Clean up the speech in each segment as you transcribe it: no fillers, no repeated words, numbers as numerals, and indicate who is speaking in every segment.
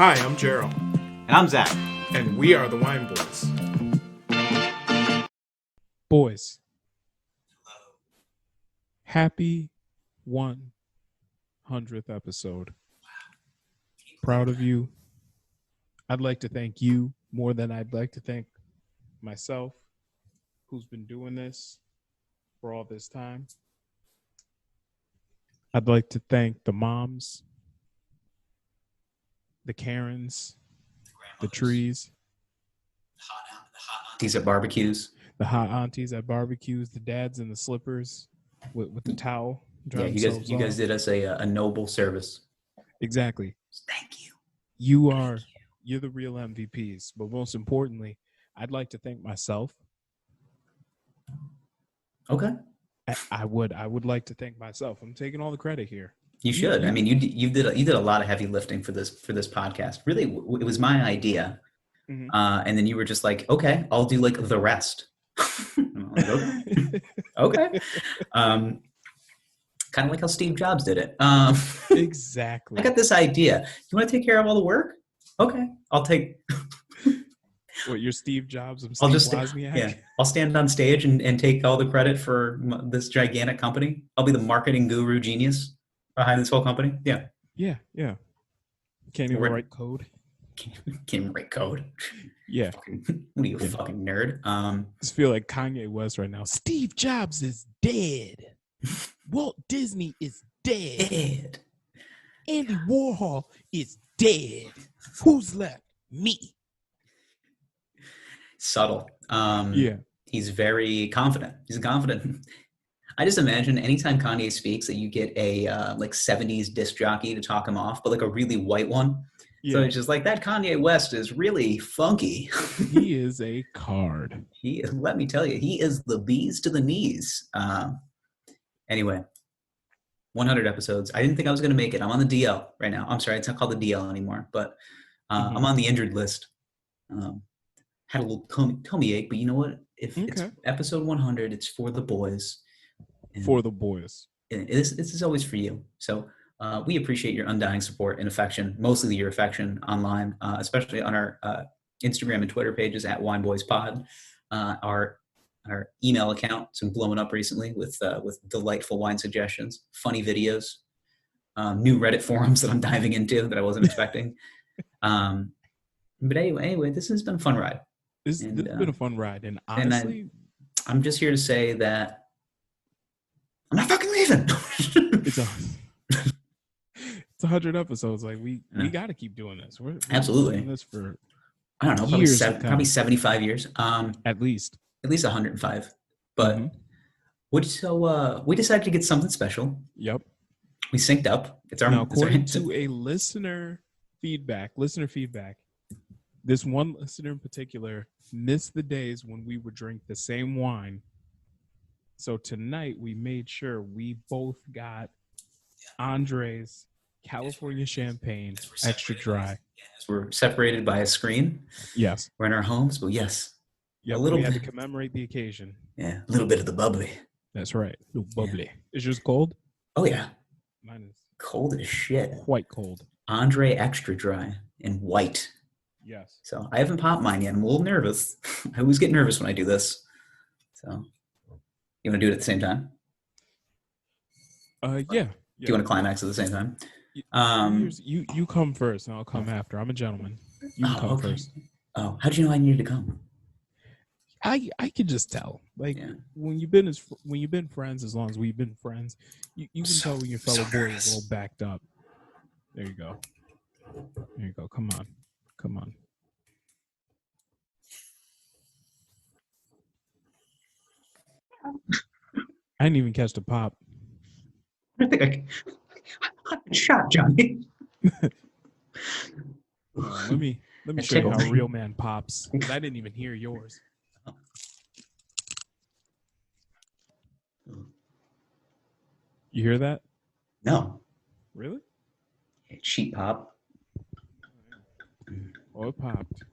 Speaker 1: Hi, I'm Gerald.
Speaker 2: And I'm Zach.
Speaker 1: And we are the Wine Boys.
Speaker 3: Boys, happy 100th episode. Proud of you. I'd like to thank you more than I'd like to thank myself, who's been doing this for all this time. I'd like to thank the moms, the Karens, the trees,
Speaker 2: These are barbecues.
Speaker 3: the hot aunties at barbecues, the dads in the slippers with the towel.
Speaker 2: Yeah, you guys did us a noble service.
Speaker 3: Exactly.
Speaker 2: Thank you.
Speaker 3: You're the real MVPs. But most importantly, I'd like to thank myself.
Speaker 2: Okay.
Speaker 3: I would like to thank myself. I'm taking all the credit here.
Speaker 2: You should. I mean, you did a lot of heavy lifting for this podcast. Really, it was my idea, and then you were just like, "Okay, I'll do like the rest." I'm like, okay. Kind of like how Steve Jobs did it.
Speaker 3: Exactly.
Speaker 2: I got this idea. You want to take care of all the work? Okay, I'll take.
Speaker 3: What, you're Steve Jobs? I'm Steve Wozniak?
Speaker 2: Yeah, I'll stand on stage and take all the credit for this gigantic company. I'll be the marketing guru genius behind this whole company. Yeah.
Speaker 3: Yeah. Can't even write code.
Speaker 2: Can't even write code.
Speaker 3: Yeah.
Speaker 2: What are you, a fucking nerd?
Speaker 3: I just feel like Kanye West right now. Steve Jobs is dead. Walt Disney is dead. Andy Warhol is dead. Who's left? Me.
Speaker 2: Subtle.
Speaker 3: Yeah.
Speaker 2: He's very confident. He's confident. I just imagine anytime Kanye speaks that you get a like 70s disc jockey to talk him off, but like a really white one. Yeah. So it's just like, that Kanye West is really funky.
Speaker 3: He is a card.
Speaker 2: Let me tell you, he is the bees to the knees. Anyway, 100 episodes. I didn't think I was going to make it. I'm on the DL right now. I'm sorry, it's not called the DL anymore, but I'm on the injured list. Had a little tummy ache, but you know what? If it's episode 100, it's for the boys. And
Speaker 3: for the boys.
Speaker 2: This is always for you. So we appreciate your undying support and affection, mostly your affection online, especially on our Instagram and Twitter pages at WineBoysPod. Our email account's been blowing up recently with delightful wine suggestions, funny videos, new Reddit forums that I'm diving into that I wasn't expecting. But anyway, this has been a fun ride.
Speaker 3: This has been a fun ride, and honestly,
Speaker 2: I'm just here to say that I'm not fucking leaving.
Speaker 3: It's 100 episodes. Like we got to keep doing this. We're
Speaker 2: absolutely
Speaker 3: doing this for
Speaker 2: I don't know, probably 75 years.
Speaker 3: At least
Speaker 2: 105. But we decided to get something special.
Speaker 3: Yep.
Speaker 2: We synced up.
Speaker 3: According to a listener feedback. This one listener in particular missed the days when we would drink the same wine. So tonight we made sure we both got Andre's California Champagne Extra Dry.
Speaker 2: Yes, we're separated by a screen.
Speaker 3: Yes.
Speaker 2: We're in our homes, but yes.
Speaker 3: Yeah, we had to commemorate the occasion.
Speaker 2: Yeah, a little bit of the bubbly.
Speaker 3: That's right. A little bubbly. Yeah. Is yours cold?
Speaker 2: Oh, yeah.
Speaker 3: Mine is
Speaker 2: cold as shit.
Speaker 3: Quite cold.
Speaker 2: Andre Extra Dry in white.
Speaker 3: Yes.
Speaker 2: So I haven't popped mine yet. I'm a little nervous. I always get nervous when I do this. So you want to do it at the same time?
Speaker 3: Yeah.
Speaker 2: Do you want to climax at the same time?
Speaker 3: You come first and I'll come after. I'm a gentleman. You come first.
Speaker 2: Oh, how'd you know I needed to come?
Speaker 3: I could just tell. Like when you've been friends as long as we've been friends, you can tell when your fellow boy is a little backed up. There you go. Come on. I didn't even catch the pop.
Speaker 2: I think I shot Johnny.
Speaker 3: Let me show you how a real man pops. Because I didn't even hear yours. You hear that?
Speaker 2: No.
Speaker 3: Really?
Speaker 2: Cheap pop.
Speaker 3: Oh, it popped.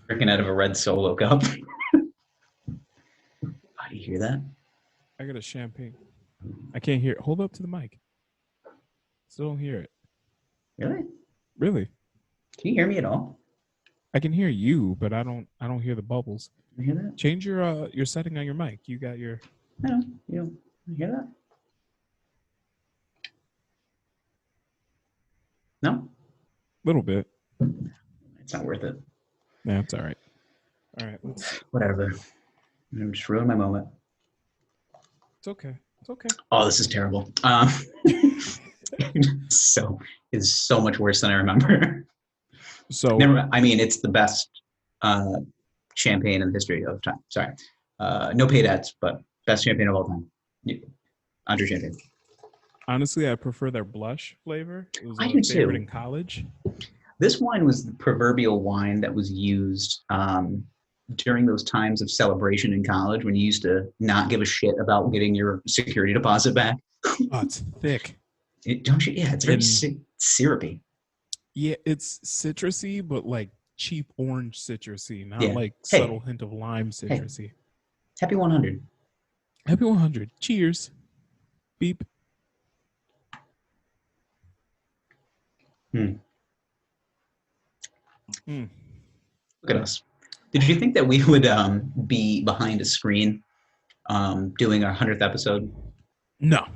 Speaker 2: Drinking out of a red Solo cup. How do you hear that?
Speaker 3: I got a champagne. I can't hear it. Hold up to the mic. Still don't hear it.
Speaker 2: Really?
Speaker 3: Really.
Speaker 2: Can you hear me at all?
Speaker 3: I can hear you, but I don't hear the bubbles.
Speaker 2: Can you hear that?
Speaker 3: Change your setting on your mic. You got your
Speaker 2: I don't. You don't you hear that? No?
Speaker 3: little bit.
Speaker 2: It's not worth it.
Speaker 3: Yeah, it's all right. All right, let's see.
Speaker 2: Whatever. I'm just ruining my moment.
Speaker 3: It's okay. It's okay.
Speaker 2: Oh, this is terrible. So it's so much worse than I remember.
Speaker 3: So
Speaker 2: I mean, it's the best champagne in the history of time. Sorry. No paid ads, but best champagne of all time. Andre Champagne.
Speaker 3: honestly, I prefer their blush flavor. It was
Speaker 2: I
Speaker 3: a
Speaker 2: do
Speaker 3: favorite
Speaker 2: too.
Speaker 3: in college.
Speaker 2: This wine was the proverbial wine that was used during those times of celebration in college when you used to not give a shit about getting your security deposit back.
Speaker 3: Oh, it's thick.
Speaker 2: Don't you? Yeah, it's very
Speaker 3: And-
Speaker 2: syrupy.
Speaker 3: Yeah, it's citrusy, but like cheap orange citrusy, not
Speaker 2: Yeah.
Speaker 3: like
Speaker 2: Hey.
Speaker 3: subtle hint of lime citrusy.
Speaker 2: Happy 100.
Speaker 3: Happy 100. Cheers. Beep.
Speaker 2: Hmm.
Speaker 3: Mm.
Speaker 2: Look at us. Did you think that we would be behind a screen doing our 100th episode?
Speaker 3: No.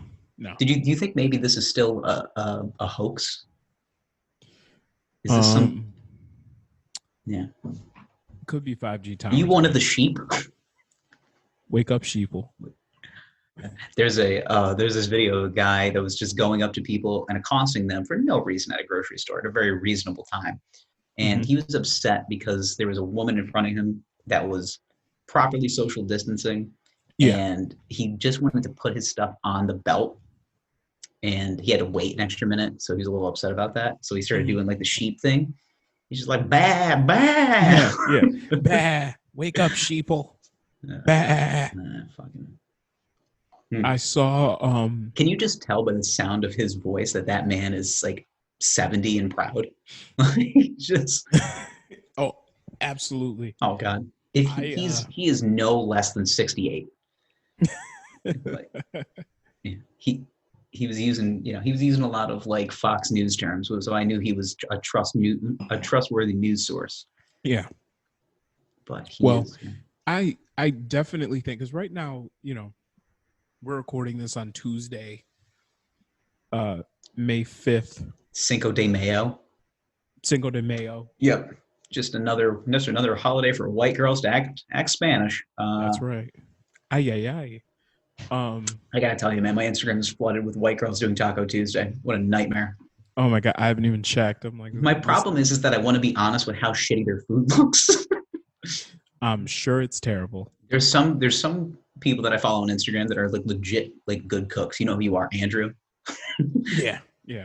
Speaker 2: Do you think maybe this is still a hoax? Is this some? Yeah.
Speaker 3: Could be 5G
Speaker 2: Are
Speaker 3: time.
Speaker 2: you one of the sheep?
Speaker 3: Wake up, sheeple.
Speaker 2: There's this video of a guy that was just going up to people and accosting them for no reason at a grocery store at a very reasonable time. And he was upset because there was a woman in front of him that was properly social distancing.
Speaker 3: Yeah.
Speaker 2: And he just wanted to put his stuff on the belt and he had to wait an extra minute. So he was a little upset about that. So he started doing like the sheep thing. He's just like, bah, bah.
Speaker 3: Yeah. Bah. Wake up, sheeple. Bah.
Speaker 2: Fucking.
Speaker 3: I saw
Speaker 2: Can you just tell by the sound of his voice that man is like 70 and proud? Just
Speaker 3: oh, absolutely.
Speaker 2: oh god. If he is no less than 68. Like, yeah, he was using a lot of like Fox News terms, so I knew he was a trustworthy news source.
Speaker 3: Yeah.
Speaker 2: But
Speaker 3: I definitely think because right now, we're recording this on Tuesday, May 5th.
Speaker 2: Cinco de Mayo.
Speaker 3: Cinco de Mayo.
Speaker 2: Yep. Just another holiday for white girls to act Spanish.
Speaker 3: That's right. Ay, ay, ay.
Speaker 2: I gotta tell you, man, my Instagram is flooded with white girls doing Taco Tuesday. What a nightmare.
Speaker 3: Oh my god, I haven't even checked. I'm like,
Speaker 2: my problem is that I want to be honest with how shitty their food looks.
Speaker 3: I'm sure it's terrible.
Speaker 2: There's some people that I follow on Instagram that are like legit like good cooks. You know who you are, Andrew.
Speaker 3: Yeah,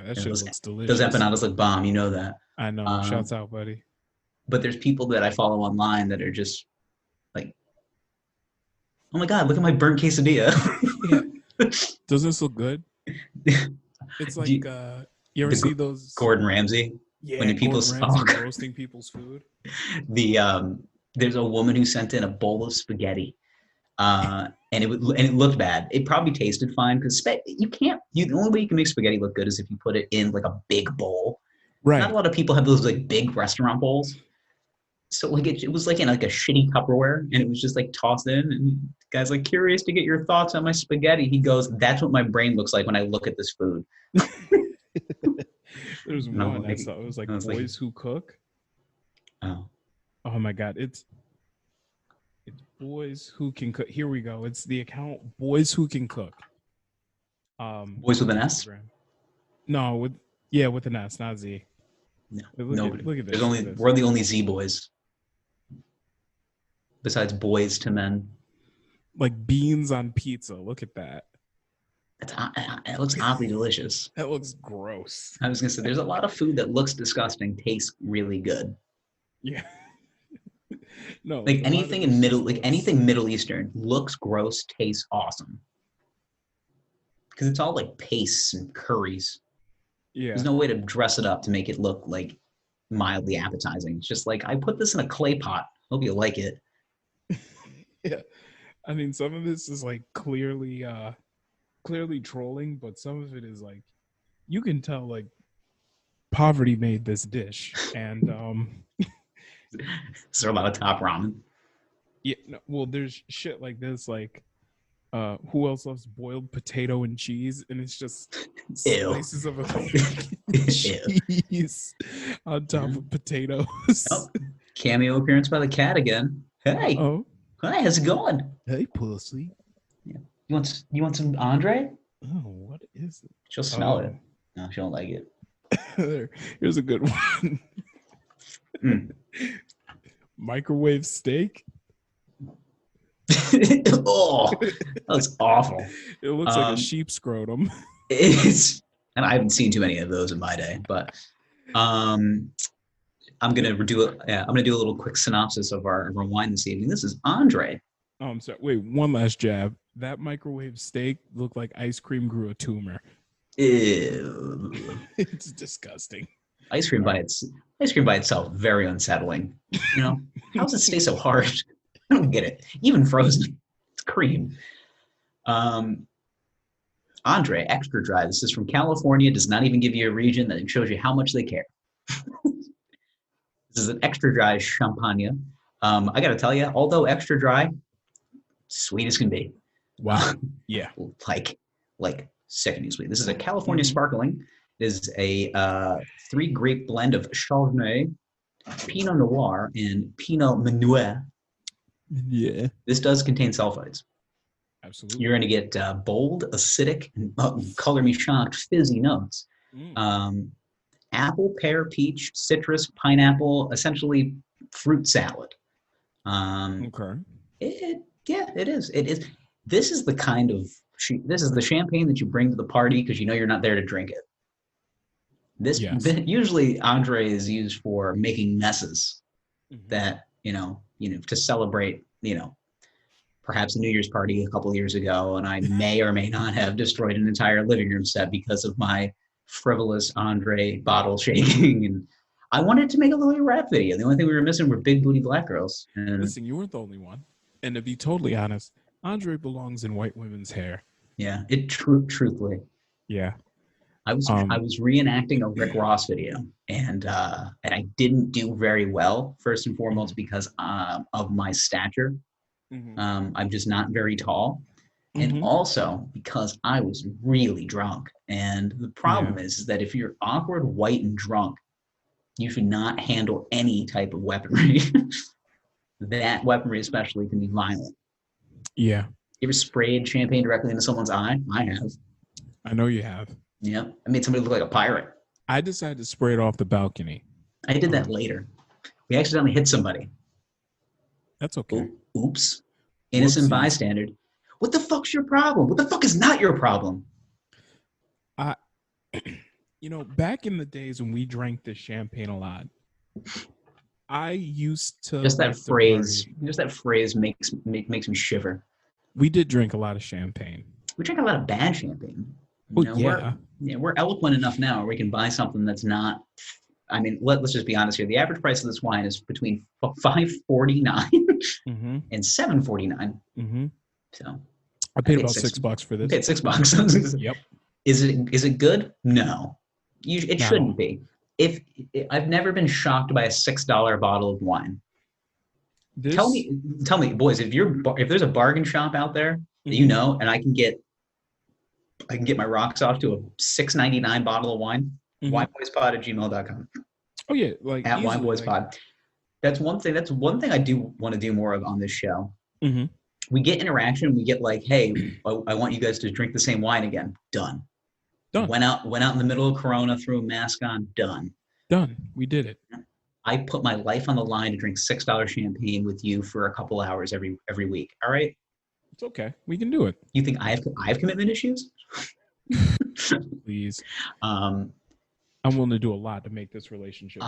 Speaker 3: that shit looks delicious.
Speaker 2: Those empanadas look bomb. You know that.
Speaker 3: I know. Shouts out, buddy.
Speaker 2: But there's people that I follow online that are just like, oh my god, look at my burnt quesadilla.
Speaker 3: Yeah. Does this look good? It's like you ever see those
Speaker 2: Gordon Ramsay?
Speaker 3: Yeah,
Speaker 2: when people
Speaker 3: roasting people's food.
Speaker 2: There's a woman who sent in a bowl of spaghetti, and it looked bad. It probably tasted fine because the only way you can make spaghetti look good is if you put it in like a big bowl.
Speaker 3: Right.
Speaker 2: Not a lot of people have those like big restaurant bowls. So like it was like in like a shitty Tupperware, and it was just like tossed in. And the guy's like, curious to get your thoughts on my spaghetti. He goes, that's what my brain looks like when I look at this food.
Speaker 3: There's one I saw. It was like Boyz Who Cook.
Speaker 2: Oh
Speaker 3: my god! It's Boyz Who Can Cook. Here we go. It's the account Boyz Who Can Cook.
Speaker 2: Boys with an S?
Speaker 3: No, with an S, not Z.
Speaker 2: No,
Speaker 3: look at this.
Speaker 2: We're the only Z boys. Besides Boys to Men.
Speaker 3: Like beans on pizza. Look at that.
Speaker 2: It looks oddly delicious.
Speaker 3: That looks gross.
Speaker 2: I was gonna say there's a lot of food that looks disgusting, tastes really good.
Speaker 3: Yeah. No.
Speaker 2: Like anything anything Middle Eastern looks gross, tastes awesome. Because it's all like pastes and curries.
Speaker 3: Yeah.
Speaker 2: There's no way to dress it up to make it look like mildly appetizing. It's just like I put this in a clay pot. Hope you like it.
Speaker 3: Yeah. I mean, some of this is like clearly trolling, but some of it is like you can tell like poverty made this dish, and
Speaker 2: Is there a lot of top ramen?
Speaker 3: yeah, no, well, there's shit like this, like who else loves boiled potato and cheese? And it's just
Speaker 2: Ew.
Speaker 3: slices of
Speaker 2: Ew.
Speaker 3: cheese on top
Speaker 2: Yeah.
Speaker 3: of potatoes.
Speaker 2: Oh, cameo appearance by the cat again. Hey,
Speaker 3: Oh,
Speaker 2: hi, how's it going?
Speaker 3: hey, pussy.
Speaker 2: You want some Andre?
Speaker 3: Oh, what is it?
Speaker 2: She'll smell it.
Speaker 3: Oh.
Speaker 2: No, she don't like it.
Speaker 3: Here's a good one.
Speaker 2: Mm.
Speaker 3: Microwave steak.
Speaker 2: Oh, that was awful.
Speaker 3: It looks like a sheep scrotum.
Speaker 2: And I haven't seen too many of those in my day, but I'm gonna do a little quick synopsis of our wine this evening. This is Andre.
Speaker 3: Oh, I'm sorry. Wait, one last jab. That microwave steak looked like ice cream grew a tumor.
Speaker 2: Ew.
Speaker 3: It's disgusting.
Speaker 2: Ice cream by itself, very unsettling. You know, how does it stay so hard? I don't get it. Even frozen, it's cream. Andre, extra dry. This is from California. Does not even give you a region. That shows you how much they care. This is an extra dry champagne. I got to tell you, although extra dry, sweet as can be.
Speaker 3: Wow. Yeah.
Speaker 2: Like sickening sweet. This is a California sparkling. It is a 3-grape blend of Chardonnay, Pinot Noir, and Pinot Meunier.
Speaker 3: Yeah.
Speaker 2: This does contain sulfites.
Speaker 3: Absolutely.
Speaker 2: You're going to get bold, acidic, and color me shocked, fizzy notes. Apple, pear, peach, citrus, pineapple, essentially fruit salad.
Speaker 3: Okay.
Speaker 2: It is. It is. This is the kind of this is the champagne that you bring to the party because you know you're not there to drink it. Usually Andre is used for making messes that you know to celebrate perhaps a New Year's party a couple of years ago, and I may or may not have destroyed an entire living room set because of my frivolous Andre bottle shaking. And I wanted to make a little rap video. The only thing we were missing were big booty black girls. And
Speaker 3: listen, you weren't the only one. And to be totally honest, Andre belongs in white women's hair.
Speaker 2: Yeah, truthfully.
Speaker 3: Yeah.
Speaker 2: I was reenacting a Rick Ross video, and I didn't do very well. First and foremost, because of my stature. I'm just not very tall, and also because I was really drunk. And the problem is that if you're awkward, white, and drunk, you should not handle any type of weaponry. That weaponry especially can be violent.
Speaker 3: Yeah.
Speaker 2: You ever sprayed champagne directly into someone's eye? I have.
Speaker 3: I know you have.
Speaker 2: Yeah, I made somebody look like a pirate.
Speaker 3: I decided to spray it off the balcony.
Speaker 2: I did that later. We accidentally hit somebody.
Speaker 3: That's okay.
Speaker 2: Oops. Innocent bystander. What the fuck's your problem? What the fuck is not your problem?
Speaker 3: Back in the days when we drank this champagne a lot, I used to
Speaker 2: just that phrase makes me shiver.
Speaker 3: We did drink a lot of champagne.
Speaker 2: We drank a lot of bad champagne. We're eloquent enough now where we can buy something that's not. I mean, let's just be honest here. The average price of this wine is between $5.49 and $7.49. So
Speaker 3: I paid about $6 for this.
Speaker 2: Okay, $6.
Speaker 3: Yep.
Speaker 2: Is it good? No. It shouldn't be. If I've never been shocked by a $6 bottle of wine. Tell me, boys, if there's a bargain shop out there that and I can get my rocks off to a $6.99 bottle of wine, wineboyspod@gmail.com.
Speaker 3: Oh yeah,
Speaker 2: at wineboyspod. That's one thing I do want to do more of on this show. We get interaction. We get like, hey, I want you guys to drink the same wine again. Done. Went out in the middle of Corona, threw a mask on. Done.
Speaker 3: We did it.
Speaker 2: I put my life on the line to drink $6 champagne with you for a couple hours every week. All right.
Speaker 3: It's okay. We can do it.
Speaker 2: You think I have commitment issues?
Speaker 3: Please. I'm willing to do a lot to make this relationship.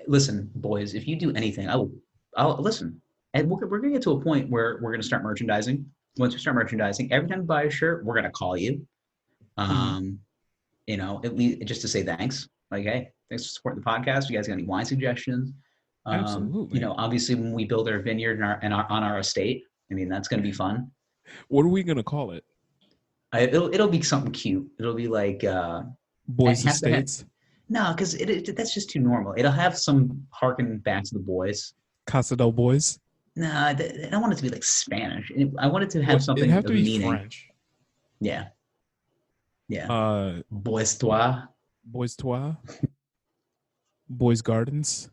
Speaker 2: Listen, boys, if you do anything, I'll listen. And we're going to get to a point where we're going to start merchandising. Once we start merchandising, every time you buy a shirt, we're going to call you. At least just to say thanks. Like, hey, thanks for supporting the podcast. You guys got any wine suggestions?
Speaker 3: Absolutely.
Speaker 2: Obviously when we build our vineyard on our estate, I mean, that's going to be fun.
Speaker 3: What are we going to call it?
Speaker 2: It'll be something cute. It'll be like
Speaker 3: Boyz Estates.
Speaker 2: No, because that's just too normal. It'll have some harken back to the Boys.
Speaker 3: Casa del Boys.
Speaker 2: No, I don't want it to be like Spanish. I want it to have
Speaker 3: Well,
Speaker 2: something
Speaker 3: it'd have
Speaker 2: of
Speaker 3: to be
Speaker 2: meaning.
Speaker 3: French.
Speaker 2: Yeah. Boys toi.
Speaker 3: Boys Toi. Boys Gardens.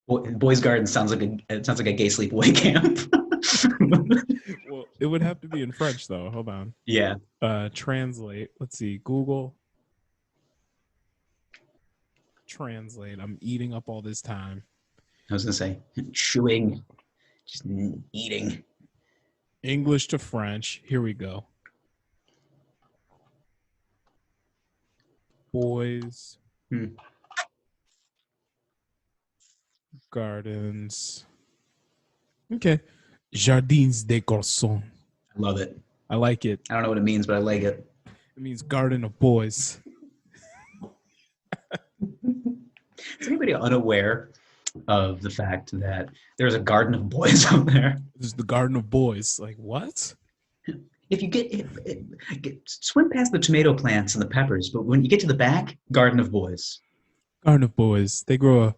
Speaker 2: Boys Garden sounds like a gay sleepaway camp.
Speaker 3: Well, it would have to be in French though. Hold on.
Speaker 2: Yeah.
Speaker 3: Translate. Let's see. Google. Translate. I'm eating up all this time.
Speaker 2: I was gonna say chewing, just eating.
Speaker 3: English to French. Here we go. Boys. Gardens. Okay. Jardins des Garçons.
Speaker 2: I love it.
Speaker 3: I like it.
Speaker 2: I don't know what it means, but I like it.
Speaker 3: It means garden of boys.
Speaker 2: Is anybody unaware of the fact that there's a garden of boys out there?
Speaker 3: This is the garden of boys. Like, what?
Speaker 2: If you swim past the tomato plants and the peppers, but when you get to the back, garden of boys.
Speaker 3: Garden of boys. They grow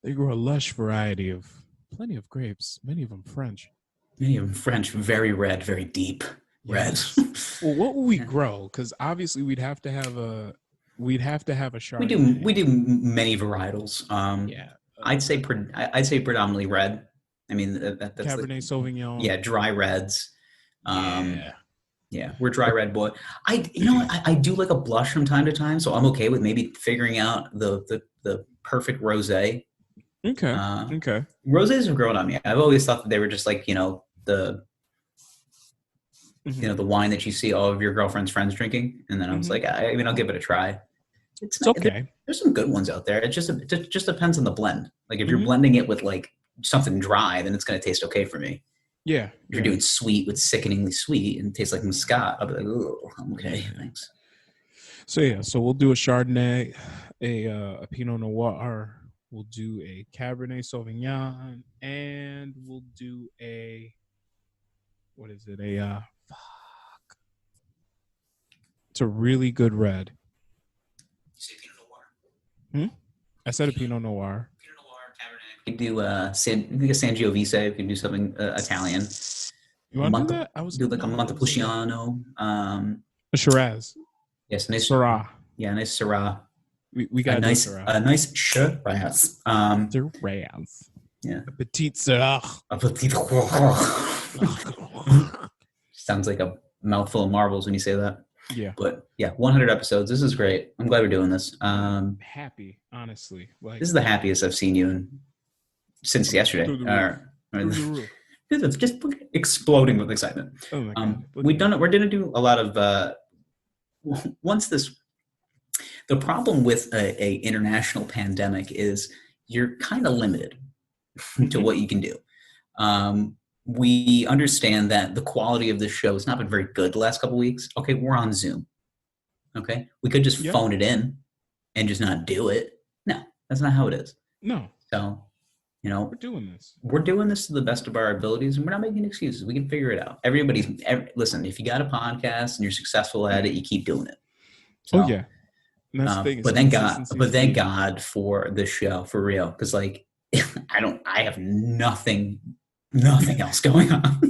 Speaker 3: a lush variety of plenty of grapes, many of them French.
Speaker 2: Many of them French, very red, very deep red.
Speaker 3: Well, what will we grow? Because obviously we'd have to have a Chardonnay.
Speaker 2: We do many varietals.
Speaker 3: Yeah.
Speaker 2: I'd say predominantly red. I mean that's
Speaker 3: Cabernet Sauvignon.
Speaker 2: Yeah, dry reds.
Speaker 3: Yeah,
Speaker 2: we're dry red boy. I do like a blush from time to time, so I'm okay with maybe figuring out the perfect rosé.
Speaker 3: Okay. Okay.
Speaker 2: Rosés have grown on me. I've always thought that they were just like the the wine that you see all of your girlfriend's friends drinking, and then I was like, I'll give it a try. It's
Speaker 3: okay.
Speaker 2: There's some good ones out there. It just depends on the blend. Like if you're blending it with like something dry, then it's going to taste okay for me.
Speaker 3: Yeah.
Speaker 2: If you're doing sweet with sickeningly sweet and it tastes like Muscat, I'll be like, oh, okay, thanks.
Speaker 3: So we'll do a Chardonnay, a Pinot Noir. We'll do a Cabernet Sauvignon, and we'll do what is it? It's a really good red.
Speaker 2: Pinot Noir.
Speaker 3: I said a Pinot Noir.
Speaker 2: Pinot Noir, Cabernet. We could do a Sangiovese. We could do something Italian.
Speaker 3: You want to do that? I was
Speaker 2: do like a Montepulciano.
Speaker 3: A Shiraz.
Speaker 2: Yes, nice
Speaker 3: Syrah.
Speaker 2: Yeah, nice Syrah.
Speaker 3: We got
Speaker 2: a nice Shiraz.
Speaker 3: Shiraz.
Speaker 2: Yeah.
Speaker 3: A petite Syrah.
Speaker 2: A petite. Sounds like a mouthful of marbles when you say that.
Speaker 3: Yeah.
Speaker 2: But yeah, 100 episodes. This is great. I'm glad we're doing this.
Speaker 3: Happy, honestly.
Speaker 2: This is the happiest I've seen you since yesterday. Just exploding with excitement.
Speaker 3: Oh my God.
Speaker 2: We're going to do a lot of the problem with a international pandemic is you're kind of limited to what you can do. We understand that the quality of this show has not been very good the last couple of weeks. Okay, we're on Zoom. Okay, we could just phone it in and just not do it. No, that's not how it is.
Speaker 3: No.
Speaker 2: So, we're
Speaker 3: doing this.
Speaker 2: We're doing this to the best of our abilities, and we're not making excuses. We can figure it out. Listen, if you got a podcast and you're successful at it, you keep doing it. So,
Speaker 3: yeah. And that's the thing.
Speaker 2: But thank God for this show, for real. Because like, I have nothing else going on.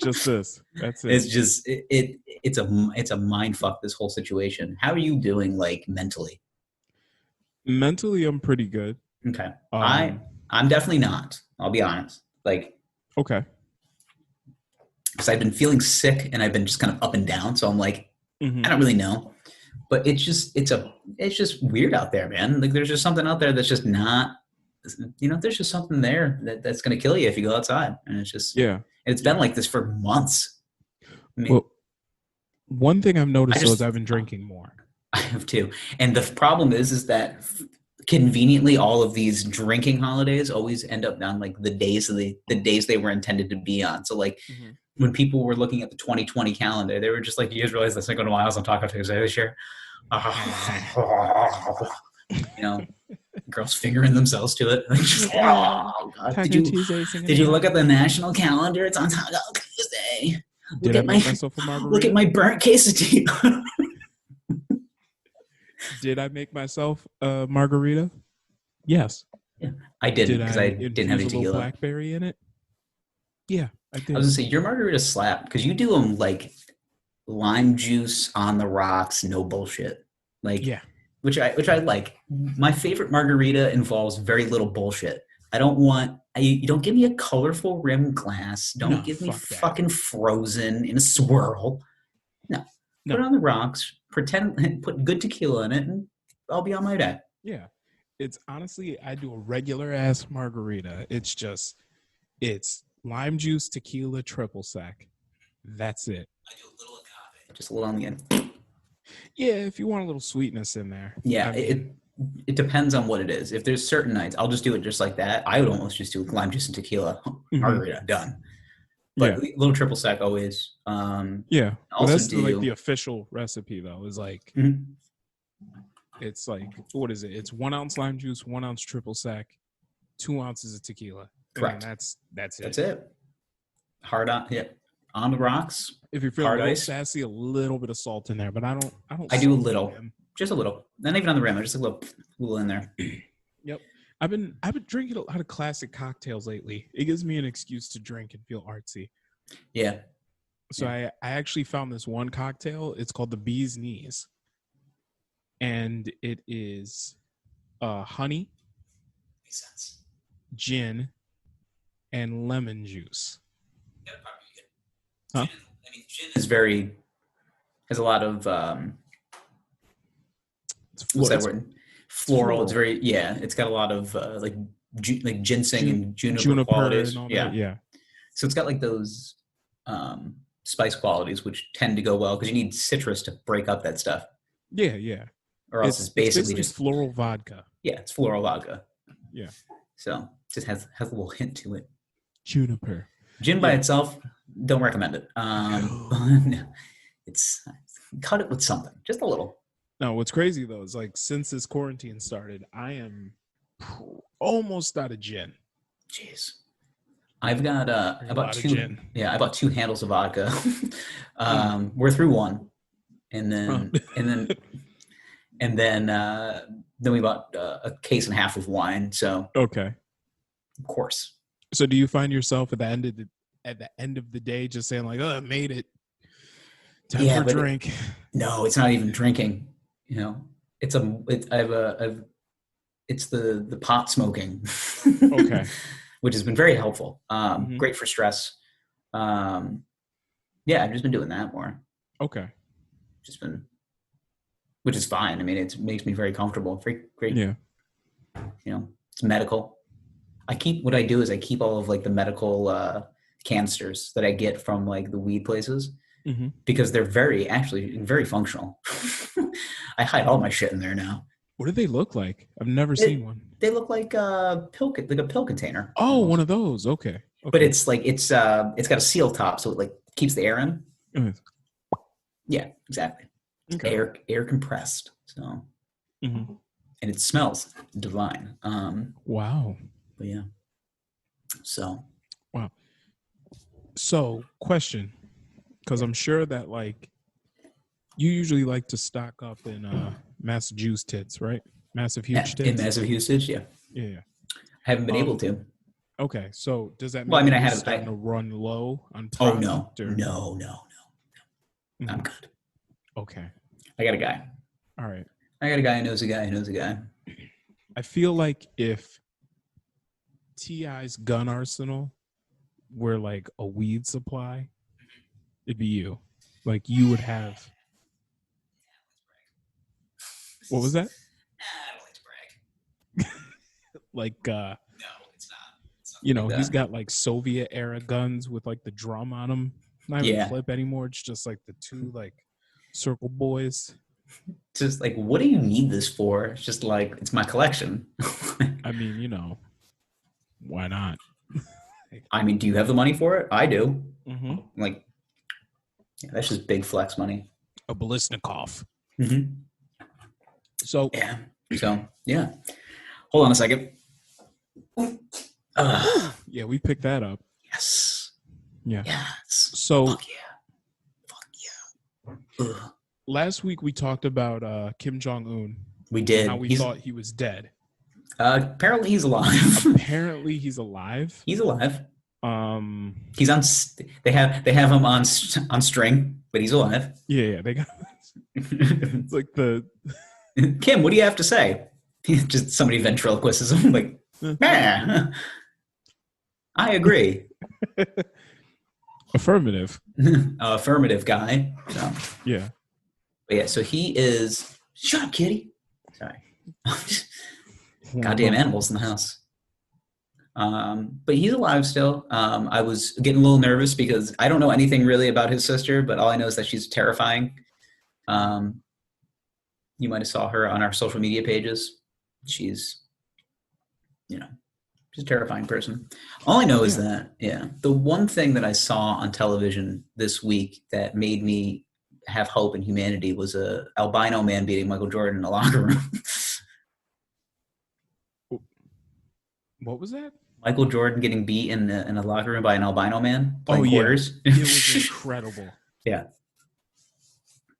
Speaker 3: Just this. That's it.
Speaker 2: It's just it's a mind fuck, this whole situation. How are you doing, like, mentally?
Speaker 3: Mentally, I'm pretty good.
Speaker 2: Okay. I'm definitely not. I'll be honest. Like,
Speaker 3: okay.
Speaker 2: Because I've been feeling sick and I've been just kind of up and down. So I'm like, I don't really know. But it's just weird out there, man. Like there's just something out there that's just not, there's just something there that's going to kill you if you go outside. And it's just, it's been like this for months.
Speaker 3: Well, one thing I've noticed is I've been drinking more.
Speaker 2: I have too. And the problem is that conveniently all of these drinking holidays always end up on like the days they were intended to be on. So like when people were looking at the 2020 calendar, they were just like, you guys realize that's not going to Miles on Taco Tuesday this year? Girls fingering themselves to it. Like just, oh, God. Did you look at the national calendar? It's on Taco Tuesday. Look at my burnt quesadilla.
Speaker 3: Did I make myself a margarita? Yes.
Speaker 2: I didn't
Speaker 3: Did
Speaker 2: because
Speaker 3: I
Speaker 2: I didn't have any
Speaker 3: infuse a little
Speaker 2: tequila.
Speaker 3: blackberry in it? Yeah, I
Speaker 2: I
Speaker 3: did.
Speaker 2: was gonna say your margarita slap because you do them like lime juice on the rocks, no bullshit. Like
Speaker 3: Yeah.
Speaker 2: which I like. My favorite margarita involves very little bullshit. I don't want you don't give me a colorful rimmed glass. Don't
Speaker 3: No,
Speaker 2: give me
Speaker 3: fuck that.
Speaker 2: fucking frozen in a swirl. No. Put
Speaker 3: No.
Speaker 2: it on the rocks, pretend put good tequila in it, and I'll be on my day.
Speaker 3: Yeah. It's honestly, I do a regular ass margarita. It's lime juice, tequila, triple sec. That's it.
Speaker 2: I do a little agave. Just a little on the end.
Speaker 3: Yeah, if you want a little sweetness in there.
Speaker 2: Yeah,
Speaker 3: I mean,
Speaker 2: it depends on what it is. If there's certain nights, I'll just do it just like that. I would almost just do lime juice and tequila, margarita, done. But
Speaker 3: yeah.
Speaker 2: little triple sec always.
Speaker 3: Yeah. Well,
Speaker 2: Also
Speaker 3: that's
Speaker 2: do
Speaker 3: like the official recipe though, is like
Speaker 2: Mhm.
Speaker 3: it's like what is it? It's 1 ounce lime juice, 1 ounce triple sec, 2 ounces of tequila.
Speaker 2: Correct.
Speaker 3: And that's it.
Speaker 2: That's it. Hard on, yeah, on the rocks.
Speaker 3: If you're feeling
Speaker 2: Hard
Speaker 3: a little
Speaker 2: ice.
Speaker 3: sassy, a little bit of salt in there, but I don't.
Speaker 2: I do a
Speaker 3: salt
Speaker 2: little,
Speaker 3: them.
Speaker 2: just a little. Not even on the rim. Just a little in there.
Speaker 3: Yep. I've been drinking a lot of classic cocktails lately. It gives me an excuse to drink and feel artsy.
Speaker 2: Yeah.
Speaker 3: So I actually found this one cocktail. It's called the Bee's Knees. And it is honey,
Speaker 2: Makes sense.
Speaker 3: gin, and lemon juice.
Speaker 2: That'd probably be good.
Speaker 3: Huh?
Speaker 2: I mean, gin is has a lot of what's that word? Floral. It's very it's got a lot of like ginseng and juniper qualities.
Speaker 3: And all
Speaker 2: yeah.
Speaker 3: that. Yeah.
Speaker 2: So it's got like those spice qualities which tend to go well because you need citrus to break up that stuff.
Speaker 3: Yeah, yeah.
Speaker 2: Or else it's basically just
Speaker 3: floral vodka.
Speaker 2: Yeah, it's floral vodka.
Speaker 3: Yeah.
Speaker 2: So it just has a little hint to it.
Speaker 3: Juniper.
Speaker 2: Gin by itself, don't recommend it. It's cut it with something, just a little.
Speaker 3: No, what's crazy though is like since this quarantine started, I am almost out of gin.
Speaker 2: Jeez. I've got I bought two. Yeah, I bought 2 handles of vodka. We're through one, and then then we bought a case and a half of wine. So
Speaker 3: okay,
Speaker 2: of course.
Speaker 3: So do you find yourself at the end of the day just saying like, "Oh, I made it. Time for a drink."
Speaker 2: No, it's not even drinking. You know, it's the pot smoking.
Speaker 3: Okay.
Speaker 2: Which has been very helpful. Great for stress. I've just been doing that more.
Speaker 3: Okay.
Speaker 2: Which is fine. I mean, it makes me very comfortable. Very great.
Speaker 3: Yeah.
Speaker 2: You know, it's medical. What I do is I keep all of like the medical canisters that I get from like the weed places because they're very functional. I hide all my shit in there now.
Speaker 3: What do they look like? I've never seen one.
Speaker 2: They look like a pill container.
Speaker 3: Oh, almost. One of those. Okay.
Speaker 2: But it's like it's got a seal top, so it like keeps the air in. Yeah, exactly. Okay. Air compressed. So, and it smells divine.
Speaker 3: Wow.
Speaker 2: But yeah. So.
Speaker 3: Wow. So, question, because I'm sure that like you usually like to stock up in massive juice tits, right? Massive huge tits.
Speaker 2: In massive usage, yeah.
Speaker 3: Yeah.
Speaker 2: I haven't been able to.
Speaker 3: Okay, so does that mean
Speaker 2: I
Speaker 3: starting to run low on product?
Speaker 2: Oh no. No. I'm good.
Speaker 3: Okay.
Speaker 2: I got a guy.
Speaker 3: All right.
Speaker 2: I got a guy who knows a guy who knows a guy.
Speaker 3: I feel like if T.I.'s gun arsenal were like a weed supply, it'd be you. Like you would have. What was that?
Speaker 2: I don't like to brag.
Speaker 3: Like
Speaker 2: no, it's not.
Speaker 3: You know, he's got like Soviet era guns with like the drum on them. Not even flip anymore. It's just like the 2 like circle boys.
Speaker 2: Just like, what do you need this for? It's just like, it's my collection.
Speaker 3: I mean, you know, why not?
Speaker 2: I mean, do you have the money for it? I do. Like, that's just big flex money.
Speaker 3: A Balistnikov.
Speaker 2: So, yeah. Hold on a second.
Speaker 3: Yeah, we picked that up.
Speaker 2: Yes.
Speaker 3: Yeah.
Speaker 2: Yes.
Speaker 3: So.
Speaker 2: Fuck yeah. Ugh.
Speaker 3: last week we talked about Kim Jong-un.
Speaker 2: We did.
Speaker 3: How we thought he was dead.
Speaker 2: Apparently he's alive.
Speaker 3: Apparently he's alive.
Speaker 2: He's alive.
Speaker 3: He's
Speaker 2: on. They have him on string, but he's alive.
Speaker 3: Yeah. They got. It's like the.
Speaker 2: Kim, what do you have to say? Just somebody ventriloquizes him like, man, I agree.
Speaker 3: Affirmative.
Speaker 2: Affirmative guy. So.
Speaker 3: Yeah.
Speaker 2: But yeah. So he is. Shut up, kitty. Sorry. Goddamn animals in the house. But he's alive still. I was getting a little nervous because I don't know anything really about his sister, but all I know is that she's terrifying. You might have saw her on our social media pages. She's a terrifying person. All I know is that, the one thing that I saw on television this week that made me have hope in humanity was a albino man beating Michael Jordan in the locker room.
Speaker 3: What was that?
Speaker 2: Michael Jordan getting beat in a locker room by an albino man playing quarters.
Speaker 3: It was incredible.
Speaker 2: Yeah.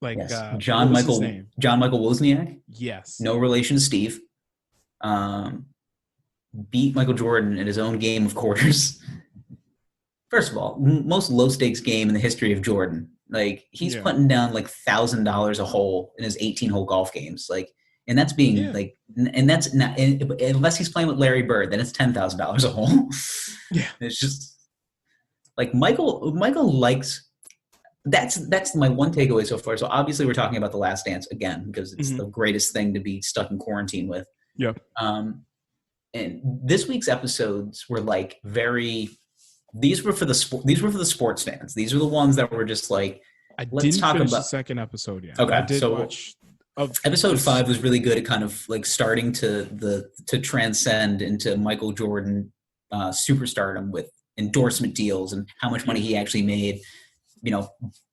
Speaker 3: Like
Speaker 2: yes.
Speaker 3: What
Speaker 2: John
Speaker 3: was
Speaker 2: Michael
Speaker 3: his name?
Speaker 2: John Michael Wozniak.
Speaker 3: Yes.
Speaker 2: No relation to Steve. Beat Michael Jordan in his own game of quarters. First of all, most low stakes game in the history of Jordan. Like he's putting down like $1,000 a hole in his 18-hole golf games. Like, and that's being like, and that's not unless he's playing with Larry Bird, then it's $10,000 a hole.
Speaker 3: Yeah,
Speaker 2: it's just like Michael likes. That's my one takeaway so far. So obviously we're talking about The Last Dance again because it's the greatest thing to be stuck in quarantine with.
Speaker 3: Yeah.
Speaker 2: And this week's episodes were like these were for the sports fans. These were the ones that were just like,
Speaker 3: let's talk about the second episode yet.
Speaker 2: Okay,
Speaker 3: I did watch.
Speaker 2: Episode 5 was really good at kind of like starting to transcend into Michael Jordan superstardom with endorsement deals and how much money he actually made,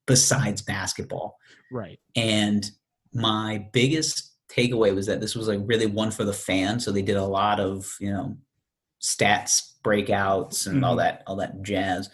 Speaker 2: besides basketball.
Speaker 3: Right. And
Speaker 2: my biggest takeaway was that this was like really one for the fan. So they did a lot of, stats breakouts and all that jazz.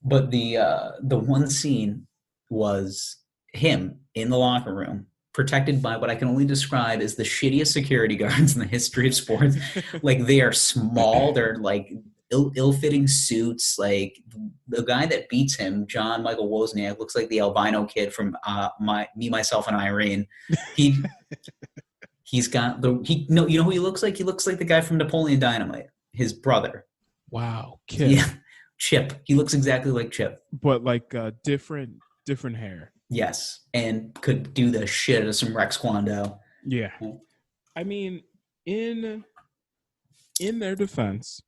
Speaker 2: But the one scene was him in the locker room, protected by what I can only describe as the shittiest security guards in the history of sports. Like they are small. They're like ill-fitting suits. Like the guy that beats him, John Michael Wozniak, looks like the albino kid from Me, Myself, and Irene. He's got you know who he looks like? He looks like the guy from Napoleon Dynamite, his brother.
Speaker 3: Wow. Kid.
Speaker 2: Yeah. Chip. He looks exactly like Chip.
Speaker 3: But like different hair.
Speaker 2: Yes, and could do the shit out of some Rex Kwon Do.
Speaker 3: Yeah. I mean, in their defense,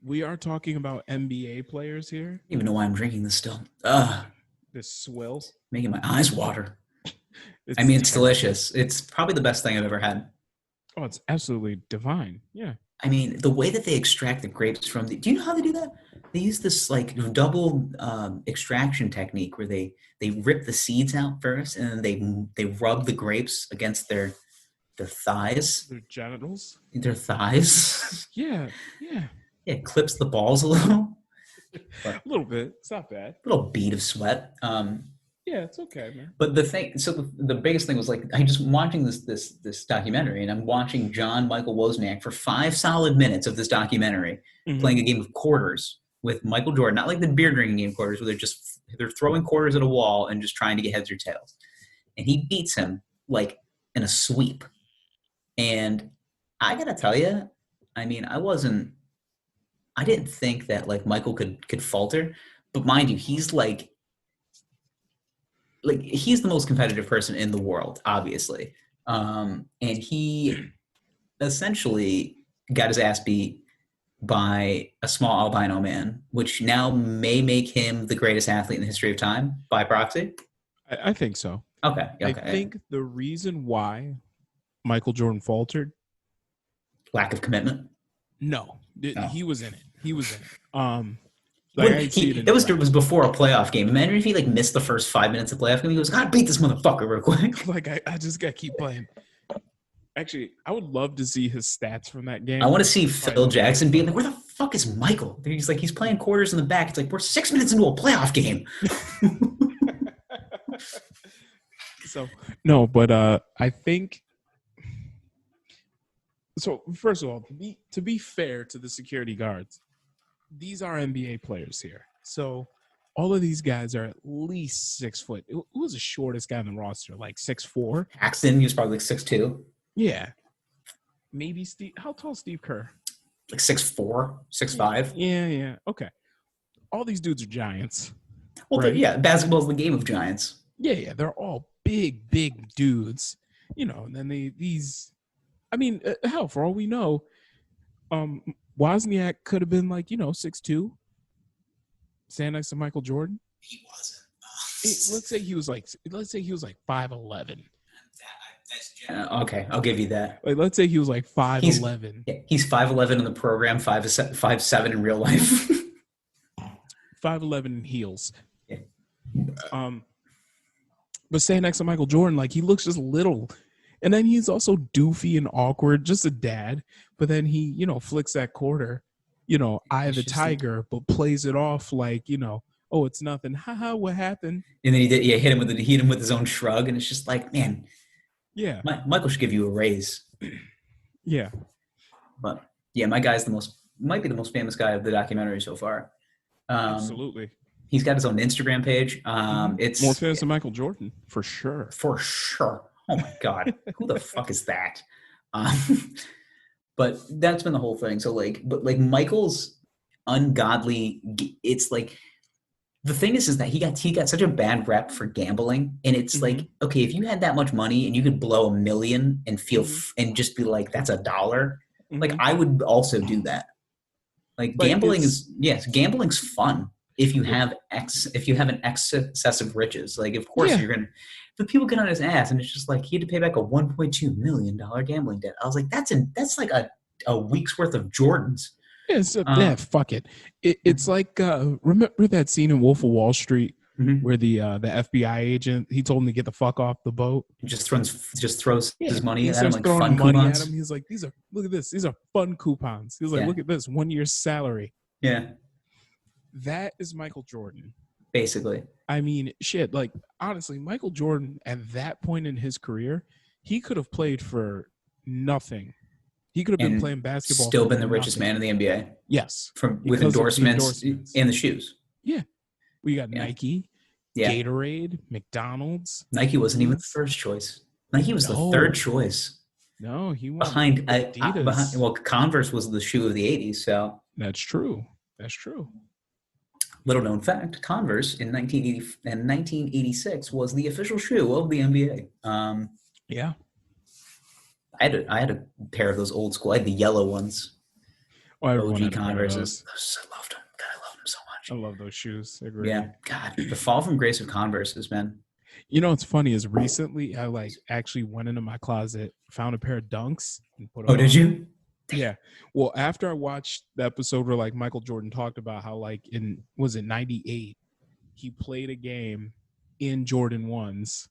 Speaker 3: we are talking about NBA players here.
Speaker 2: I don't even know why I'm drinking this still.
Speaker 3: This swill.
Speaker 2: Making my eyes water. It's delicious. It's probably the best thing I've ever had.
Speaker 3: Oh, it's absolutely divine. Yeah.
Speaker 2: I mean, the way that they extract the grapes from do you know how they do that? They use this like double extraction technique where they rip the seeds out first and then they rub the grapes against their thighs.
Speaker 3: Their genitals?
Speaker 2: Their thighs.
Speaker 3: Yeah.
Speaker 2: Yeah, it clips the balls a little.
Speaker 3: A little bit. It's not bad.
Speaker 2: A little bead of sweat.
Speaker 3: Yeah, it's okay, man.
Speaker 2: But the biggest thing was like I just watching this documentary, and I'm watching John Michael Wozniak for 5 solid minutes of this documentary playing a game of quarters with Michael Jordan, not like the beer drinking game of quarters where they're throwing quarters at a wall and just trying to get heads or tails. And he beats him like in a sweep. And I gotta tell you, I mean, I didn't think that like Michael could falter, but mind you, he's like he's the most competitive person in the world, obviously. And he essentially got his ass beat by a small albino man, which now may make him the greatest athlete in the history of time by proxy.
Speaker 3: I think so.
Speaker 2: Okay.
Speaker 3: I think the reason why Michael Jordan faltered.
Speaker 2: Lack of commitment?
Speaker 3: No. He was in it. He was in it.
Speaker 2: It was before a playoff game. Imagine if he like missed the first 5 minutes of the playoff game. He goes, "God, beat this motherfucker real quick."
Speaker 3: Like I just gotta keep playing. Actually, I would love to see his stats from that game.
Speaker 2: I want to see Phil Jackson being like, "Where the fuck is Michael?" He's like, he's playing quarters in the back. It's like we're 6 minutes into a playoff game.
Speaker 3: No, but I think so. First of all, to be fair to the security guards, these are NBA players here. So all of these guys are at least 6 foot. Who was the shortest guy on the roster? Like 6'4"?
Speaker 2: Paxton, he was probably like 6'2".
Speaker 3: Yeah. Maybe Steve. How tall is Steve Kerr?
Speaker 2: Like 6'4", 6'5".
Speaker 3: Yeah. Okay. All these dudes are giants.
Speaker 2: Well,
Speaker 3: right?
Speaker 2: yeah, basketball's the game of giants.
Speaker 3: Yeah. They're all big dudes. And then these. I mean, hell, for all we know, Wozniak could have been like 6'2", standing next to Michael Jordan.
Speaker 2: He wasn't.
Speaker 3: Let's say he was like 5'11".
Speaker 2: Okay, I'll give you that.
Speaker 3: Like, let's say he was like 5'11".
Speaker 2: He's 5'11" in the program, 5'7" in real life.
Speaker 3: 5'11" in heels.
Speaker 2: Yeah.
Speaker 3: But standing next to Michael Jordan, like, he looks just little. And then he's also doofy and awkward, just a dad. But then he, flicks that quarter, eye of the tiger, but plays it off like, oh, it's nothing. Haha, what happened?
Speaker 2: And then hit him with his own shrug, and it's just like, man,
Speaker 3: yeah,
Speaker 2: Michael should give you a raise.
Speaker 3: Yeah,
Speaker 2: but yeah, my guy's might be the most famous guy of the documentary so far.
Speaker 3: Absolutely.
Speaker 2: He's got his own Instagram page. It's
Speaker 3: more famous than Michael Jordan, for sure.
Speaker 2: For sure. Oh my God, who the fuck is that? But that's been the whole thing. So but Michael's ungodly. It's like the thing is that he got such a bad rep for gambling, and it's like, okay, if you had that much money and you could blow $1 million and feel and just be like, that's $1. Like, I would also do that. Like gambling gambling's fun if you have an excessive riches. Like, of course you're gonna. The people get on his ass, and it's just like he had to pay back a $1.2 million gambling debt. I was like, that's like a week's worth of Jordans.
Speaker 3: Yeah, fuck it. It's like remember that scene in Wolf of Wall Street where the FBI agent, he told him to get the fuck off the boat.
Speaker 2: He just throws his money at him, like
Speaker 3: throwing
Speaker 2: fun
Speaker 3: money
Speaker 2: coupons.
Speaker 3: at him. He's like, look at this. These are fun coupons. He's like, look at this, 1 year's salary.
Speaker 2: Yeah,
Speaker 3: that is Michael Jordan.
Speaker 2: Basically.
Speaker 3: I mean, shit, like, honestly, Michael Jordan, at that point in his career, he could have played for nothing. He could have been playing basketball.
Speaker 2: Still been the richest man in the NBA.
Speaker 3: Yes.
Speaker 2: With endorsements and the shoes.
Speaker 3: Yeah. We got Nike, Gatorade, McDonald's.
Speaker 2: Nike wasn't even the first choice. Nike was the third choice.
Speaker 3: No, he was
Speaker 2: behind Adidas. Well, Converse was the shoe of the 80s, so.
Speaker 3: That's true.
Speaker 2: Little known fact, Converse in 1986 was the official shoe of the NBA.
Speaker 3: Yeah.
Speaker 2: I had a pair of those old school. I had the yellow ones.
Speaker 3: Oh,
Speaker 2: OG Converses. I loved them. God, I loved them so much.
Speaker 3: I love those shoes. They're great.
Speaker 2: Yeah. God, the fall from grace of Converses, man.
Speaker 3: What's funny is recently I actually went into my closet, found a pair of Dunks, and put them
Speaker 2: on. Did you?
Speaker 3: Yeah. Well, after I watched the episode where Michael Jordan talked about how was it 98, he played a game in Jordan 1s.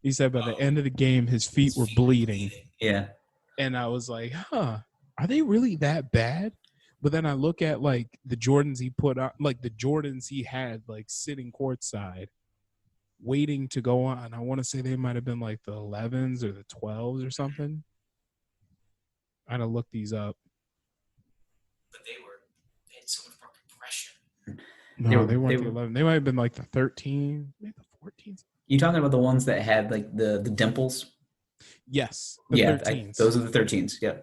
Speaker 3: He said by the end of the game, his feet were bleeding.
Speaker 2: Yeah.
Speaker 3: And I was like, are they really that bad? But then I look at the Jordans he put on, the Jordans he had sitting courtside, waiting to go on. I want to say they might have been the 11s or the 12s or something. I had to look these up.
Speaker 2: But they had so much more compression.
Speaker 3: No, they weren't the 11. They might have been the 13, maybe the 14s.
Speaker 2: You talking about the ones that had the dimples?
Speaker 3: Yes.
Speaker 2: The 13s. Those are the 13s. Yeah.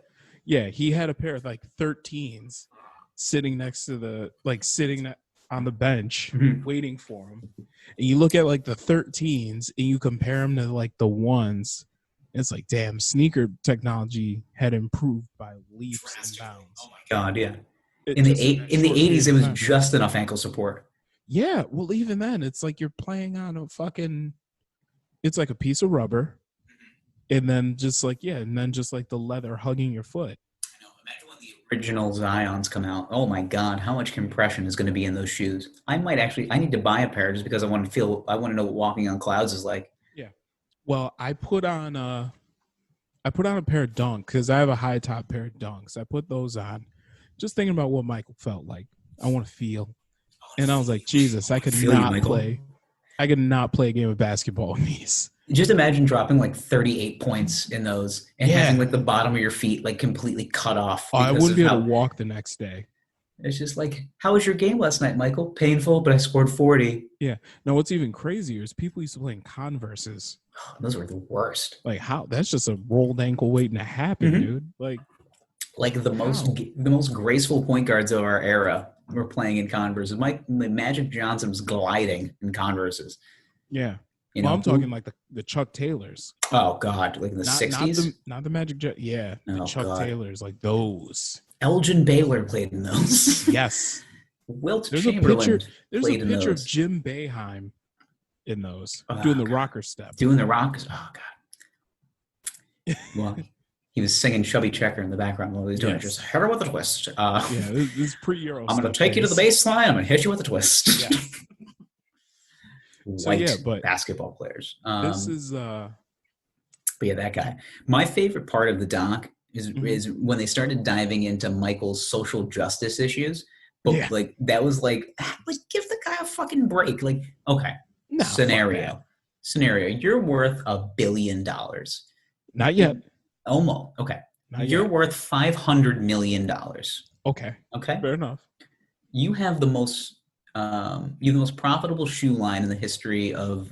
Speaker 3: Yeah, he had a pair of 13s sitting next to sitting on the bench waiting for him. And you look at the 13s and you compare them to the ones. It's damn, sneaker technology had improved by leaps and bounds.
Speaker 2: Oh my God, yeah. In the 80s, it was just enough ankle support.
Speaker 3: Yeah, well, even then, it's you're playing on a fucking. It's like a piece of rubber, and then just the leather hugging your foot.
Speaker 2: I know. Imagine when the original Zions come out. Oh my God, how much compression is going to be in those shoes? I need to buy a pair just because I want to know what walking on clouds is like.
Speaker 3: Yeah. Well, I put on a pair of Dunks because I have a high top pair of Dunks. I put those on, just thinking about what Michael felt like. I want to feel, and I was like, Jesus, I could not play a game of basketball in these.
Speaker 2: Just imagine dropping like 38 points in those and
Speaker 3: Yeah.
Speaker 2: having like the bottom of your feet like completely cut off.
Speaker 3: I
Speaker 2: because
Speaker 3: wouldn't
Speaker 2: of
Speaker 3: be able
Speaker 2: how
Speaker 3: to walk the next day.
Speaker 2: it's just like, how was your game last night, Michael? Painful, but I scored 40.
Speaker 3: Yeah. Now, what's even crazier is people used to play in Converses.
Speaker 2: Those were the worst.
Speaker 3: Like, how? That's just a rolled ankle waiting to happen,
Speaker 2: Mhm.
Speaker 3: dude.
Speaker 2: Like the
Speaker 3: How?
Speaker 2: most graceful point guards of our era were playing in Converse. Magic Johnson was gliding in Converses.
Speaker 3: Yeah.
Speaker 2: You
Speaker 3: Well,
Speaker 2: know,
Speaker 3: I'm talking like the Chuck Taylors.
Speaker 2: oh God, like in the
Speaker 3: Not
Speaker 2: 60s.
Speaker 3: the Magic yeah, the
Speaker 2: Oh,
Speaker 3: Chuck
Speaker 2: God.
Speaker 3: Taylors, like those.
Speaker 2: Elgin Baylor played in those.
Speaker 3: Yes.
Speaker 2: Wilt
Speaker 3: There's
Speaker 2: Chamberlain
Speaker 3: a
Speaker 2: played in
Speaker 3: picture of
Speaker 2: those.
Speaker 3: Jim Boeheim in those.
Speaker 2: Oh,
Speaker 3: doing the
Speaker 2: God.
Speaker 3: rocker step.
Speaker 2: Doing the rock. Oh God. Well, he was singing Chubby Checker in the background while he was doing it.
Speaker 3: Yes.
Speaker 2: Just hit her with a twist.
Speaker 3: Yeah, this is pre-Euro.
Speaker 2: I'm going to take you to the baseline. I'm going to hit you with a twist.
Speaker 3: Yeah.
Speaker 2: White
Speaker 3: but
Speaker 2: basketball players.
Speaker 3: this is
Speaker 2: But yeah, that guy. My favorite part of the doc is when they started diving into Michael's social justice issues. But
Speaker 3: Yeah.
Speaker 2: like that was like give the guy a fucking break. Like, okay,
Speaker 3: nah,
Speaker 2: scenario, you're worth $1 billion.
Speaker 3: not yet.
Speaker 2: Almost. Okay,
Speaker 3: Not
Speaker 2: you're
Speaker 3: yet.
Speaker 2: worth $500 million.
Speaker 3: Okay.
Speaker 2: Okay,
Speaker 3: Fair enough.
Speaker 2: you have the most profitable shoe line in the history of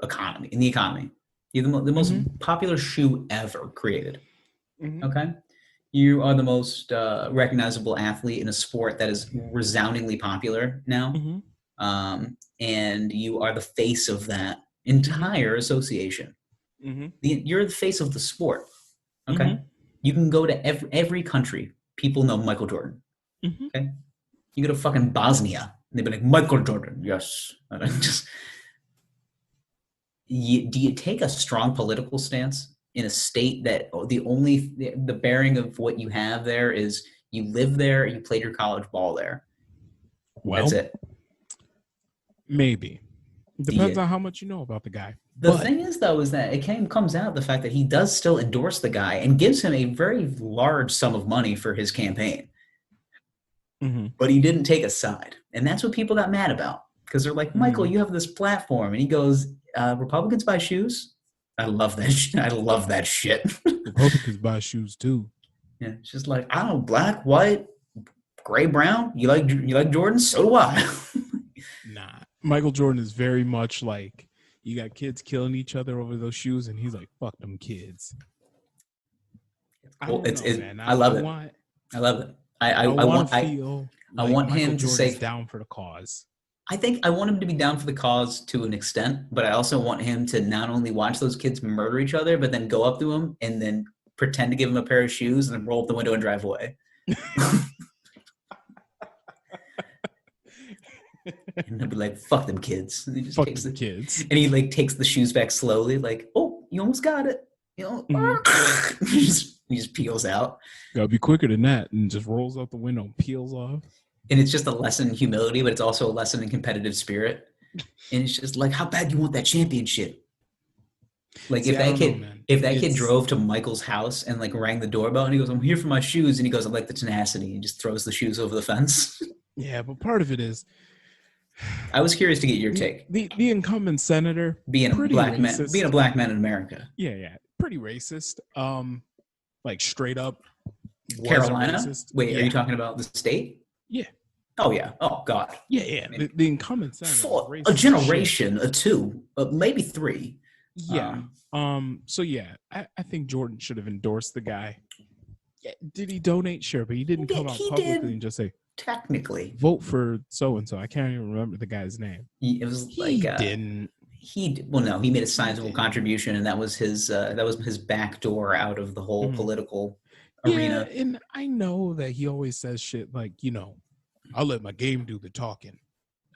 Speaker 2: economy. You're the most popular shoe ever created. Okay, you are the most recognizable athlete in a sport that is resoundingly popular now, and you are the face of that entire association. You're the face of the sport. Okay, you can go to every country. People know Michael Jordan. Okay, you go to fucking Bosnia, and they'd be like, Michael Jordan, yes. Do you take a strong political stance in a state that the bearing of what you have there is you live there, you played your college ball there?
Speaker 3: Well,
Speaker 2: that's it.
Speaker 3: Maybe. Depends on how much you know about the guy.
Speaker 2: The thing is, though, is that it comes out the fact that he does still endorse the guy and gives him a very large sum of money for his campaign. But he didn't take a side. And that's what people got mad about. Because they're like, Michael, you have this platform. And he goes, Republicans buy shoes? I love that. I love that shit.
Speaker 3: Republicans buy shoes, too.
Speaker 2: Yeah, it's just like, I don't know, black, white, gray, brown. You like Jordan? So do I.
Speaker 3: Nah. Michael Jordan is very much like, you got kids killing each other over those shoes, and he's like, fuck them kids.
Speaker 2: I love it. I love it. I want him to say
Speaker 3: down for the cause.
Speaker 2: I want him to be down for the cause to an extent, but I also want him to not only watch those kids murder each other, but then go up to him and then pretend to give him a pair of shoes and then roll up the window and drive away. And he'll be like, fuck them kids. And he just takes the
Speaker 3: kids.
Speaker 2: And he like takes the shoes back slowly, like, oh, you almost got it. You know, he just peels out.
Speaker 3: Gotta be quicker than that, and just rolls out the window and peels off.
Speaker 2: And it's just a lesson in humility, but it's also a lesson in competitive spirit. And it's just like, how bad you want that championship? Like, see, if that kid drove to Michael's house and like rang the doorbell and he goes, I'm here for my shoes, and he goes, I like the tenacity, and just throws the shoes over the fence.
Speaker 3: Yeah, but part of it is,
Speaker 2: I was curious to get your take.
Speaker 3: The incumbent senator
Speaker 2: being a black man in America.
Speaker 3: Yeah, pretty racist. Like straight up
Speaker 2: Carolina. Wait, are you talking about the state?
Speaker 3: Yeah.
Speaker 2: Oh yeah. Oh God.
Speaker 3: Yeah. The incumbent senator
Speaker 2: for a generation, or two, maybe three.
Speaker 3: Yeah. So yeah, I think Jordan should have endorsed the guy. Yeah. Did he donate? Sure, but he didn't come out publicly and just say,
Speaker 2: technically,
Speaker 3: vote for so and so. I can't even remember the guy's name.
Speaker 2: It was like
Speaker 3: didn't.
Speaker 2: He made a sizable contribution, and that was his back door out of the whole political arena.
Speaker 3: Yeah, and I know that he always says shit like, I'll let my game do the talking.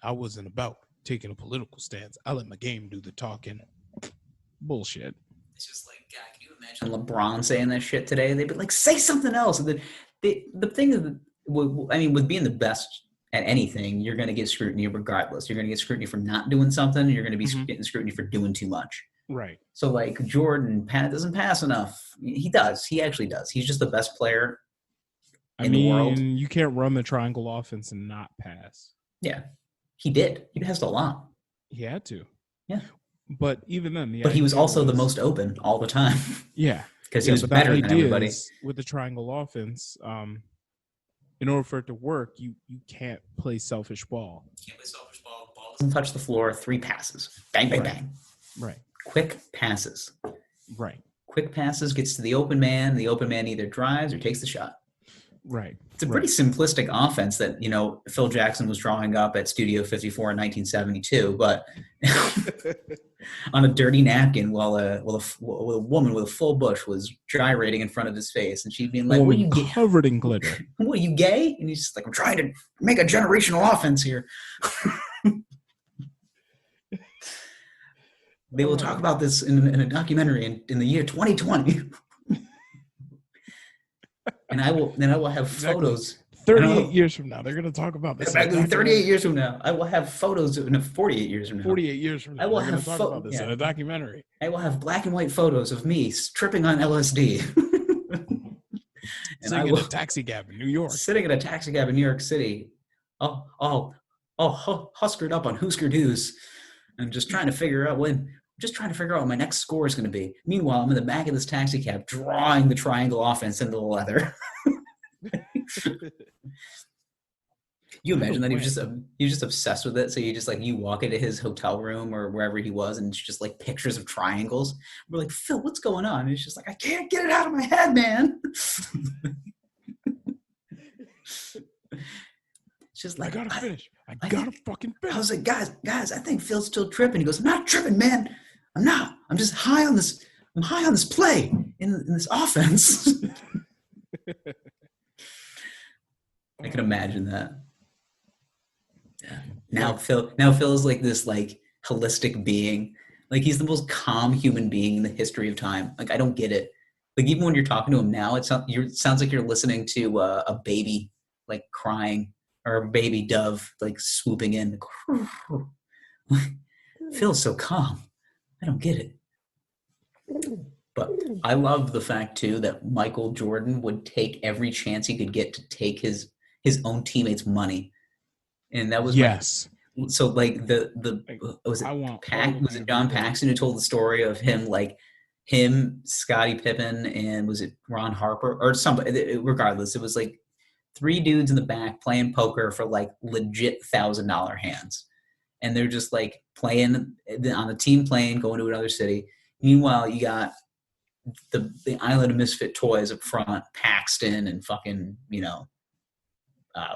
Speaker 3: I wasn't about taking a political stance. I let my game do the talking. Bullshit.
Speaker 2: It's just like, God, can you imagine LeBron saying that shit today? They'd be like, say something else. And then the thing is, with being the best at anything, you're going to get scrutiny regardless. You're going to get scrutiny for not doing something. You're going to be getting scrutiny for doing too much.
Speaker 3: Right.
Speaker 2: So like Jordan doesn't pass enough. He does. He actually does. He's just the best player in the world.
Speaker 3: You can't run the triangle offense and not pass.
Speaker 2: Yeah. He did. He passed a lot.
Speaker 3: He had to.
Speaker 2: Yeah.
Speaker 3: But even then,
Speaker 2: but he was also the most open all the time.
Speaker 3: Yeah,
Speaker 2: because he was better than everybody.
Speaker 3: With the triangle offense, in order for it to work, you can't play selfish ball.
Speaker 2: You can't play selfish ball. Ball doesn't touch the floor. 3 passes. Bang, bang, bang.
Speaker 3: Right.
Speaker 2: Quick passes.
Speaker 3: Right.
Speaker 2: Quick passes gets to the open man. The open man either drives or takes the shot.
Speaker 3: Right.
Speaker 2: It's a pretty simplistic offense that, Phil Jackson was drawing up at Studio 54 in 1972, but on a dirty napkin while a woman with a full bush was gyrating in front of his face, and she'd be like, "What are you
Speaker 3: covered in glitter?
Speaker 2: What are you gay?" And he's just like, "I'm trying to make a generational offense here." They will talk about this in a documentary in the year 2020. And I will have photos.
Speaker 3: 38 years from now, they're going to talk about this.
Speaker 2: Exactly, 38 years from now. I will have photos. 48 years from now.
Speaker 3: 48 years from now.
Speaker 2: I will
Speaker 3: have talk about this in a documentary.
Speaker 2: I will have black and white photos of me tripping on LSD.
Speaker 3: Sitting in a taxi cab in New York.
Speaker 2: Sitting in a taxi cab in New York City. All huskered up on Husker Do's and just trying to figure out what my next score is going to be. Meanwhile, I'm in the back of this taxi cab drawing the triangle offense into the leather. You imagine that he was just obsessed with it. So you walk into his hotel room or wherever he was, and it's just like pictures of triangles. We're like, "Phil, what's going on?" And he's just like, "I can't get it out of my head, man." It's just like,
Speaker 3: I gotta finish. I gotta fucking finish.
Speaker 2: I was like, guys, I think Phil's still tripping. He goes, "I'm not tripping, man. I'm not. I'm just high on this. I'm high on this play in this offense." I can imagine that. Yeah. Now Phil is like this holistic being. Like, he's the most calm human being in the history of time. Like, I don't get it. Like, even when you're talking to him now, it sounds like you're listening to a baby like crying, or a baby dove like swooping in. Phil's so calm. I don't get it. But I love the fact too that Michael Jordan would take every chance he could get to take his own teammates' money, and that was so like was it John Paxson who told the story of him, Scottie Pippen, and was it Ron Harper or somebody? Regardless, it was like 3 dudes in the back playing poker for like legit $1,000 hands, and they're just like playing on the team plane going to another city. Meanwhile, you got the Island of Misfit Toys up front, Paxton and fucking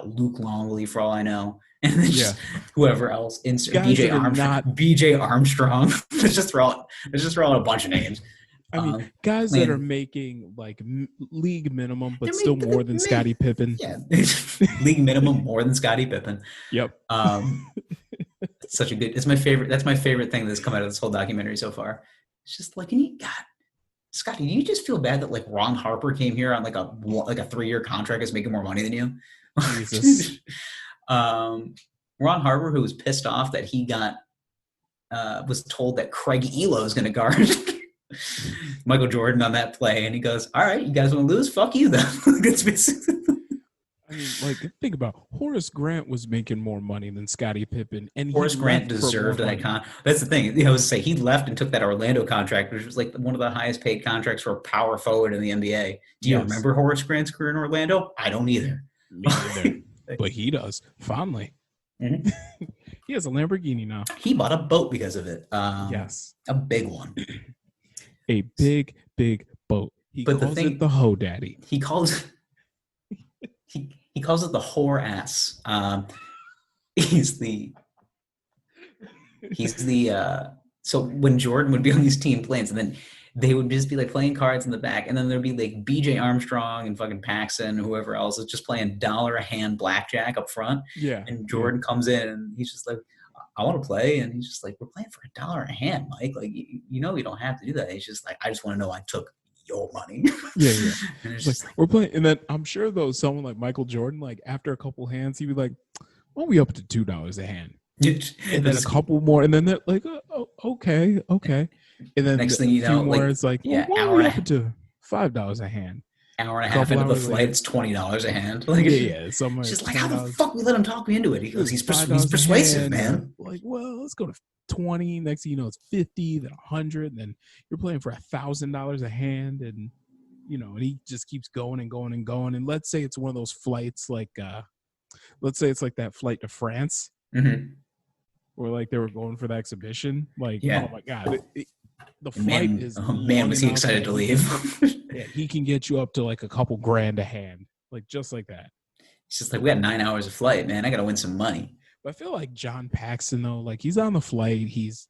Speaker 2: Luke Longley for all I know, and then just whoever else. BJ Armstrong. Let's just throw out a bunch of names.
Speaker 3: I mean, guys that are making like league minimum, but still more than Scottie Pippen.
Speaker 2: Yeah, league minimum more than Scottie Pippen.
Speaker 3: Yep.
Speaker 2: It's my favorite. That's my favorite thing that's come out of this whole documentary so far. It's just like, Scotty, do you just feel bad that like Ron Harper came here on like a 3-year contract is making more money than you? Jesus. Ron Harper, who was pissed off that he was told that Craig Elo is going to guard Michael Jordan on that play, and he goes, "All right, you guys want to lose? Fuck you then."
Speaker 3: I mean, like, think about Horace Grant was making more money than Scottie Pippen, and
Speaker 2: Horace Grant deserved that contract. That's the thing. He left and took that Orlando contract, which was like one of the highest paid contracts for a power forward in the NBA. Do you remember Horace Grant's career in Orlando? I don't either.
Speaker 3: Me either. But he does fondly. Mm-hmm. He has a Lamborghini now.
Speaker 2: He bought a boat because of it.
Speaker 3: Yes,
Speaker 2: a big one.
Speaker 3: A big boat. He calls it the Ho Daddy.
Speaker 2: He calls it the whore ass. So when Jordan would be on these team planes, and then they would just be like playing cards in the back, and then there'd be like BJ Armstrong and fucking Paxson, whoever else is just playing $1 a hand blackjack up front.
Speaker 3: Yeah.
Speaker 2: And Jordan comes in and he's just like, "I want to play," and he's just like, "We're playing for $1 a hand, Mike. Like, you don't have to do that." He's just like, "I just want to know I took your money."
Speaker 3: Yeah. And it's just like, we're playing, and then I'm sure though someone like Michael Jordan, like after a couple hands, he'd be like, "Well, we up to $2 a hand," and then a couple more, and then they're like, "Oh, okay," and then
Speaker 2: next thing you know,
Speaker 3: more, it's like, "Well, why are we up to $5 a hand?"
Speaker 2: Hour and a half
Speaker 3: Couple
Speaker 2: into the
Speaker 3: hours
Speaker 2: flight,
Speaker 3: later.
Speaker 2: it's $20 a hand. Like,
Speaker 3: Yeah. Somewhere
Speaker 2: she's
Speaker 3: it's
Speaker 2: like, how the
Speaker 3: $20.
Speaker 2: fuck we let him talk me into it? He goes, he's
Speaker 3: $5 a
Speaker 2: persuasive,
Speaker 3: hand,
Speaker 2: man.
Speaker 3: Like, well, let's go to 20. Next thing you know, it's 50, then 100, and then you're playing for $1,000 a hand, and and he just keeps going and going and going. And let's say it's one of those flights, like, let's say it's like that flight to France,
Speaker 2: Mm-hmm.
Speaker 3: where like they were going for the exhibition. Like,
Speaker 2: Yeah.
Speaker 3: oh my god, the flight is
Speaker 2: Man, was he
Speaker 3: long
Speaker 2: excited
Speaker 3: enough
Speaker 2: to
Speaker 3: that
Speaker 2: leave?
Speaker 3: yeah, he can get you up to like a couple grand a hand, like just like that.
Speaker 2: It's just like, we got 9 hours of flight, man. I got to win some money.
Speaker 3: But I feel like John Paxson, though, like he's on the flight. He's,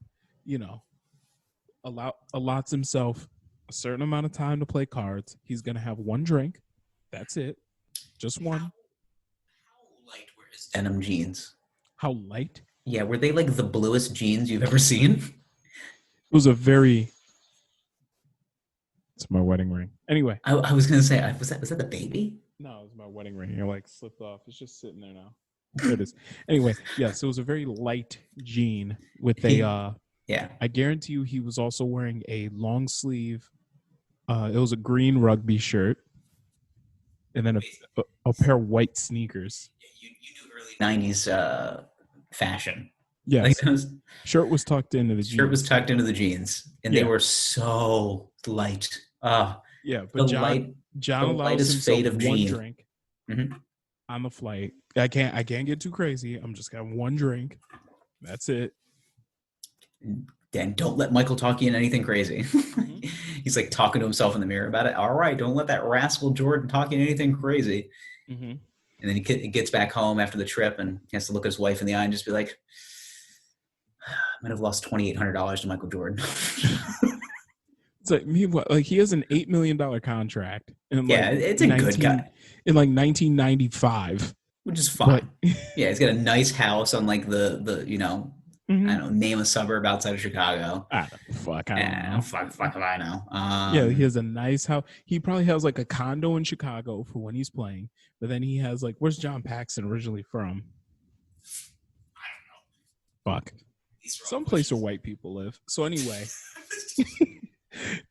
Speaker 3: allots himself a certain amount of time to play cards. He's going to have one drink. That's it. Just one.
Speaker 2: How light were his denim jeans?
Speaker 3: How light?
Speaker 2: Yeah, were they like the bluest jeans you've ever seen?
Speaker 3: It was a very... It's my wedding ring. Anyway.
Speaker 2: I was going to say, was that the baby?
Speaker 3: No, it was my wedding ring. You're like slipped off. It's just sitting there now. There it is. Anyway, yes, it was a very light jean with a...
Speaker 2: Yeah.
Speaker 3: I guarantee you he was also wearing a long sleeve. It was a green rugby shirt. And then a pair of white sneakers.
Speaker 2: You knew early 90s fashion.
Speaker 3: Yes.
Speaker 2: Like,
Speaker 3: shirt was tucked into the jeans.
Speaker 2: Shirt was tucked into the jeans. And they were so light.
Speaker 3: Yeah, but John allows himself one drink on the flight. I can't get too crazy. I'm just gonna have one drink. That's it.
Speaker 2: Dan, don't let Michael talk you into anything crazy. He's like talking to himself in the mirror about it. All right, don't let that rascal Jordan talk you into anything crazy. And then he gets back home after the trip and he has to look at his wife in the eye and just be like, I might have lost $2,800 to Michael Jordan.
Speaker 3: It's like, meanwhile, like he has an $8 million contract.
Speaker 2: It's a good guy.
Speaker 3: In like 1995.
Speaker 2: Which is fine. Yeah, he's got a nice house on like the I don't know, name a suburb outside of Chicago.
Speaker 3: I don't know.
Speaker 2: Fuck if I know.
Speaker 3: Yeah, he has a nice house. He probably has like a condo in Chicago for when he's playing. But then he has like, where's John Paxson originally from?
Speaker 2: I don't know.
Speaker 3: Fuck. Someplace where white people live. So anyway,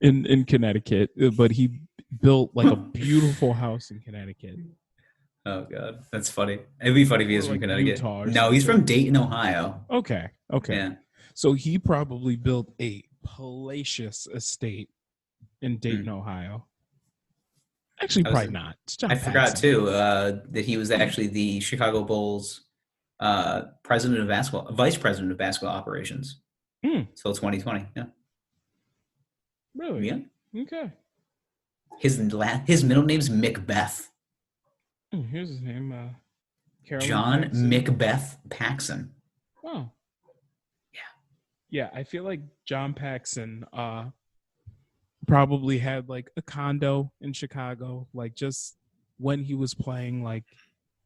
Speaker 3: in Connecticut, but he built like a beautiful house in Connecticut.
Speaker 2: Oh God, that's funny. It'd be funny if he was from Connecticut. No, he's from Dayton, Ohio.
Speaker 3: Okay.
Speaker 2: Yeah.
Speaker 3: So he probably built a palatial estate in Dayton, Ohio. Actually, probably not.
Speaker 2: I forgot too that he was actually the Chicago Bulls vice president of basketball operations until 2020. Yeah.
Speaker 3: Really?
Speaker 2: Yeah.
Speaker 3: Okay.
Speaker 2: His middle name's Macbeth.
Speaker 3: Here's his name.
Speaker 2: John
Speaker 3: Paxson.
Speaker 2: Macbeth Paxson.
Speaker 3: Oh.
Speaker 2: Yeah.
Speaker 3: Yeah, I feel like John Paxson probably had like a condo in Chicago, like just when he was playing, like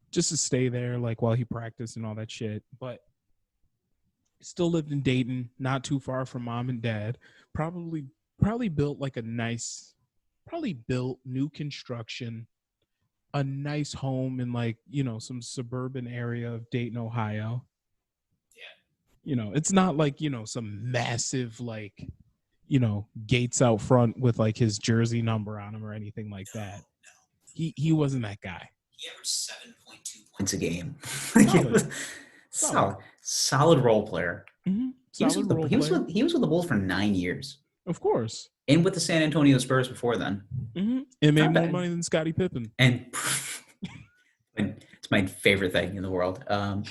Speaker 3: just to stay there, like while he practiced and all that shit. But still lived in Dayton, not too far from mom and dad. Probably built like built new construction, a nice home in like, some suburban area of Dayton, Ohio. Yeah. It's not like, some massive, like, gates out front with like his jersey number on him or anything like that. No. He wasn't that guy. He
Speaker 2: averaged 7.2 points a game.
Speaker 3: Solid
Speaker 2: role player.
Speaker 3: Mm-hmm.
Speaker 2: He was with the Bulls for 9 years.
Speaker 3: Of course.
Speaker 2: And with the San Antonio Spurs before then.
Speaker 3: Mm-hmm. It made more money than Scottie Pippen.
Speaker 2: And it's my favorite thing in the world. Yeah.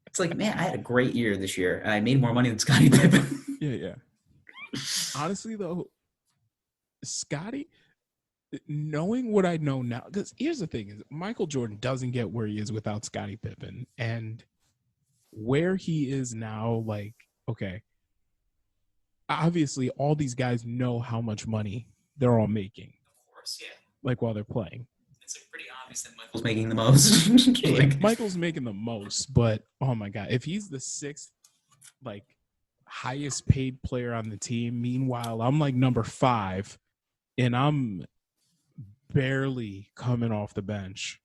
Speaker 2: It's like, man, I had a great year this year, and I made more money than Scottie Pippen.
Speaker 3: Yeah. Honestly, though, Scottie, knowing what I know now, because here's the thing, is Michael Jordan doesn't get where he is without Scottie Pippen. And where he is now, like, okay, obviously all these guys know how much money they're all making.
Speaker 2: Of course, yeah.
Speaker 3: Like while they're playing.
Speaker 2: It's like pretty obvious that Michael's making the most.
Speaker 3: Like, Michael's making the most, but oh my God, if he's the sixth, like, highest paid player on the team, meanwhile, I'm like number 5, and I'm barely coming off the bench.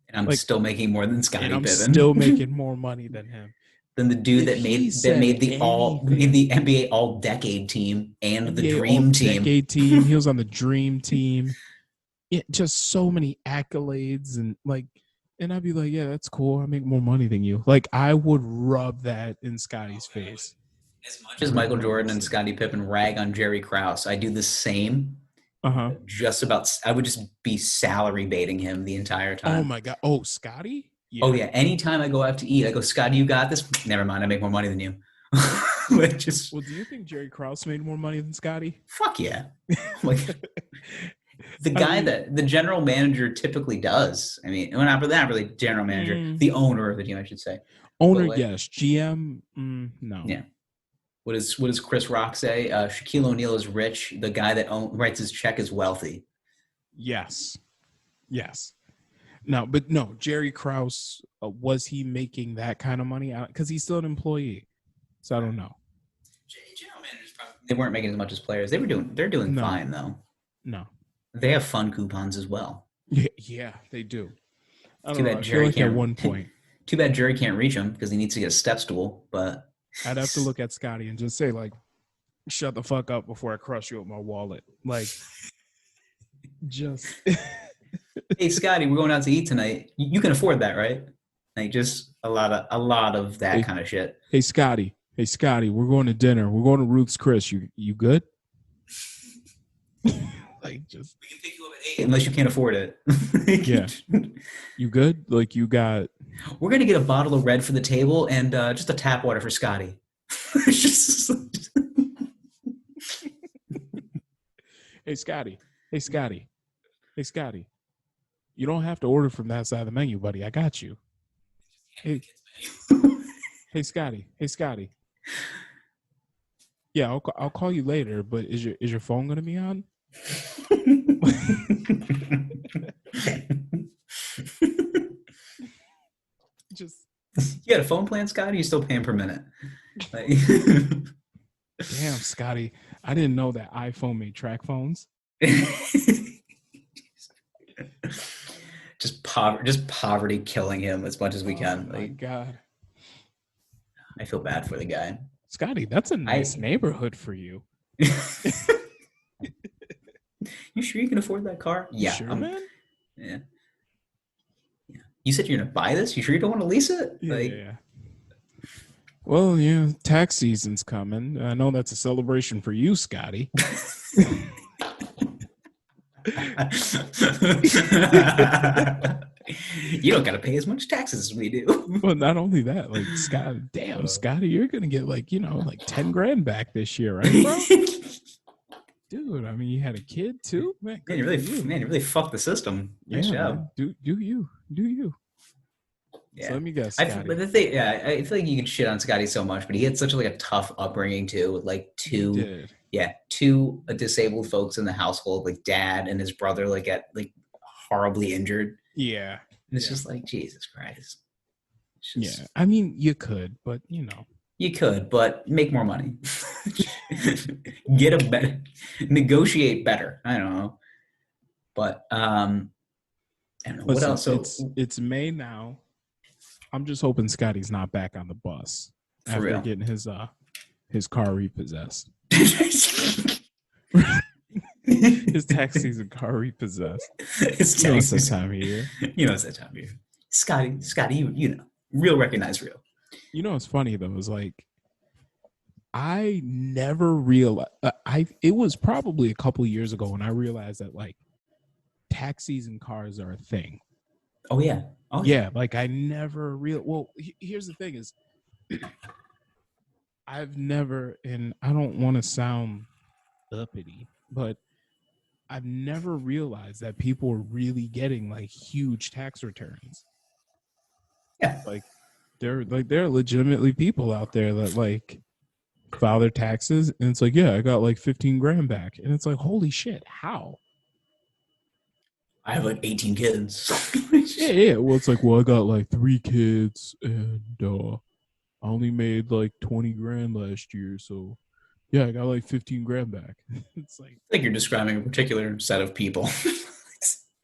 Speaker 2: And I'm still making more than Scottie Pippen.
Speaker 3: I'm still making more money than him.
Speaker 2: than the dude
Speaker 3: If
Speaker 2: that
Speaker 3: he
Speaker 2: made
Speaker 3: said
Speaker 2: made the
Speaker 3: anything-
Speaker 2: NBA All Decade team and the
Speaker 3: NBA
Speaker 2: Dream Team.
Speaker 3: All-Decade team. He was on the Dream Team. Yeah, just so many accolades and like, and I'd be like, yeah, that's cool. I make more money than you. Like, I would rub that in Scotty's face.
Speaker 2: As much as Michael Jordan and Scottie Pippen rag on Jerry Krause, I do the same.
Speaker 3: Uh-huh.
Speaker 2: I would just be salary baiting him the entire time.
Speaker 3: Oh my God. Oh, Scotty? Yeah.
Speaker 2: Oh yeah. Anytime I go out to eat, I go, Scotty, you got this? Never mind. I make more money than you. Like, just
Speaker 3: Well, do you think Jerry Krause made more money than Scotty?
Speaker 2: fuck yeah. Like, the guy that the general manager typically does. I mean, not really general manager, the owner of the team, I should say.
Speaker 3: Owner,
Speaker 2: like,
Speaker 3: yes. GM, no.
Speaker 2: Yeah. What does Chris Rock say? Shaquille O'Neal is rich. The guy that writes his check is wealthy.
Speaker 3: Yes. No, but no, Jerry Krause, was he making that kind of money? Because he's still an employee. So I don't know.
Speaker 2: General managers they weren't making as much as players. They're doing fine though.
Speaker 3: No.
Speaker 2: They have fun coupons as well.
Speaker 3: Yeah, they do. I
Speaker 2: Too
Speaker 3: don't know.
Speaker 2: bad
Speaker 3: I
Speaker 2: Jerry
Speaker 3: feel like
Speaker 2: can't.
Speaker 3: at one point.
Speaker 2: Too bad Jerry can't reach him because he needs to get a step stool. But
Speaker 3: I'd have to look at Scotty and just say, like, shut the fuck up before I crush you with my wallet. Like, just.
Speaker 2: Hey, Scotty, we're going out to eat tonight. You can afford that, right? Like, just a lot of that kind of shit.
Speaker 3: Hey, Scotty, we're going to dinner. We're going to Ruth's Chris. You good? Like, just.
Speaker 2: We can pick you up at 8 unless you can't afford it.
Speaker 3: Yeah. You good? Like, you got.
Speaker 2: We're gonna get a bottle of red for the table and just a tap water for Scotty.
Speaker 3: Hey, Scotty. You don't have to order from that side of the menu, buddy. I got you. Hey, Scotty. Yeah, I'll call you later. But is your phone gonna be on? Just.
Speaker 2: You got a phone plan, Scotty? You still paying per minute? Like,
Speaker 3: damn, Scotty. I didn't know that iPhone made track phones.
Speaker 2: just poverty killing him as much as we can.
Speaker 3: Oh my God.
Speaker 2: I feel bad for the guy.
Speaker 3: Scotty, that's a nice neighborhood for you.
Speaker 2: You sure you can afford that car? Yeah.
Speaker 3: Sure, man?
Speaker 2: Yeah. You said you're gonna buy this? You sure you don't want to lease it?
Speaker 3: Yeah. Well, yeah, tax season's coming. I know that's a celebration for you, Scotty.
Speaker 2: You don't gotta pay as much taxes as we do.
Speaker 3: Well, not only that, like, Scotty, you're gonna get like 10 grand back this year, right, bro? Dude, I mean, you had a kid too, man.
Speaker 2: You really fucked the system. Nice job.
Speaker 3: Man. Do you?
Speaker 2: Yeah.
Speaker 3: So let me guess.
Speaker 2: I feel like you can shit on Scotty so much, but he had such a tough upbringing too, with like two disabled folks in the household, like dad and his brother, horribly injured.
Speaker 3: Yeah.
Speaker 2: And it's just like, Jesus Christ.
Speaker 3: Yeah. I mean, you could, but
Speaker 2: You could, but make more money. Negotiate better. I don't know. But I don't know.
Speaker 3: Listen,
Speaker 2: what else?
Speaker 3: It's May now. I'm just hoping Scotty's not back on the bus after getting his car repossessed. His tax season car repossessed.
Speaker 2: It's that time of year. It's that time of year. Scotty, you know, real recognize real.
Speaker 3: You know what's funny though is like I never realized. It was probably a couple of years ago when I realized that like tax season cars are a thing.
Speaker 2: Oh yeah.
Speaker 3: Yeah. Like I never Well, here's the thing is, I've never, and I don't want to sound uppity, but I've never realized that people are really getting like huge tax returns.
Speaker 2: Yeah.
Speaker 3: Like there are legitimately people out there that like file their taxes and it's like, yeah, I got like 15 grand back. And it's like, holy shit, how?
Speaker 2: I have like 18 kids.
Speaker 3: Yeah. Well, it's like, well, I got like 3 kids and I only made like 20 grand last year. So yeah, I got like 15 grand back. It's like,
Speaker 2: I think you're describing a particular set of people.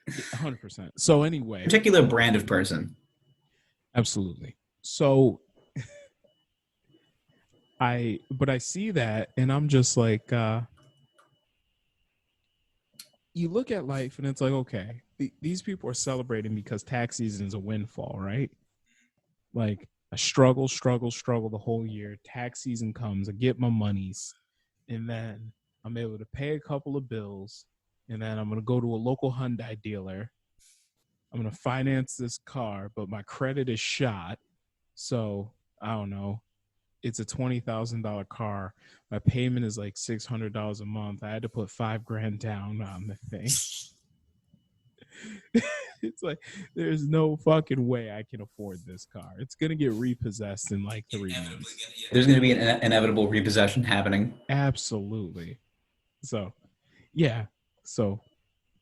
Speaker 3: 100%. So anyway.
Speaker 2: Particular brand of person.
Speaker 3: Absolutely. So But I see that and I'm just like, you look at life and it's like, okay, these people are celebrating because tax season is a windfall, right? Like I struggle the whole year. Tax season comes, I get my monies, and then I'm able to pay a couple of bills, and then I'm going to go to a local Hyundai dealer. I'm going to finance this car, but my credit is shot. So I don't know. It's a $20,000 car. My payment is like $600 a month. I had to put $5,000 down on the thing. It's like there's no fucking way I can afford this car. It's gonna get repossessed in like 3 months.
Speaker 2: There's gonna be an inevitable repossession happening.
Speaker 3: Absolutely. So, yeah. So,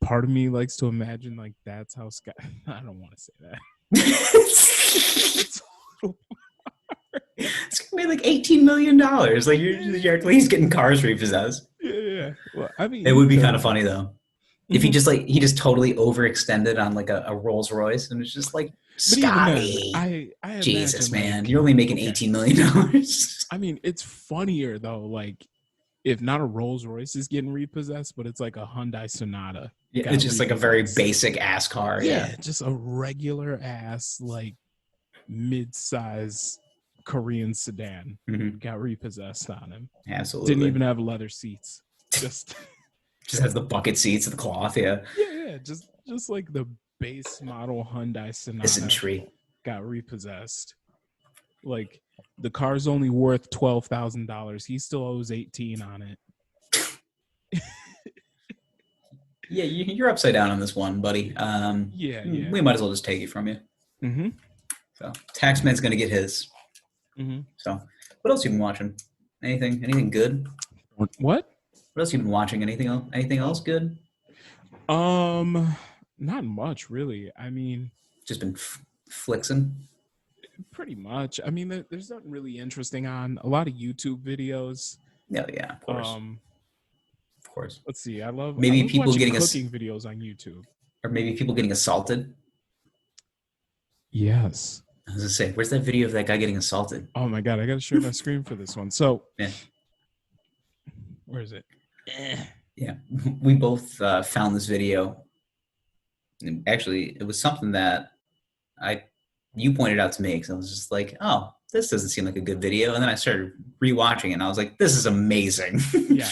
Speaker 3: part of me likes to imagine like that's how Scott. I don't want to say that.
Speaker 2: It's gonna be like $18 million. Like you're at least getting cars repossessed.
Speaker 3: Yeah. Well, I mean,
Speaker 2: it would be kind of funny though. If he just totally overextended on like a Rolls Royce and it's just like, Scotty,
Speaker 3: I
Speaker 2: Jesus,
Speaker 3: imagine,
Speaker 2: man,
Speaker 3: like,
Speaker 2: you're only making $18 million.
Speaker 3: I mean, it's funnier though, like if not a Rolls Royce is getting repossessed, but it's like a Hyundai Sonata.
Speaker 2: Yeah, it's just like a very basic ass car.
Speaker 3: Yeah, just a regular ass, like mid-size Korean sedan. Got repossessed on him.
Speaker 2: Absolutely.
Speaker 3: Didn't even have leather seats. Just
Speaker 2: has the bucket seats and the cloth. Yeah.
Speaker 3: Yeah. Just like the base model Hyundai Sonata.
Speaker 2: Dysentery.
Speaker 3: Got repossessed. Like the car's only worth $12,000. He still owes $18,000 on it.
Speaker 2: Yeah, you're upside down on this one, buddy.
Speaker 3: Yeah.
Speaker 2: We might as well just take it from you. So Taxman's gonna get his. So what else you been watching? Anything good?
Speaker 3: What?
Speaker 2: What else you been watching? Anything else good?
Speaker 3: Not much really. I mean,
Speaker 2: just been flixing.
Speaker 3: Pretty much. I mean, there's nothing really interesting on. A lot of YouTube videos.
Speaker 2: Yeah, of course. Of course.
Speaker 3: Let's see. I love
Speaker 2: people getting
Speaker 3: cooking videos on YouTube,
Speaker 2: or maybe people getting assaulted.
Speaker 3: Yes.
Speaker 2: I was gonna say, where's that video of that guy getting assaulted?
Speaker 3: Oh my god, I gotta share my screen for this one. So, where is it?
Speaker 2: Yeah, we both found this video. And actually, it was something that you pointed out to me because I was just like, oh, this doesn't seem like a good video. And then I started rewatching it and I was like, this is amazing.
Speaker 3: Yeah.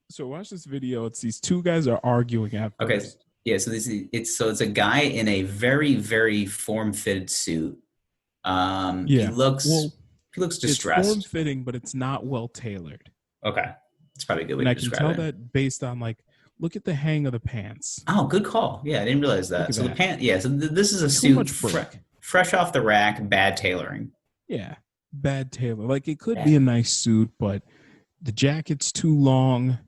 Speaker 3: So watch this video. It's these two guys are arguing at first.
Speaker 2: Okay. Yeah, so it's a guy in a very, very form-fitted suit. He looks distressed.
Speaker 3: It's form-fitting, but it's not well tailored.
Speaker 2: Okay, it's probably a good way to describe it.
Speaker 3: And I can tell that based on look at the hang of the pants.
Speaker 2: Oh, good call. Yeah, I didn't realize that. So the pants. Yeah, so this is a suit fresh off the rack, bad tailoring.
Speaker 3: Yeah, bad tailor. Like it could be a nice suit, but the jacket's too long.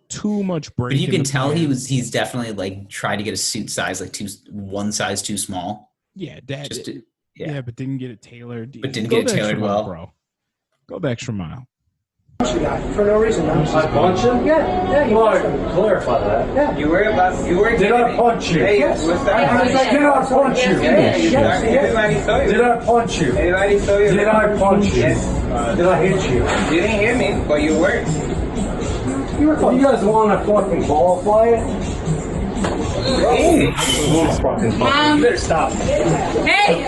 Speaker 3: Too much break.
Speaker 2: But you can tell he's definitely tried to get a suit size one size too small.
Speaker 3: Yeah, but didn't get it tailored.
Speaker 2: But didn't get it tailored well,
Speaker 3: bro. Go the extra mile.
Speaker 4: For no reason. I punch him? Yeah. You clarify that. Yeah.
Speaker 5: You were.
Speaker 4: Did I punch you?
Speaker 5: Hey,
Speaker 4: yes.
Speaker 5: What's that?
Speaker 4: Did I punch you?
Speaker 5: Everybody saw you.
Speaker 4: Did I punch you?
Speaker 5: Everybody saw you.
Speaker 4: Did I punch you?
Speaker 5: Yes.
Speaker 4: Did I hit you?
Speaker 5: You didn't hear me, but you weren't.
Speaker 4: You guys want to fucking ball fight?
Speaker 5: Hey.
Speaker 4: You better stop.
Speaker 6: Hey!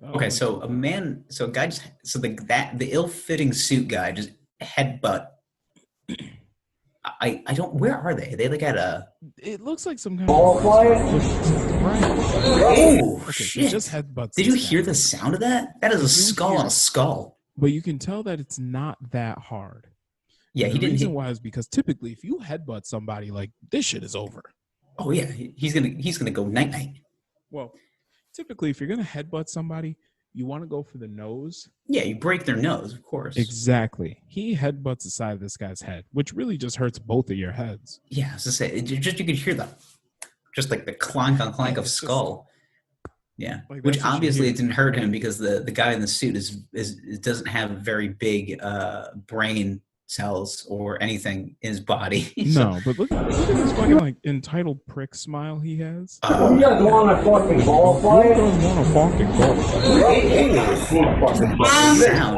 Speaker 2: Okay, so a guy the ill-fitting suit guy just headbutt. I don't. Where are they? Are they at a?
Speaker 3: It looks like some kind
Speaker 4: ball
Speaker 3: of
Speaker 4: fight.
Speaker 2: Oh
Speaker 3: okay,
Speaker 2: shit!
Speaker 3: Just headbutts.
Speaker 2: Did you hear the sound of that? That is a skull on a skull.
Speaker 3: But you can tell that it's not that hard.
Speaker 2: Yeah,
Speaker 3: the reason why is because typically, if you headbutt somebody, this shit is over.
Speaker 2: Oh yeah, he's gonna go night night.
Speaker 3: Well, typically, if you're gonna headbutt somebody, you want to go for the nose.
Speaker 2: Yeah, you break their nose, of course.
Speaker 3: Exactly. He headbutts the side of this guy's head, which really just hurts both of your heads.
Speaker 2: Yeah, I was gonna say, you could hear the clonk on clonk of skull. Yeah, which obviously it didn't hurt him because the guy in the suit is doesn't have a very big brain cells or anything in his body.
Speaker 3: No, but look at this fucking like entitled prick smile he has.
Speaker 4: You gotta go on a fucking ball
Speaker 3: Who
Speaker 4: fight.
Speaker 3: doesn't want a fucking goal?
Speaker 2: Sound.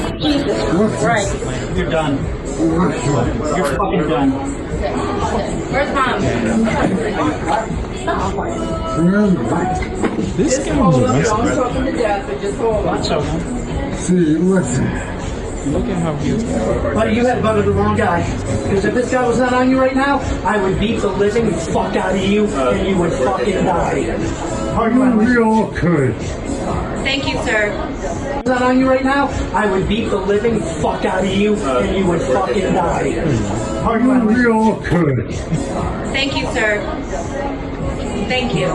Speaker 6: Right, you're done. You're fucking done. Where's mom?
Speaker 3: This guy was arrested.
Speaker 6: Watch out.
Speaker 4: See, listen.
Speaker 3: Look at how he is.
Speaker 6: Buddy, you had voted the wrong guy. Because if this guy was not on you right now, I would beat the living fuck out of you, and you would fucking die.
Speaker 4: We all could.
Speaker 7: Thank you, sir.
Speaker 6: If not on you right now, I would beat the living fuck out of you, and you would fucking die.
Speaker 4: We all could.
Speaker 7: Thank you, sir. Thank you.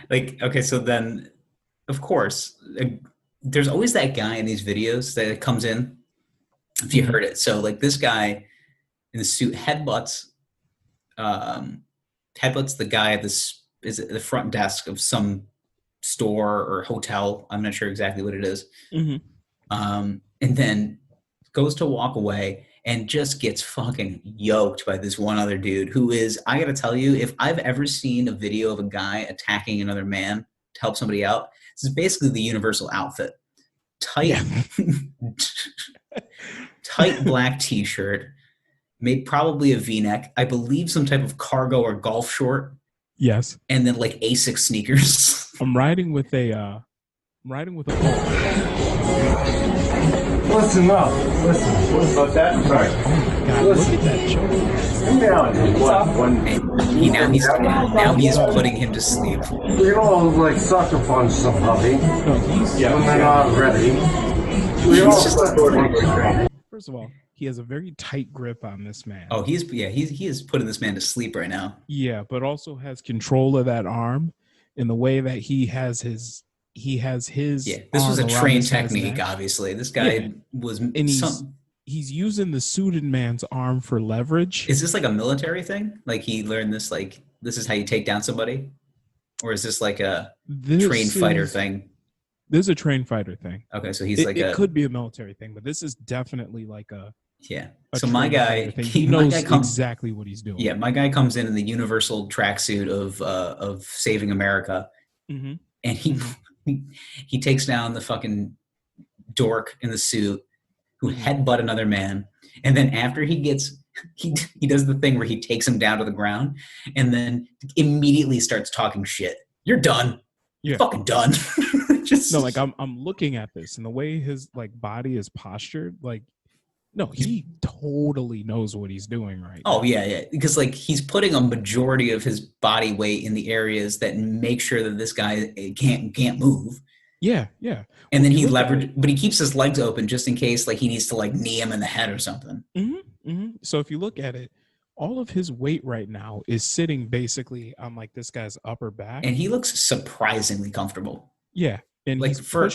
Speaker 2: Like, okay, so then, of course, there's always that guy in these videos that comes in, if you heard it. So, like, this guy in the suit headbutts the guy at the front desk of some store or hotel. I'm not sure exactly what it is.
Speaker 3: Mm-hmm.
Speaker 2: And then goes to walk away and just gets fucking yoked by this one other dude who is, I gotta tell you, if I've ever seen a video of a guy attacking another man to help somebody out, this is basically the universal outfit. Tight black t-shirt, made probably a v-neck, I believe some type of cargo or golf short,
Speaker 3: Yes.
Speaker 2: and then like Asics sneakers.
Speaker 3: I'm riding with a
Speaker 4: Listen up. Listen.
Speaker 5: What's that? Sorry.
Speaker 3: God, look at that joke.
Speaker 2: Now he's putting him to sleep.
Speaker 4: We all like sucker punch some puppy.
Speaker 3: No, he's
Speaker 4: When they're not ready. We all sucker punch some.
Speaker 3: first of all, he has a very tight grip on this man.
Speaker 2: Oh, he is putting this man to sleep right now.
Speaker 3: Yeah, but also has control of that arm in the way that he has his.
Speaker 2: Yeah, this was a
Speaker 3: arm around
Speaker 2: trained
Speaker 3: this guy's
Speaker 2: technique,
Speaker 3: neck.
Speaker 2: obviously. This guy was.
Speaker 3: And he's using the suited man's arm for leverage.
Speaker 2: Is this like a military thing? Like he learned this, like this is how you take down somebody? Or is this like a trained fighter thing?
Speaker 3: This is a trained fighter thing.
Speaker 2: Okay, so he's
Speaker 3: It could be a military thing, but this is definitely like a
Speaker 2: So my
Speaker 3: trained
Speaker 2: guy,
Speaker 3: fighter thing. He knows exactly what he's doing.
Speaker 2: Yeah, my guy comes in the universal tracksuit of saving America,
Speaker 3: Mm-hmm.
Speaker 2: and he takes down the fucking dork in the suit who headbutt another man, and then after he does the thing where he takes him down to the ground, and then immediately starts talking shit. You're done. You're fucking done.
Speaker 3: No, like I'm looking at this and the way his like body is postured, like no, he totally knows what he's doing right
Speaker 2: Oh
Speaker 3: now.
Speaker 2: yeah, because like he's putting a majority of his body weight in the areas that make sure that this guy can't move.
Speaker 3: Yeah.
Speaker 2: And then he but he keeps his legs open just in case like he needs to like knee him in the head or something.
Speaker 3: So if you look at it, all of his weight right now is sitting basically on like this guy's upper back.
Speaker 2: And he looks surprisingly comfortable.
Speaker 3: Yeah. And
Speaker 2: Like
Speaker 3: he's
Speaker 2: for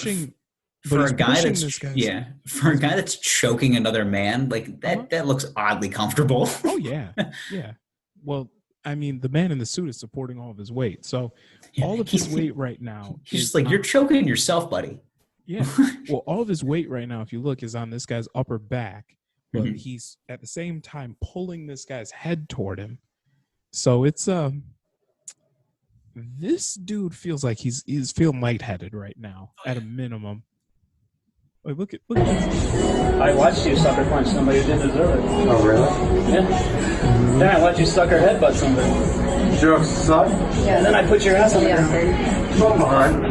Speaker 2: a guy that's choking another man, like that looks oddly comfortable.
Speaker 3: Oh yeah. Yeah. Well, I mean, the man in the suit is supporting all of his weight. So all of his weight right now
Speaker 2: He's just like, you're choking yourself, buddy.
Speaker 3: Yeah. Well, all of his weight right now, if you look, is on this guy's upper back, but he's at the same time pulling this guy's head toward him. So it's this dude feels like he's feeling lightheaded right now at a minimum. Like look at this.
Speaker 6: I watched you sucker punch somebody who didn't deserve it.
Speaker 4: Oh, really?
Speaker 6: Yeah. Then I watched you sucker headbutt somebody.
Speaker 4: Jokes suck?
Speaker 6: Yeah, and then I put your ass on the ground.
Speaker 4: Come on.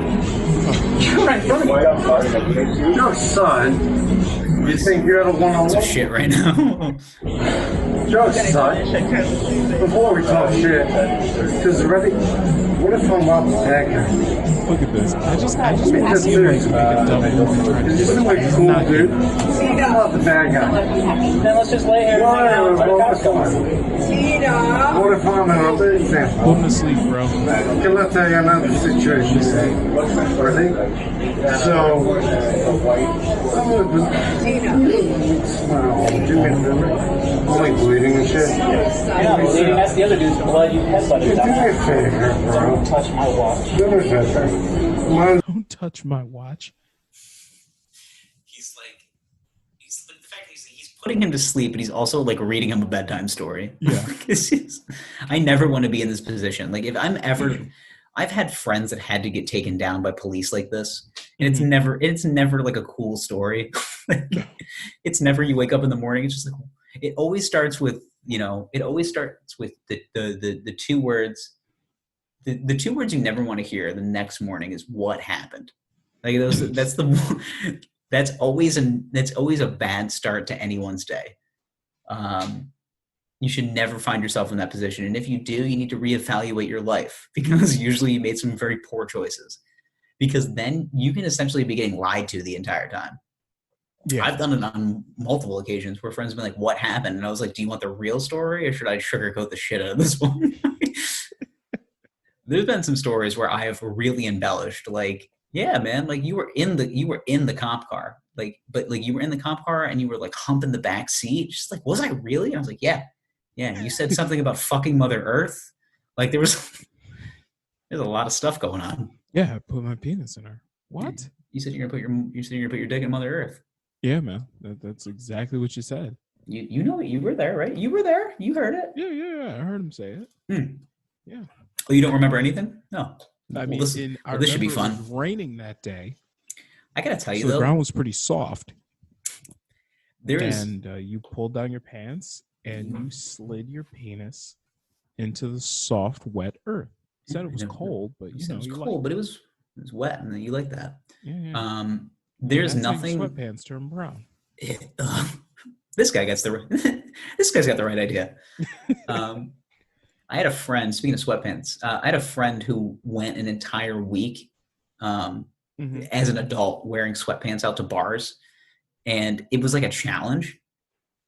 Speaker 6: You're right in front of me.
Speaker 4: Your son. You think you're the one-on-one?
Speaker 2: Some shit right now.
Speaker 4: Jokes suck. Before we talk shit, because ready? What if I'm up with that guy?
Speaker 3: Look at this. I just want to
Speaker 4: Just
Speaker 3: see him like make a double move and try to
Speaker 4: Is
Speaker 3: do
Speaker 4: this
Speaker 3: it.
Speaker 4: like
Speaker 3: It's
Speaker 4: cool,
Speaker 3: not
Speaker 4: dude?
Speaker 3: good.
Speaker 4: I'm not the bad guy.
Speaker 6: Then let's just lay here and hang out.
Speaker 4: What if to find another example.
Speaker 3: Put him to sleep, bro.
Speaker 4: Okay, let's say another situation. Ready? So, do me a favor. I'm like bleeding and shit.
Speaker 6: Yeah, bleeding. That's the other dude's blood. You headbutted
Speaker 4: Do me
Speaker 6: that.
Speaker 4: a favor, bro.
Speaker 6: Don't touch my watch.
Speaker 4: Do me a favor. Mine
Speaker 3: Don't touch my watch.
Speaker 2: He's like, the fact that he's putting him to sleep, but he's also like reading him a bedtime story.
Speaker 3: Yeah.
Speaker 2: I never want to be in this position. Like if I'm ever, I've had friends that had to get taken down by police like this, and it's never like a cool story. It's never you wake up in the morning. It's just like it always starts with the two words. The two words you never want to hear the next morning is what happened. Like that's always a bad start to anyone's day. You should never find yourself in that position. And if you do, you need to reevaluate your life because usually you made some very poor choices because then you can essentially be getting lied to the entire time. Yeah. I've done it on multiple occasions where friends have been like, what happened? And I was like, do you want the real story or should I sugarcoat the shit out of this one? There's been some stories where I have really embellished, like, yeah, man, like you were in the cop car, but you were in the cop car and you were like humping the back seat. Just like, was I really? And I was like, yeah. You said something about fucking Mother Earth. Like there's a lot of stuff going on.
Speaker 3: Yeah, I put my penis in her. What?
Speaker 2: You said you're gonna put your dick in Mother Earth.
Speaker 3: Yeah, man. That's exactly what you said.
Speaker 2: You know you were there, right? You were there. You heard it.
Speaker 3: Yeah. I heard him say it. Yeah.
Speaker 2: Oh, you don't remember anything? No.
Speaker 3: I mean,
Speaker 2: this should be fun.
Speaker 3: It was raining that day.
Speaker 2: I gotta tell you,
Speaker 3: the ground was pretty soft. And you pulled down your pants and you slid your penis into the soft, wet earth. You said it was cold, but
Speaker 2: you know, it was cold, but it was wet, and you like that.
Speaker 3: Yeah.
Speaker 2: There's nothing.
Speaker 3: Sweatpants turn brown.
Speaker 2: This guy's got the right idea. I had a friend, speaking of sweatpants, I had a friend who went an entire week as an adult wearing sweatpants out to bars. And it was like a challenge.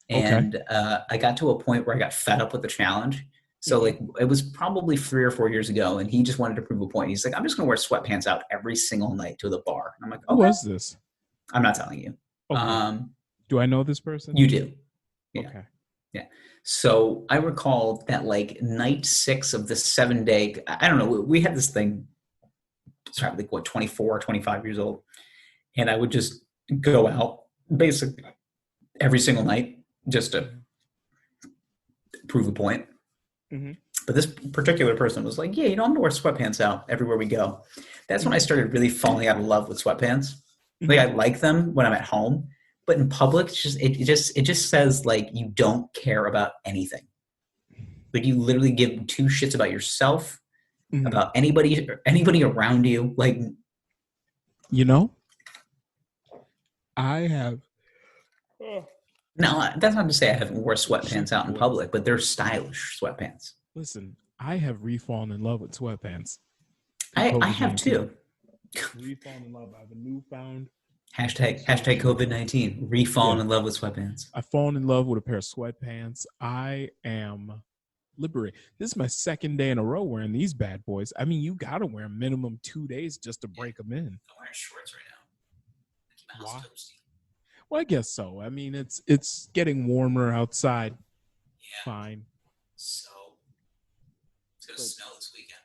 Speaker 2: And I got to a point where I got fed up with the challenge. So like it was probably 3 or 4 years ago. And he just wanted to prove a point. He's like, I'm just going to wear sweatpants out every single night to the bar. And I'm like, okay.
Speaker 3: Who was this?
Speaker 2: I'm not telling you.
Speaker 3: Okay. Do I know this person?
Speaker 2: You do. Yeah.
Speaker 3: Okay.
Speaker 2: Yeah. So I recall that like night 6 of the 7-day, I don't know, we had this thing, probably like 24 or 25 years old. And I would just go out basically every single night just to prove a point. But this particular person was like, yeah, I'm going to wear sweatpants out everywhere we go. That's when I started really falling out of love with sweatpants. Like I like them when I'm at home. But in public, it just says like you don't care about anything. Like you literally give 2 shits about yourself, about anybody around you. Like,
Speaker 3: I have.
Speaker 2: No, that's not to say I haven't worn sweatpants out in public, but they're stylish sweatpants.
Speaker 3: Listen, I have refallen in love with sweatpants.
Speaker 2: I have too.
Speaker 3: Refallen in love. I have a newfound.
Speaker 2: Hashtag COVID-19. Refallen in love with sweatpants.
Speaker 3: I've fallen in love with a pair of sweatpants. I am liberated. This is my 2nd day in a row wearing these bad boys. I mean, you got to wear minimum 2 days just to break them in.
Speaker 2: I'm wearing shorts right now.
Speaker 3: Wow. Well, I guess so. I mean, it's getting warmer outside.
Speaker 2: Yeah.
Speaker 3: Fine.
Speaker 2: So it's going to snow this weekend.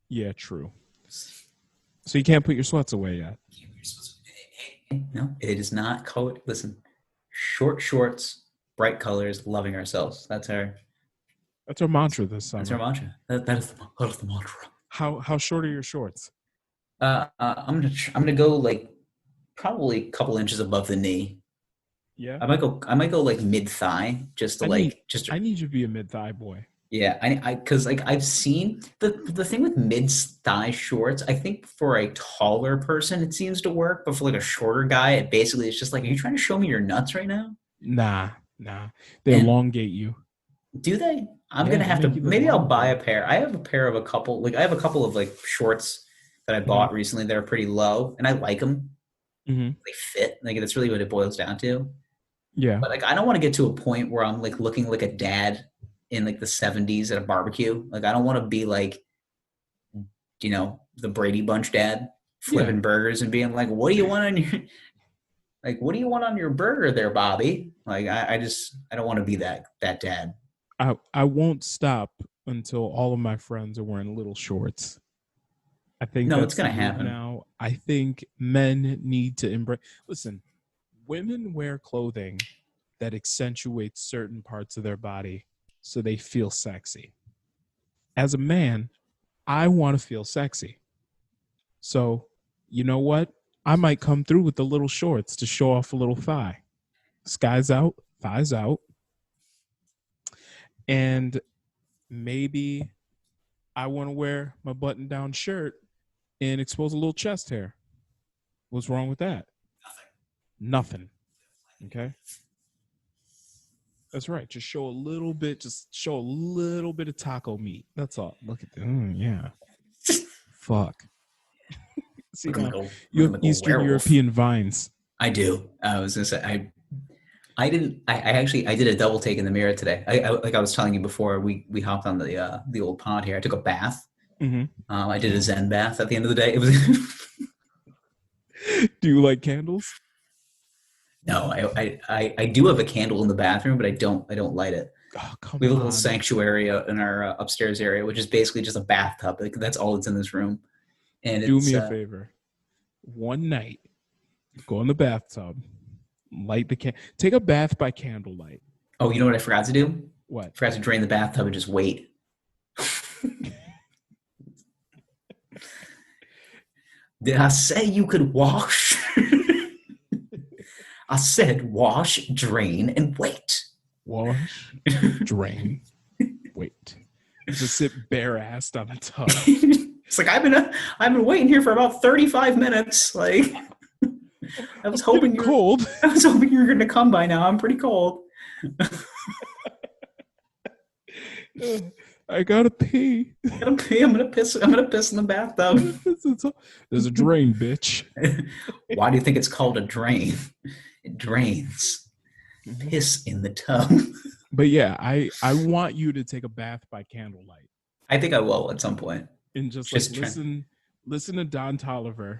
Speaker 3: Yeah, true. So you can't put your sweats away yet.
Speaker 2: No, it is not cold. Listen, short shorts, bright colors, loving ourselves. That's our
Speaker 3: mantra this summer.
Speaker 2: That's our mantra. That is the mantra.
Speaker 3: How short are your shorts?
Speaker 2: I'm gonna go like probably a couple inches above the knee.
Speaker 3: Yeah.
Speaker 2: I might go like mid thigh just to
Speaker 3: I need you to be a mid thigh boy.
Speaker 2: Yeah, I because like I've seen the thing with mid thigh shorts. I think for a taller person it seems to work, but for like a shorter guy, it basically is just like, are you trying to show me your nuts right now?
Speaker 3: Nah. They elongate you.
Speaker 2: Do they? I'm gonna have to. Maybe I'll buy a pair. I have a pair of a couple. Like I have a couple of like shorts that I bought recently. They're pretty low, and I like them. They fit. Like that's really what it boils down to.
Speaker 3: Yeah.
Speaker 2: But like I don't want to get to a point where I'm like looking like a dad in like the 70s at a barbecue. Like I don't want to be like, you know, the Brady Bunch dad flipping burgers and being like, what do you want on your what do you want on your burger there, Bobby? Like I don't want to be that dad.
Speaker 3: I won't stop until all of my friends are wearing little shorts. I think
Speaker 2: No,
Speaker 3: that's
Speaker 2: it's gonna
Speaker 3: the move
Speaker 2: happen.
Speaker 3: now. I think men need to embrace. Listen, women wear clothing that accentuates certain parts of their body so they feel sexy. As a man, I want to feel sexy. So, you know what? I might come through with the little shorts to show off a little thigh. Sky's out, thighs out. And maybe I want to wear my button-down shirt and expose a little chest hair. What's wrong with that? Nothing. Okay? That's right. Just show a little bit of taco meat. That's all. Look at that. Yeah. Fuck. See, now, you have Eastern European vines.
Speaker 2: I do. I was gonna say I did a double take in the mirror today. I like I was telling you before we hopped on the old pod here. I took a bath.
Speaker 3: Mm-hmm.
Speaker 2: I did a Zen bath at the end of the day. It was.
Speaker 3: Do you like candles?
Speaker 2: No, I do have a candle in the bathroom, but I don't light it.
Speaker 3: Oh, come
Speaker 2: We have a
Speaker 3: on.
Speaker 2: little sanctuary in our upstairs area, which is basically just a bathtub. Like, that's all that's in this room. And
Speaker 3: Do me a favor. One night, go in the bathtub, light the take a bath by candlelight.
Speaker 2: Oh, you know what I forgot to do?
Speaker 3: What?
Speaker 2: I forgot to drain the bathtub and just wait. Did I say you could wash? I said wash, drain, and wait.
Speaker 3: Wash, drain, wait. Just sit bare-assed on the tub.
Speaker 2: It's like I've been waiting here for about 35 minutes. Like I was hoping
Speaker 3: cold.
Speaker 2: I was hoping you were going to come by now. I'm pretty cold.
Speaker 3: I gotta pee.
Speaker 2: I'm gonna pee. I'm gonna piss in the bathtub.
Speaker 3: There's a drain, bitch.
Speaker 2: Why do you think it's called a drain? It drains. Piss in the tub.
Speaker 3: But yeah, I want you to take a bath by candlelight.
Speaker 2: I think I will at some point.
Speaker 3: And just listen to Don Toliver,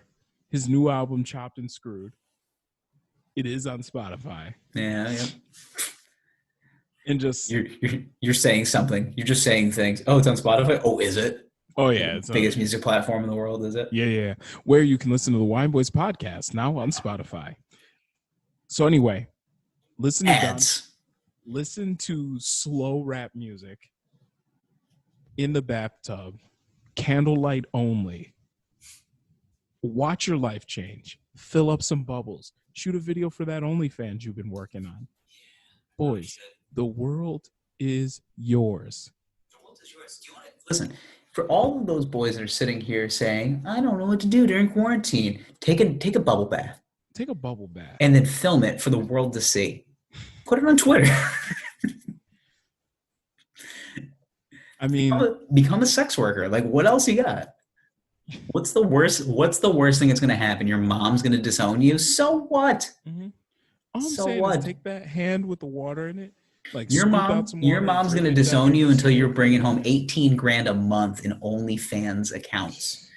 Speaker 3: his new album Chopped and Screwed. It is on Spotify.
Speaker 2: Yeah.
Speaker 3: And just
Speaker 2: you're saying something. You're just saying things. Oh, it's on Spotify. Oh, is it?
Speaker 3: Oh yeah, it's
Speaker 2: biggest music platform in the world. Is it?
Speaker 3: Yeah. Where you can listen to the Wine Boys podcast now on Spotify. So anyway, listen to
Speaker 2: ads.
Speaker 3: Listen to slow rap music in the bathtub, candlelight only. Watch your life change. Fill up some bubbles. Shoot a video for that OnlyFans you've been working on. Boys, the world is yours.
Speaker 2: The world is yours. Do you want to listen? For all of those boys that are sitting here saying, "I don't know what to do during quarantine," take a bubble bath.
Speaker 3: Take a bubble bath.
Speaker 2: And then film it for the world to see. Put it on Twitter.
Speaker 3: I mean,
Speaker 2: become a sex worker. Like, what else you got? What's the worst thing that's going to happen? Your mom's going to disown you. So what?
Speaker 3: Mm-hmm. All I'm
Speaker 2: so
Speaker 3: saying
Speaker 2: what?
Speaker 3: is take that hand with the water in it. Like
Speaker 2: your mom's going to disown you until you're bringing home $18,000 a month in OnlyFans accounts.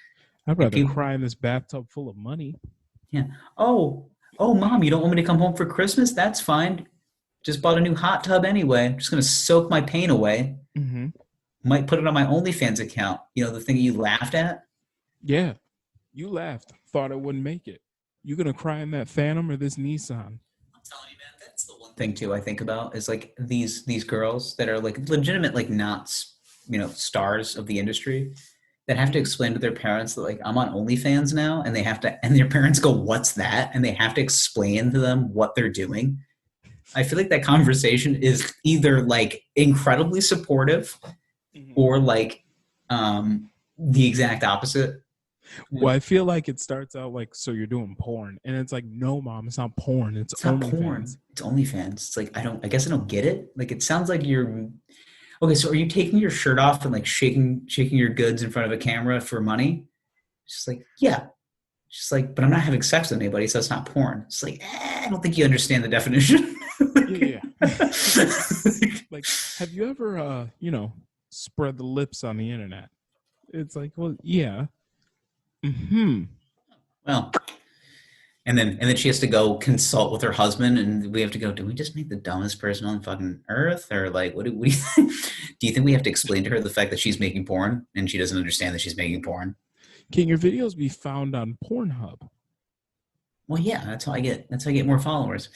Speaker 3: I'd rather cry in this bathtub full of money.
Speaker 2: Yeah. Oh, mom, you don't want me to come home for Christmas? That's fine. Just bought a new hot tub anyway. I'm just going to soak my pain away.
Speaker 3: Mm-hmm.
Speaker 2: Might put it on my OnlyFans account. You know, the thing you laughed at?
Speaker 3: Yeah. You laughed. Thought I wouldn't make it. You going to cry in that Phantom or this Nissan?
Speaker 2: I'm telling you, man, that's the one thing, too, I think about is, like, these girls that are, like, legitimate, like, not, you know, stars of the industry that have to explain to their parents that, like, I'm on OnlyFans now, and their parents go, "What's that?" And they have to explain to them what they're doing. I feel like that conversation is either, like, incredibly supportive or, like, the exact opposite.
Speaker 3: Well, I feel like it starts out like, "So you're doing porn," and it's like, "No, mom, it's not porn. It's
Speaker 2: not
Speaker 3: OnlyFans.
Speaker 2: Porn. It's OnlyFans." It's like I guess I don't get it. Like, it sounds like you're okay. So are you taking your shirt off and like shaking your goods in front of a camera for money? It's just like, yeah. It's just like, but I'm not having sex with anybody, so it's not porn. It's like, I don't think you understand the definition.
Speaker 3: Yeah. like, have you ever, spread the lips on the internet? It's like, well, yeah.
Speaker 2: Well, and then she has to go consult with her husband, and we have to go, do we just make the dumbest person on fucking earth? Or like, what do you think? Do you think we have to explain to her the fact that she's making porn and she doesn't understand that she's making porn?
Speaker 3: Can your videos be found on Pornhub?
Speaker 2: Well, yeah, that's how I get more followers.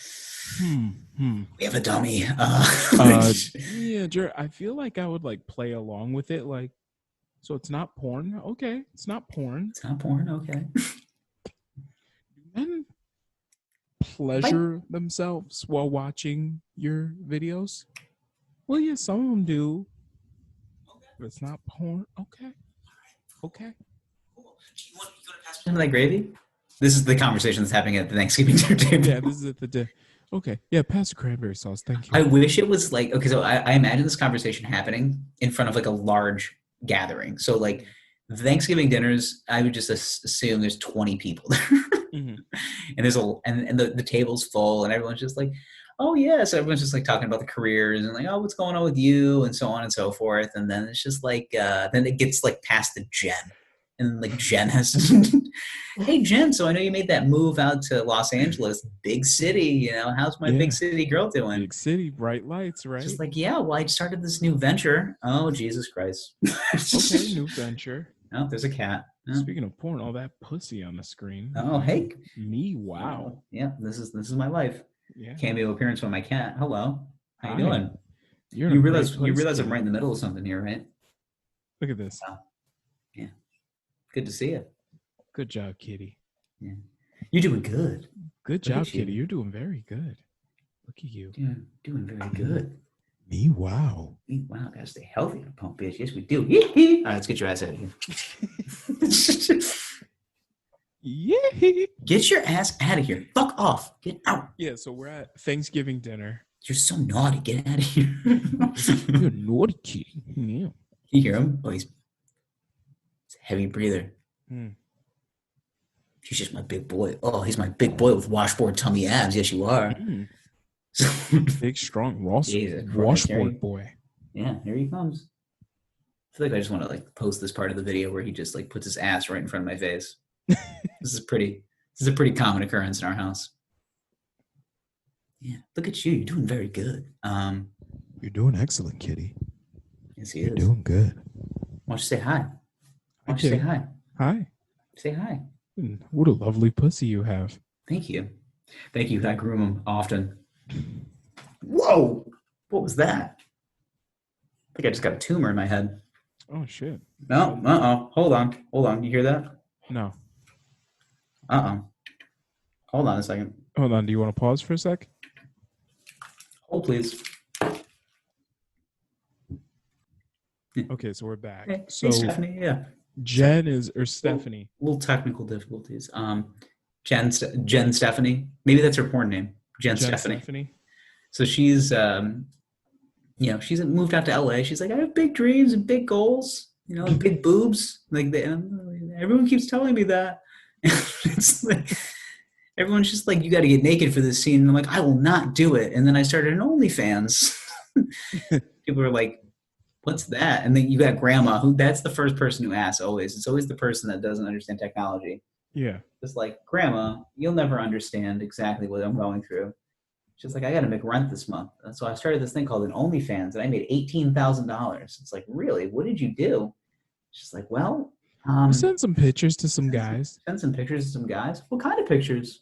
Speaker 2: We have a dummy.
Speaker 3: Yeah, I feel like I would like play along with it. Like, so it's not porn. Okay, it's not porn.
Speaker 2: It's not porn. Okay.
Speaker 3: Men pleasure themselves while watching your videos? Well, yeah, some of them do. But it's not porn. Okay.
Speaker 2: You want to pass some of that gravy? This is the conversation that's happening at the Thanksgiving dinner table.
Speaker 3: Yeah, this is at the day. Okay. Yeah, pass the cranberry sauce. Thank you.
Speaker 2: I wish it was like, okay, so I imagine this conversation happening in front of like a large gathering. So like Thanksgiving dinners, I would just assume there's 20 people there.
Speaker 3: Mm-hmm.
Speaker 2: And there's the table's full and everyone's just like, oh yeah. So everyone's just like talking about the careers and like, oh, what's going on with you and so on and so forth. And then it's just like, then it gets like past the Jen. And like Jen has, hey Jen, so I know you made that move out to Los Angeles, big city. How's my big city girl doing?
Speaker 3: Big city, bright lights, right?
Speaker 2: Just like, yeah, well, I started this new venture. Oh, Jesus Christ.
Speaker 3: Okay, new venture.
Speaker 2: Oh, there's a cat. Oh.
Speaker 3: Speaking of porn, all that pussy on the screen.
Speaker 2: Oh, hey.
Speaker 3: Me, wow.
Speaker 2: Yeah, this is my life.
Speaker 3: Yeah.
Speaker 2: Cameo appearance from my cat. Hello. How you
Speaker 3: Hi.
Speaker 2: doing?
Speaker 3: You
Speaker 2: realize I'm right in the middle of something here, right?
Speaker 3: Look at this.
Speaker 2: Wow. Yeah. Good to see you.
Speaker 3: Good job, Kitty.
Speaker 2: Yeah. You're doing good.
Speaker 3: Good
Speaker 2: Look
Speaker 3: job,
Speaker 2: at you.
Speaker 3: Kitty. You're doing very good. Look at you.
Speaker 2: Doing very good.
Speaker 3: Me, wow.
Speaker 2: Wow, gotta stay healthy, pump bitch. Yes, we do. All right, let's get your ass out of here.
Speaker 3: Yeah.
Speaker 2: Get your ass out of here. Fuck off. Get out.
Speaker 3: Yeah, so we're at Thanksgiving dinner.
Speaker 2: You're so naughty. Get out of here.
Speaker 3: You're a naughty kitty. Yeah.
Speaker 2: You hear him? Oh, he's a heavy breather. He's just my big boy. Oh, he's my big boy with washboard tummy abs. Yes, you are.
Speaker 3: Big, strong,
Speaker 2: Jesus Christ,
Speaker 3: washboard boy.
Speaker 2: Yeah, here he comes. I feel like I just want to like post this part of the video where he just like puts his ass right in front of my face. This is a pretty common occurrence in our house. Yeah, look at you. You're doing very good.
Speaker 8: You're doing excellent, Kitty.
Speaker 2: Yes, he
Speaker 8: You're
Speaker 2: is.
Speaker 8: doing good.
Speaker 2: Why don't you say hi? Why don't you say hi?
Speaker 3: Hi.
Speaker 2: Say hi.
Speaker 3: What a lovely pussy you have.
Speaker 2: Thank you. Thank you. I groom him often. Whoa! What was that? I think I just got a tumor in my head.
Speaker 3: Oh, shit.
Speaker 2: No, Hold on. You hear that?
Speaker 3: No.
Speaker 2: Hold on a second.
Speaker 3: Hold on. Do you want to pause for a sec?
Speaker 2: Hold, please.
Speaker 3: Okay, so we're back.
Speaker 2: Hey,
Speaker 3: So
Speaker 2: Stephanie, yeah.
Speaker 3: Jen or Stephanie.
Speaker 2: Little technical difficulties. Jen Stephanie. Maybe that's her porn name. Jen Stephanie. So she's, she's moved out to LA. She's like, I have big dreams and big goals, and big boobs. Like everyone keeps telling me that. It's like, everyone's just like, you got to get naked for this scene. And I'm like, I will not do it. And then I started an OnlyFans. People are like, what's that? And then you got grandma, that's the first person who asks always. It's always the person that doesn't understand technology.
Speaker 3: Yeah.
Speaker 2: It's like, grandma, you'll never understand exactly what I'm going through. She's like, I got to make rent this month. And so I started this thing called an OnlyFans, and I made $18,000. It's like, really? What did you do? She's like, well,
Speaker 3: send some pictures to some guys.
Speaker 2: Send some pictures to some guys. What kind of pictures?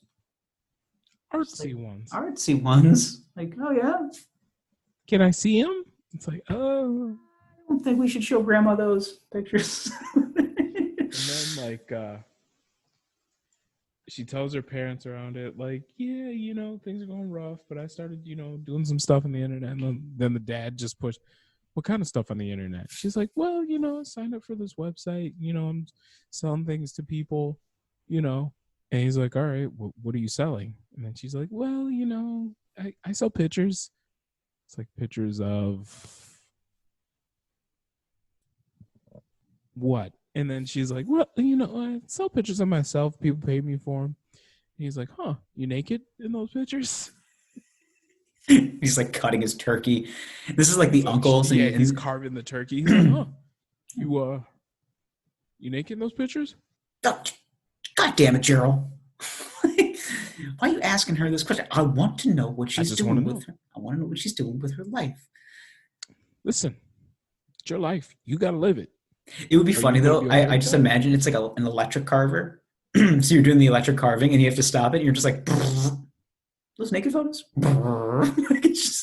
Speaker 3: Artsy ones.
Speaker 2: Artsy ones. Like, oh yeah.
Speaker 3: Can I see them? It's like, oh.
Speaker 2: I don't think we should show grandma those pictures.
Speaker 3: And then like she tells her parents around it, like, yeah, things are going rough, but I started, doing some stuff on the internet. And then the dad just pushed, what kind of stuff on the internet? She's like, well, I signed up for this website, I'm selling things to people, and he's like, all right, what are you selling? And then she's like, well, I sell pictures. It's like pictures of what? And then she's like, well, I sell pictures of myself. People pay me for them. And he's like, huh, you naked in those pictures?
Speaker 2: He's like cutting his turkey. This is like the uncle. So
Speaker 3: Yeah, he's carving the turkey. He's like, huh, you naked in those pictures?
Speaker 2: God damn it, Gerald. Why are you asking her this question? I want to know what she's doing with her. I want to know what she's doing with her life.
Speaker 3: Listen, it's your life. You got to live it.
Speaker 2: It would be funny though. I just imagine it's like an electric carver. So you're doing the electric carving and you have to stop it. And you're just like, those naked photos? It's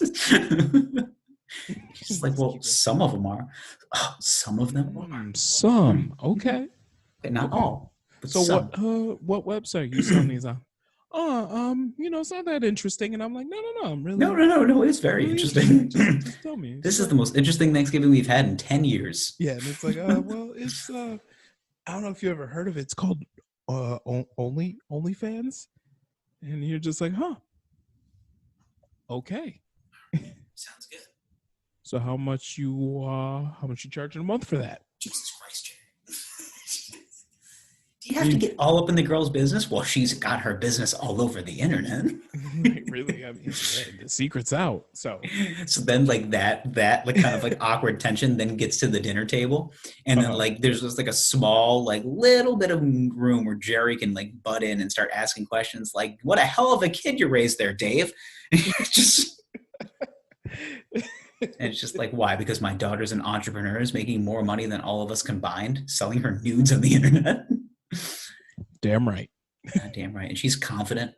Speaker 2: just like, well, some of them are. Oh, some of them are.
Speaker 3: Some. Okay.
Speaker 2: But not all. But
Speaker 3: so
Speaker 2: some.
Speaker 3: what website you selling these on? It's not that interesting. And I'm like, no, I'm really
Speaker 2: No, it's very
Speaker 3: really
Speaker 2: interesting.
Speaker 3: Just tell me.
Speaker 2: This is the most interesting Thanksgiving we've had in 10 years.
Speaker 3: Yeah, and it's like, well, it's I don't know if you ever heard of it. It's called OnlyFans. And you're just like, huh. Okay.
Speaker 2: Sounds good.
Speaker 3: So how much you charging a month for that?
Speaker 2: Jesus Christ, Jay. Do you have to get all up in the girl's business? Well, she's got her business all over the internet.
Speaker 3: Really? I mean, the secret's out. So
Speaker 2: then like that like kind of like awkward tension then gets to the dinner table. And then like there's just like a small, like little bit of room where Jerry can like butt in and start asking questions like, what a hell of a kid you raised there, Dave. And it's just like, why? Because my daughter's an entrepreneur, is making more money than all of us combined, selling her nudes on the internet.
Speaker 3: Damn right.
Speaker 2: Damn right. And she's confident.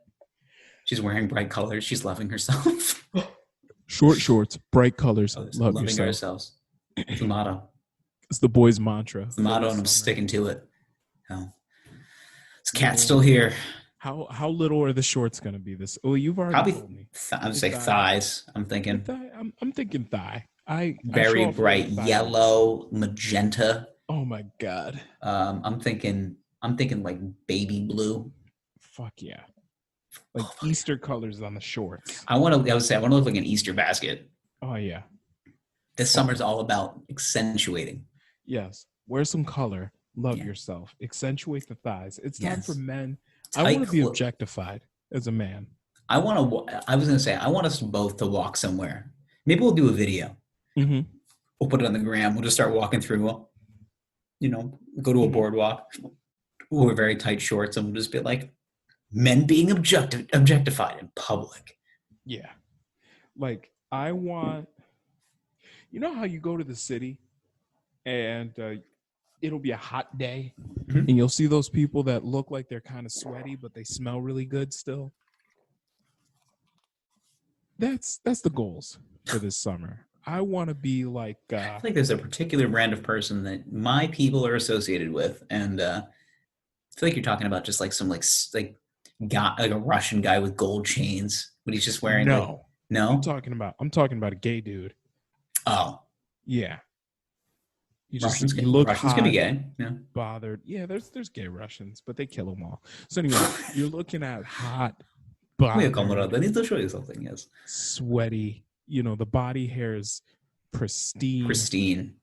Speaker 2: She's wearing bright colors. She's loving herself.
Speaker 3: Short shorts, bright colors, loving
Speaker 2: yourself. Ourselves. It's the motto.
Speaker 3: It's the boys' mantra.
Speaker 2: It's the motto, and I'm sticking to it. Oh. This cat's still here.
Speaker 3: How little are the shorts going to be? This? Oh, you've already told me.
Speaker 2: I would say thighs. I'm thinking.
Speaker 3: I'm thinking thigh.
Speaker 2: Very bright yellow, magenta.
Speaker 3: Oh my god.
Speaker 2: I'm thinking like baby blue.
Speaker 3: Fuck yeah. Like Easter colors on the shorts.
Speaker 2: I want to look like an Easter basket.
Speaker 3: Oh yeah.
Speaker 2: This summer's all about accentuating.
Speaker 3: Yes. Wear some color. Love yourself. Accentuate the thighs. It's time for men. I want to be objectified as a man.
Speaker 2: I want us both to walk somewhere. Maybe we'll do a video.
Speaker 3: Mm-hmm.
Speaker 2: We'll put it on the gram. We'll just start walking through, go to a boardwalk. We'll wear very tight shorts and we'll just be like, men being objectified in public.
Speaker 3: Yeah. Like, I want, how you go to the city and it'll be a hot day and you'll see those people that look like they're kind of sweaty, but they smell really good still. That's the goals for this summer. I want to be like... I
Speaker 2: think there's a particular brand of person that my people are associated with. And I feel like you're talking about just like some like guy, like a Russian guy with gold chains, but he's just wearing...
Speaker 3: No.
Speaker 2: No?
Speaker 3: I'm talking about a gay dude.
Speaker 2: Oh.
Speaker 3: Yeah. You
Speaker 2: Russians
Speaker 3: look
Speaker 2: Russians
Speaker 3: hot,
Speaker 2: can be gay. Yeah.
Speaker 3: Bothered. Yeah, there's gay Russians, but they kill them all. So anyway, you're looking at hot, bothered,
Speaker 2: yes.
Speaker 3: Sweaty. The body hair is pristine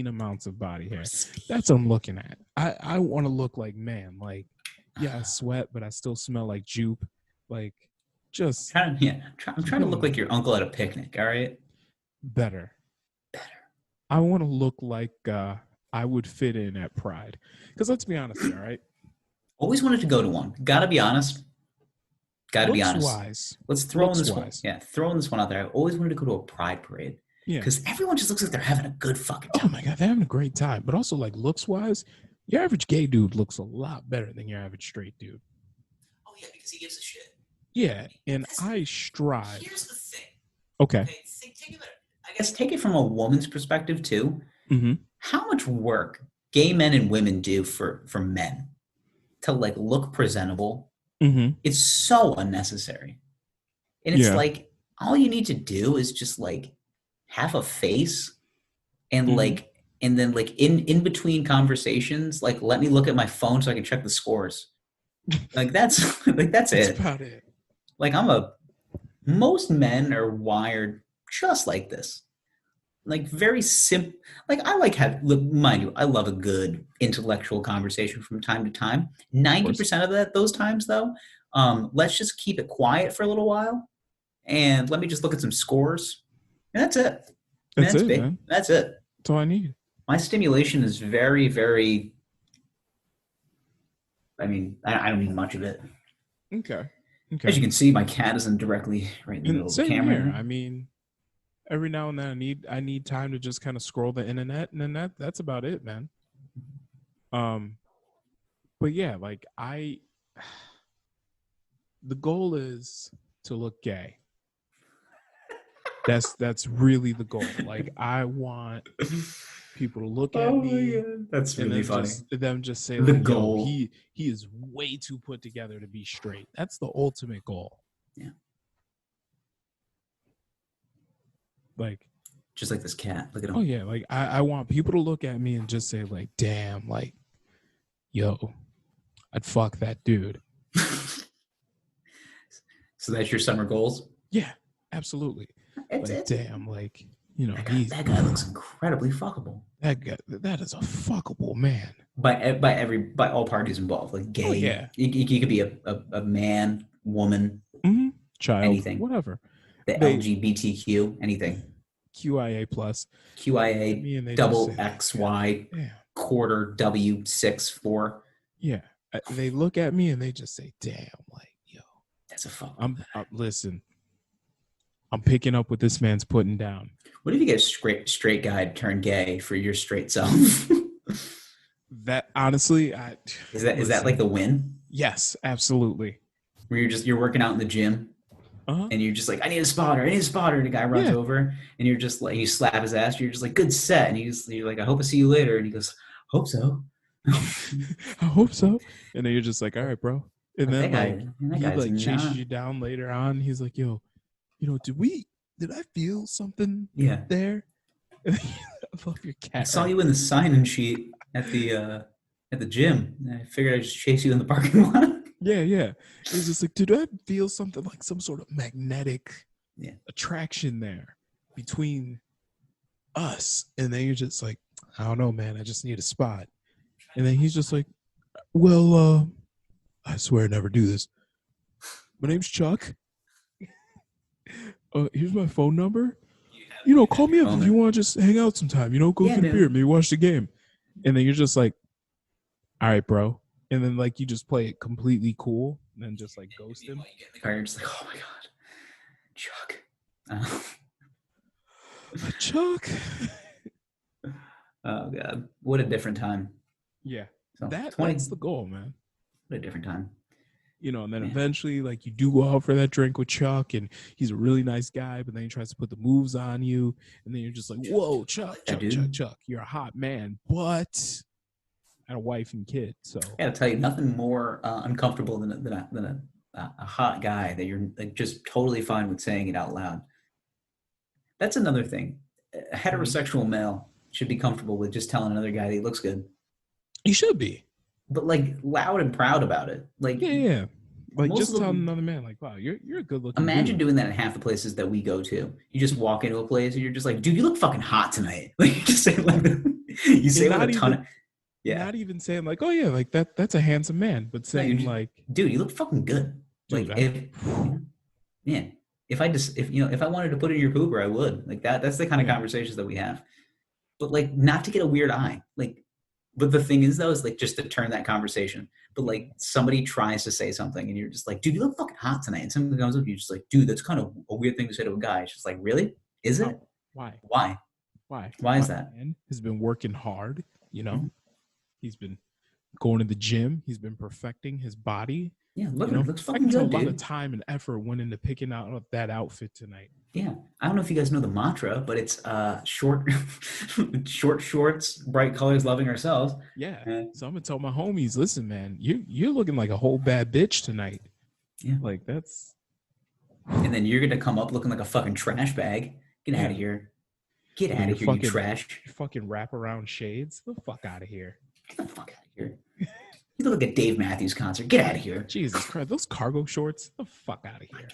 Speaker 3: amounts of body hair. That's what I'm looking at. I want to look like, man, like, yeah, I sweat, but I still smell like jupe. Like, just...
Speaker 2: I'm trying to look like your uncle at a picnic, all right?
Speaker 3: Better. I want to look like I would fit in at Pride. Because let's be honest here, all right?
Speaker 2: Always wanted to go to one. Gotta be honest.
Speaker 3: Wise.
Speaker 2: Let's throw in this one. Yeah, throw in this one out there. I always wanted to go to a Pride parade.
Speaker 3: Yeah.
Speaker 2: Because everyone just looks like they're having a good fucking time.
Speaker 3: Oh my God, they're having a great time. But also, like, looks-wise, your average gay dude looks a lot better than your average straight dude.
Speaker 2: Oh, yeah, because he gives a shit.
Speaker 3: Yeah, and I strive.
Speaker 2: Here's the thing.
Speaker 3: Okay.
Speaker 2: Take it from a woman's perspective, too.
Speaker 3: Mm-hmm.
Speaker 2: How much work gay men and women do for men to, like, look presentable.
Speaker 3: Mm-hmm.
Speaker 2: It's so unnecessary. And it's like, all you need to do is just, like, have a face and, like, and then, like, in between conversations, like, let me look at my phone so I can check the scores. Like, that's it.
Speaker 3: That's about it.
Speaker 2: Like, most men are wired just like this. Like, very simple. Like, mind you, I love a good intellectual conversation from time to time. 90% of those times, though, let's just keep it quiet for a little while and let me just look at some scores. And that's it.
Speaker 3: That's it,
Speaker 2: big.
Speaker 3: man.
Speaker 2: That's it.
Speaker 3: That's all I need.
Speaker 2: My stimulation is very, very. I mean, I don't need much of it.
Speaker 3: Okay.
Speaker 2: As you can see, my cat isn't directly right in the middle of the
Speaker 3: Same
Speaker 2: camera.
Speaker 3: here. I mean, every now and then I need time to just kind of scroll the internet, and then that's about it, man. But yeah, like the goal is to look gay. That's really the goal. Like, I want people to look at me.
Speaker 2: That's
Speaker 3: and
Speaker 2: really
Speaker 3: then
Speaker 2: funny.
Speaker 3: them just say,
Speaker 2: The
Speaker 3: like,
Speaker 2: goal.
Speaker 3: Yo, he is way too put together to be straight. That's the ultimate goal.
Speaker 2: Yeah.
Speaker 3: Like,
Speaker 2: just like this cat. Look at him.
Speaker 3: oh yeah, like I want people to look at me and just say, like, damn, like, yo, I'd fuck that dude.
Speaker 2: So that's your summer goals?
Speaker 3: Yeah, absolutely. Damn, like, you know,
Speaker 2: that guy looks incredibly fuckable.
Speaker 3: That is a fuckable man.
Speaker 2: By all parties involved, like gay.
Speaker 3: Oh, yeah.
Speaker 2: You could be a man, woman,
Speaker 3: child,
Speaker 2: anything,
Speaker 3: whatever.
Speaker 2: LGBTQ, anything.
Speaker 3: QIA plus.
Speaker 2: QIA double XY quarter W64.
Speaker 3: Yeah, they look at me and they just say, "Damn, like, yo,
Speaker 2: that's a fuck."
Speaker 3: Listen, I'm picking up what this man's putting down.
Speaker 2: What if you get a straight guy turn gay for your straight self?
Speaker 3: That honestly,
Speaker 2: is that like the win?
Speaker 3: Yes, absolutely.
Speaker 2: Where you're working out in the gym, and you're just like, I need a spotter, and the guy runs over, and you're just like, you slap his ass, you're just like, good set, and you're like, I hope I see you later, and he goes, hope so.
Speaker 3: I hope so. And then you're just like, all right, bro. And then he like chases you down later on. He's like, yo, you know, did I feel something there? I love your cat.
Speaker 2: I saw you in the sign-in sheet at the gym. And I figured I'd just chase you in the parking lot.
Speaker 3: Yeah. It's just like, did I feel something like some sort of magnetic attraction there between us? And then you're just like, I don't know, man. I just need a spot. And then he's just like, well, I swear I never do this. My name's Chuck. Here's my phone number. You know, call me up if you want to just hang out sometime. You know, go get a beer, maybe watch the game. And then you're just like, all right, bro. And then, like, you just play it completely cool and then just, like, ghost him.
Speaker 2: You're just like, oh, my God. Chuck.
Speaker 3: Chuck.
Speaker 2: Oh, God. What a different time.
Speaker 3: Yeah.
Speaker 2: So
Speaker 3: that's the goal, man.
Speaker 2: What a different time.
Speaker 3: You know, and then eventually, like, you do go out for that drink with Chuck, and he's a really nice guy, but then he tries to put the moves on you, and then you're just like, whoa, Chuck, you're a hot man, but I had a wife and kid, so.
Speaker 2: I gotta tell you, nothing more uncomfortable than a hot guy that you're like just totally fine with saying it out loud. That's another thing. A heterosexual male should be comfortable with just telling another guy that he looks good.
Speaker 3: He should be.
Speaker 2: But like loud and proud about it. Like
Speaker 3: yeah. Like just telling another man, like, wow, you're a good looking
Speaker 2: Imagine
Speaker 3: dude.
Speaker 2: doing that at half the places that we go to. You just walk into a place and you're just like, dude, you look fucking hot tonight. Like you just say like you say with a ton of
Speaker 3: not even saying like, oh yeah, like that's a handsome man, but saying like,
Speaker 2: dude, you look fucking good.
Speaker 3: Dude,
Speaker 2: like if I wanted to put in your pooper, I would. Like that's the kind of conversations that we have. But like not to get a weird eye. Like but the thing is though, is like just to turn that conversation. But like somebody tries to say something and you're just like, dude, you look fucking hot tonight. And somebody comes up, you're just like, dude, that's kind of a weird thing to say to a guy. It's just like, really? Is it?
Speaker 3: Why?
Speaker 2: Why is that?
Speaker 3: Man has been working hard, you know. He's been going to the gym. He's been perfecting his body.
Speaker 2: Yeah, look,
Speaker 3: you know?
Speaker 2: It looks fucking
Speaker 3: I can tell
Speaker 2: good,
Speaker 3: a lot
Speaker 2: dude.
Speaker 3: of time and effort went into picking out that outfit tonight.
Speaker 2: Yeah, I don't know if you guys know the mantra, but it's short shorts, bright colors, loving ourselves.
Speaker 3: Yeah. So I'm gonna tell my homies, listen, man, you're looking like a whole bad bitch tonight.
Speaker 2: Yeah,
Speaker 3: like that's.
Speaker 2: And then you're gonna come up looking like a fucking trash bag. Get out of here. Get out of here, you trash.
Speaker 3: Your fucking wraparound shades. Get the fuck out of here.
Speaker 2: Get the fuck out of here. You look like a Dave Matthews concert. Get out of here.
Speaker 3: Jesus Christ, those cargo shorts. Get the fuck out of here.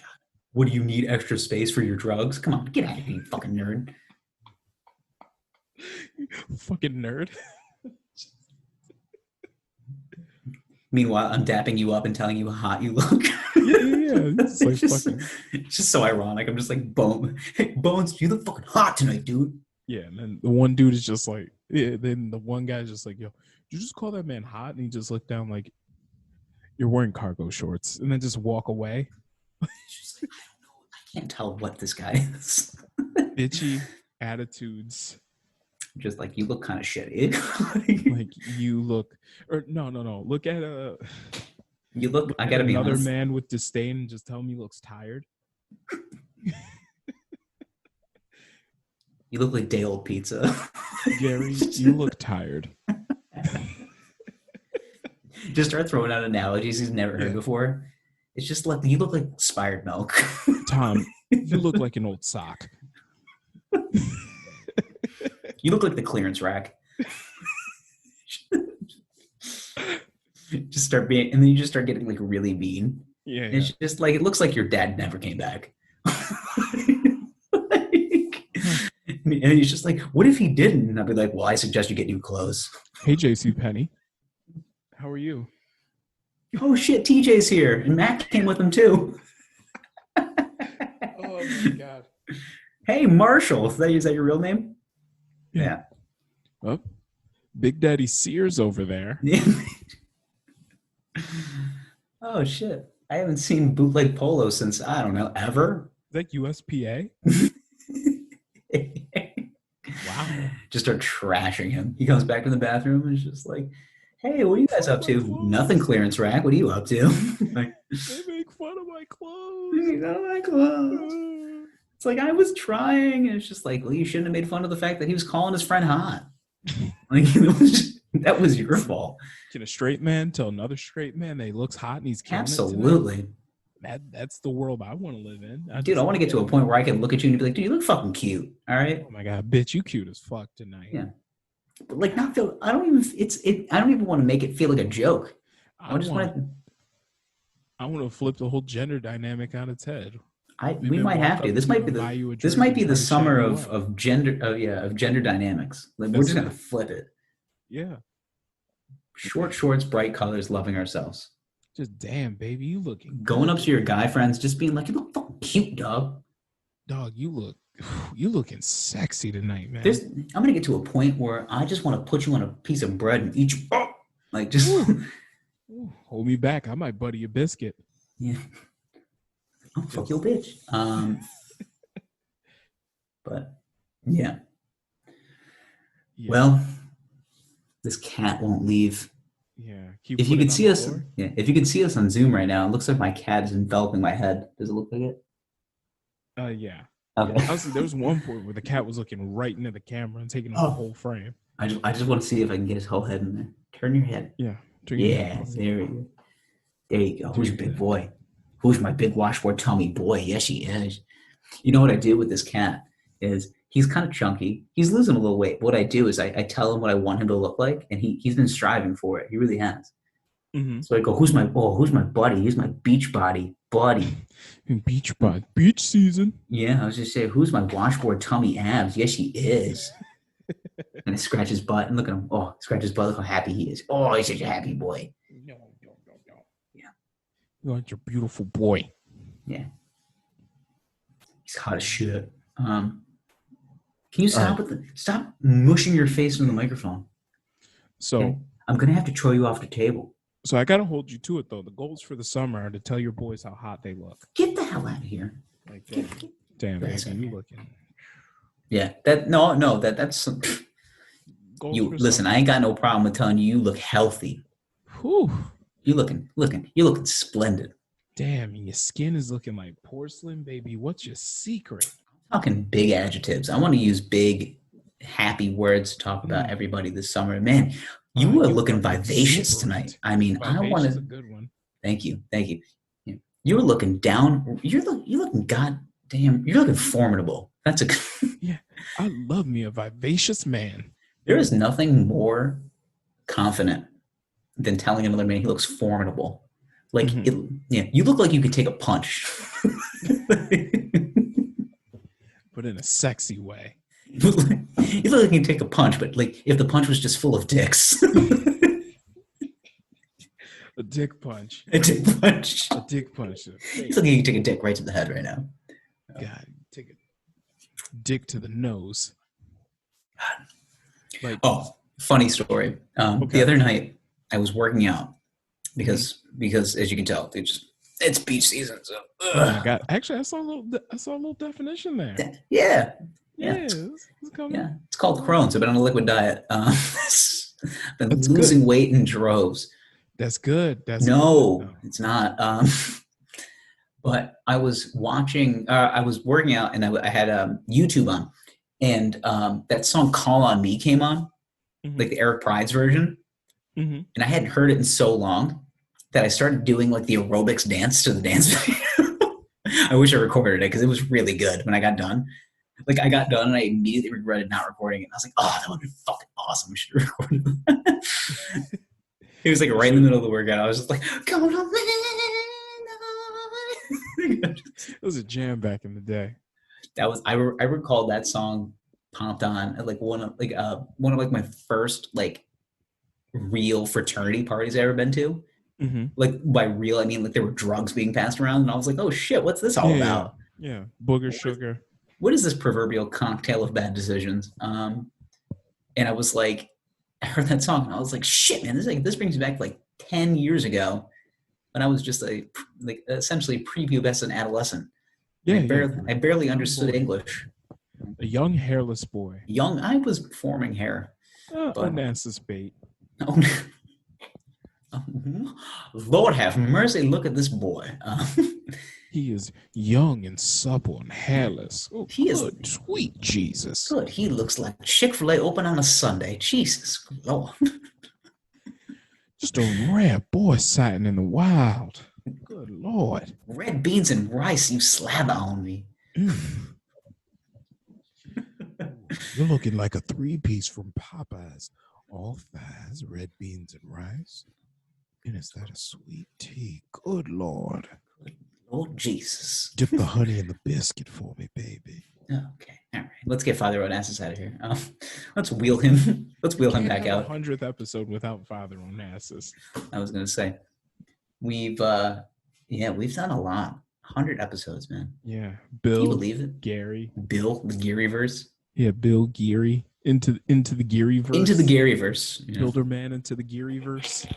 Speaker 2: What do you need extra space for your drugs? Come on, get out of here, you fucking nerd.
Speaker 3: Fucking nerd.
Speaker 2: Meanwhile, I'm dapping you up and telling you how hot you look.
Speaker 3: Yeah. It's like
Speaker 2: It's just so ironic. I'm just like, hey, Bones, you look fucking hot tonight, dude.
Speaker 3: Yeah, and then the one dude is just like, then the one guy's just like, yo, did you just call that man hot? And he just looked down like, you're wearing cargo shorts, and then just walk away.
Speaker 2: It's just like, I don't know. I can't tell what this guy is.
Speaker 3: Bitchy attitudes.
Speaker 2: Just like, you look kind of shitty.
Speaker 3: Like you look, or no. Look at
Speaker 2: you look. I gotta be
Speaker 3: another
Speaker 2: honest.
Speaker 3: man with disdain and just tell him he looks tired.
Speaker 2: You look like day old pizza.
Speaker 3: Gary, you look tired.
Speaker 2: Just start throwing out analogies he's never heard before. It's just like, you look like expired milk.
Speaker 3: Tom, you look like an old sock.
Speaker 2: You look like the clearance rack. Just start being, and then you just start getting like really mean.
Speaker 3: Yeah.
Speaker 2: And it's just like, it looks like your dad never came back. And he's just like, what if he didn't? And I'll be like, well, I suggest you get new clothes.
Speaker 3: Hey, JC Penny. How are you?
Speaker 2: Oh shit, TJ's here. And Mac came with him too.
Speaker 3: Oh my God.
Speaker 2: Hey, Marshall. Is that your real name? Yeah.
Speaker 3: Oh, Big Daddy Sears over there.
Speaker 2: Oh shit. I haven't seen bootleg polo since, I don't know, ever.
Speaker 3: Is that USPA? Wow.
Speaker 2: Just start trashing him. He comes back to the bathroom and is just like, hey, what are you guys up to? Nothing, clearance rack. What are you up to? Like,
Speaker 3: They make fun of my clothes.
Speaker 2: It's like, I was trying. And it's just like, well, you shouldn't have made fun of the fact that he was calling his friend hot. Like, that was your fault.
Speaker 3: Can a straight man tell another straight man that he looks hot and he's killing it
Speaker 2: Absolutely.
Speaker 3: tonight? That's the world I want to live in.
Speaker 2: Dude, I want to get to a point where I can look at you and be like, dude, you look fucking cute. All right.
Speaker 3: Oh my God, bitch, you cute as fuck tonight.
Speaker 2: Yeah. But like, not feel, I don't even want to make it feel like a joke. I want
Speaker 3: to flip the whole gender dynamic on its head.
Speaker 2: We might have to. This might be the summer of gender dynamics. Like, we're just gonna flip it.
Speaker 3: Yeah.
Speaker 2: Short shorts, bright colors, loving ourselves.
Speaker 3: Just damn, baby, you looking
Speaker 2: going up to your guy friends, just being like, you look fucking cute, dog.
Speaker 3: Dog, you looking sexy tonight, man.
Speaker 2: I'm gonna get to a point where I just want to put you on a piece of bread and eat you up. Like, just
Speaker 3: hold me back. I might butter your biscuit.
Speaker 2: Yeah. Oh, fuck your bitch. But yeah. Well, this cat won't leave.
Speaker 3: Yeah.
Speaker 2: If you could see us, if you could see us on Zoom right now, it looks like my cat is enveloping my head. Does it look like it?
Speaker 3: Yeah.
Speaker 2: Okay.
Speaker 3: There was one point where the cat was looking right into the camera and taking the whole frame.
Speaker 2: I just want to see if I can get his whole head in there. Turn your head.
Speaker 3: Yeah.
Speaker 2: There we go. There you go. Who's your big boy? Who's my big washboard tummy boy? Yes, he is. You know what I do with this cat is he's kind of chunky. He's losing a little weight. What I do is I tell him what I want him to look like, and he's been striving for it. He really has.
Speaker 3: Mm-hmm.
Speaker 2: So I go, who's my buddy? He's my beach body buddy.
Speaker 3: Beach body. Beach season.
Speaker 2: Yeah, I was just saying, who's my washboard tummy abs? Yes, he is. And I scratch his butt and look at him. Oh, scratch his butt. Look how happy he is. Oh, he's such a happy boy.
Speaker 3: No.
Speaker 2: Yeah.
Speaker 3: You are your beautiful boy.
Speaker 2: Yeah. He's hot as shit. Can you stop stop mushing your face in the microphone?
Speaker 3: So
Speaker 2: okay? I'm gonna have to throw you off the table.
Speaker 3: So I gotta hold you to it though. The goals for the summer are to tell your boys how hot they look.
Speaker 2: Get the hell out of here.
Speaker 3: Like, damn, baby, you looking.
Speaker 2: Yeah. That's you listen, I ain't got no problem with telling you look healthy.
Speaker 3: Whew.
Speaker 2: You looking splendid.
Speaker 3: Damn, your skin is looking like porcelain, baby. What's your secret?
Speaker 2: I'm talking big adjectives. I want to use big, happy words to talk about everybody this summer. Man, you are looking vivacious tonight. I mean, I want to.
Speaker 3: A good one.
Speaker 2: Thank you. Yeah. You were looking down. You're looking goddamn. You're looking formidable. That's a.
Speaker 3: Yeah, I love me a vivacious man.
Speaker 2: There is nothing more confident than telling another man he looks formidable. Like, you look like you could take a punch.
Speaker 3: But in a sexy way.
Speaker 2: You look like you can take a punch, but like if the punch was just full of dicks.
Speaker 3: A dick punch.
Speaker 2: A dick punch.
Speaker 3: A dick punch.
Speaker 2: He's looking to take a dick right to the head right now.
Speaker 3: God, take a dick to the nose. Like,
Speaker 2: oh, funny story.
Speaker 3: Okay.
Speaker 2: The other night I was working out because as you can tell, it's beach season. So
Speaker 3: oh my God. Actually, I saw a little definition there.
Speaker 2: yeah.
Speaker 3: It's
Speaker 2: It's called Crohn's. I've been on a liquid diet. Been
Speaker 3: That's
Speaker 2: losing
Speaker 3: good.
Speaker 2: weight in droves.
Speaker 3: That's good. That's
Speaker 2: no,
Speaker 3: good.
Speaker 2: it's not. But I was watching. I was working out, and I had YouTube on, and that song "Call on Me" came on, like the Eric Prydz version, and I hadn't heard it in so long that I started doing like the aerobics dance to the dance video. I wish I recorded it because it was really good when I got done. Like I got done and I immediately regretted not recording it. And I was like, oh, that would be fucking awesome. We should have recorded that. It was like right in the middle of the workout. I was just like, come on, man.
Speaker 3: It was a jam back in the day.
Speaker 2: That was I recall that song popped on at like one of my first like real fraternity parties I ever been to. Like by real, I mean like there were drugs being passed around, and I was like, oh shit, what's this all about?
Speaker 3: Yeah, booger sugar.
Speaker 2: What is this proverbial cocktail of bad decisions? And I was like, I heard that song and I was like, shit, man, this brings me back like 10 years ago when I was just like essentially prepubescent adolescent.
Speaker 3: Yeah,
Speaker 2: I barely understood English.
Speaker 3: A young hairless boy.
Speaker 2: I was forming hair.
Speaker 3: Onassis bait.
Speaker 2: Lord have mercy, look at this boy.
Speaker 3: He is young and supple and hairless. Oh,
Speaker 2: he is
Speaker 3: sweet Jesus.
Speaker 2: Good. He looks like Chick-fil-A open on a Sunday. Jesus Lord.
Speaker 3: Just a rare boy sighting in the wild. Good Lord.
Speaker 2: Red beans and rice, you slather on me.
Speaker 8: You're looking like a 3-piece from Popeyes. All thighs, red beans, and rice. And is that a sweet tea? Good Lord.
Speaker 2: Lord Jesus.
Speaker 8: Dip the honey in the biscuit for me, baby.
Speaker 2: Okay. All right. Let's get Father Onassis out of here. Let's wheel him. Let's wheel him back out.
Speaker 3: 100th episode without Father Onassis.
Speaker 2: I was gonna say, we've done a lot. 100 episodes, man.
Speaker 3: Yeah.
Speaker 2: Can you
Speaker 3: Bill.
Speaker 2: believe it?
Speaker 3: Gary.
Speaker 2: Bill, the Gearyverse.
Speaker 3: Yeah, Bill Geary. Into the Gearyverse.
Speaker 2: Into the Gearyverse. You know?
Speaker 3: Builderman into the Gearyverse.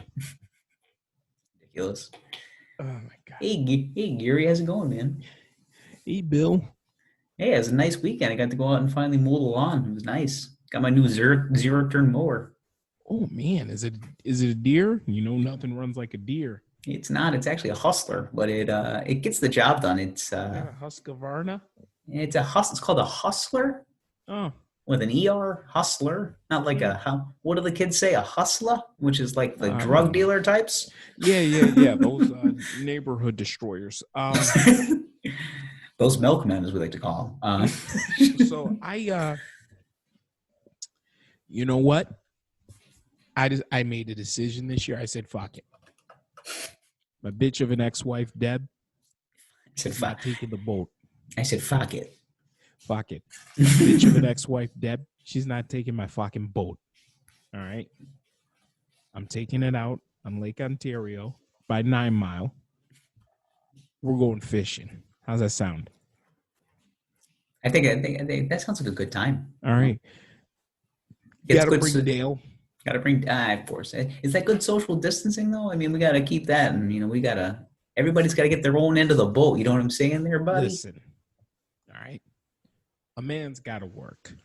Speaker 2: Ridiculous.
Speaker 3: Oh my God.
Speaker 2: Hey, Geary, how's it going, man?
Speaker 3: Hey, Bill.
Speaker 2: Hey, it was a nice weekend. I got to go out and finally mow the lawn. It was nice. Got my new zero turn mower.
Speaker 3: Oh man, is it a deer? You know, nothing runs like a deer.
Speaker 2: It's not. It's actually a Hustler, but it gets the job done. It's
Speaker 3: Husqvarna.
Speaker 2: It's called a Hustler.
Speaker 3: Oh,
Speaker 2: with an ER, Hustler. Not like what do the kids say? A hustler, which is like the drug dealer types.
Speaker 3: Yeah. Those neighborhood destroyers.
Speaker 2: Those milkmen, as we like to call them.
Speaker 3: So you know what? I made a decision this year. I said, fuck it. My bitch of an ex-wife, Deb, is not taking the boat.
Speaker 2: I said, fuck it.
Speaker 3: Fuck it. My bitch of an ex-wife, Deb, she's not taking my fucking boat. All right? I'm taking it out on Lake Ontario by 9 Mile. We're going fishing. How's that sound?
Speaker 2: I think that sounds like a good time.
Speaker 3: All right. Gotta bring Dale.
Speaker 2: Gotta bring, of course. Is that good social distancing, though? I mean, we gotta keep that, and, everybody's gotta get their own end of the boat. You know what I'm saying there, buddy?
Speaker 3: Listen. All right. A man's gotta work.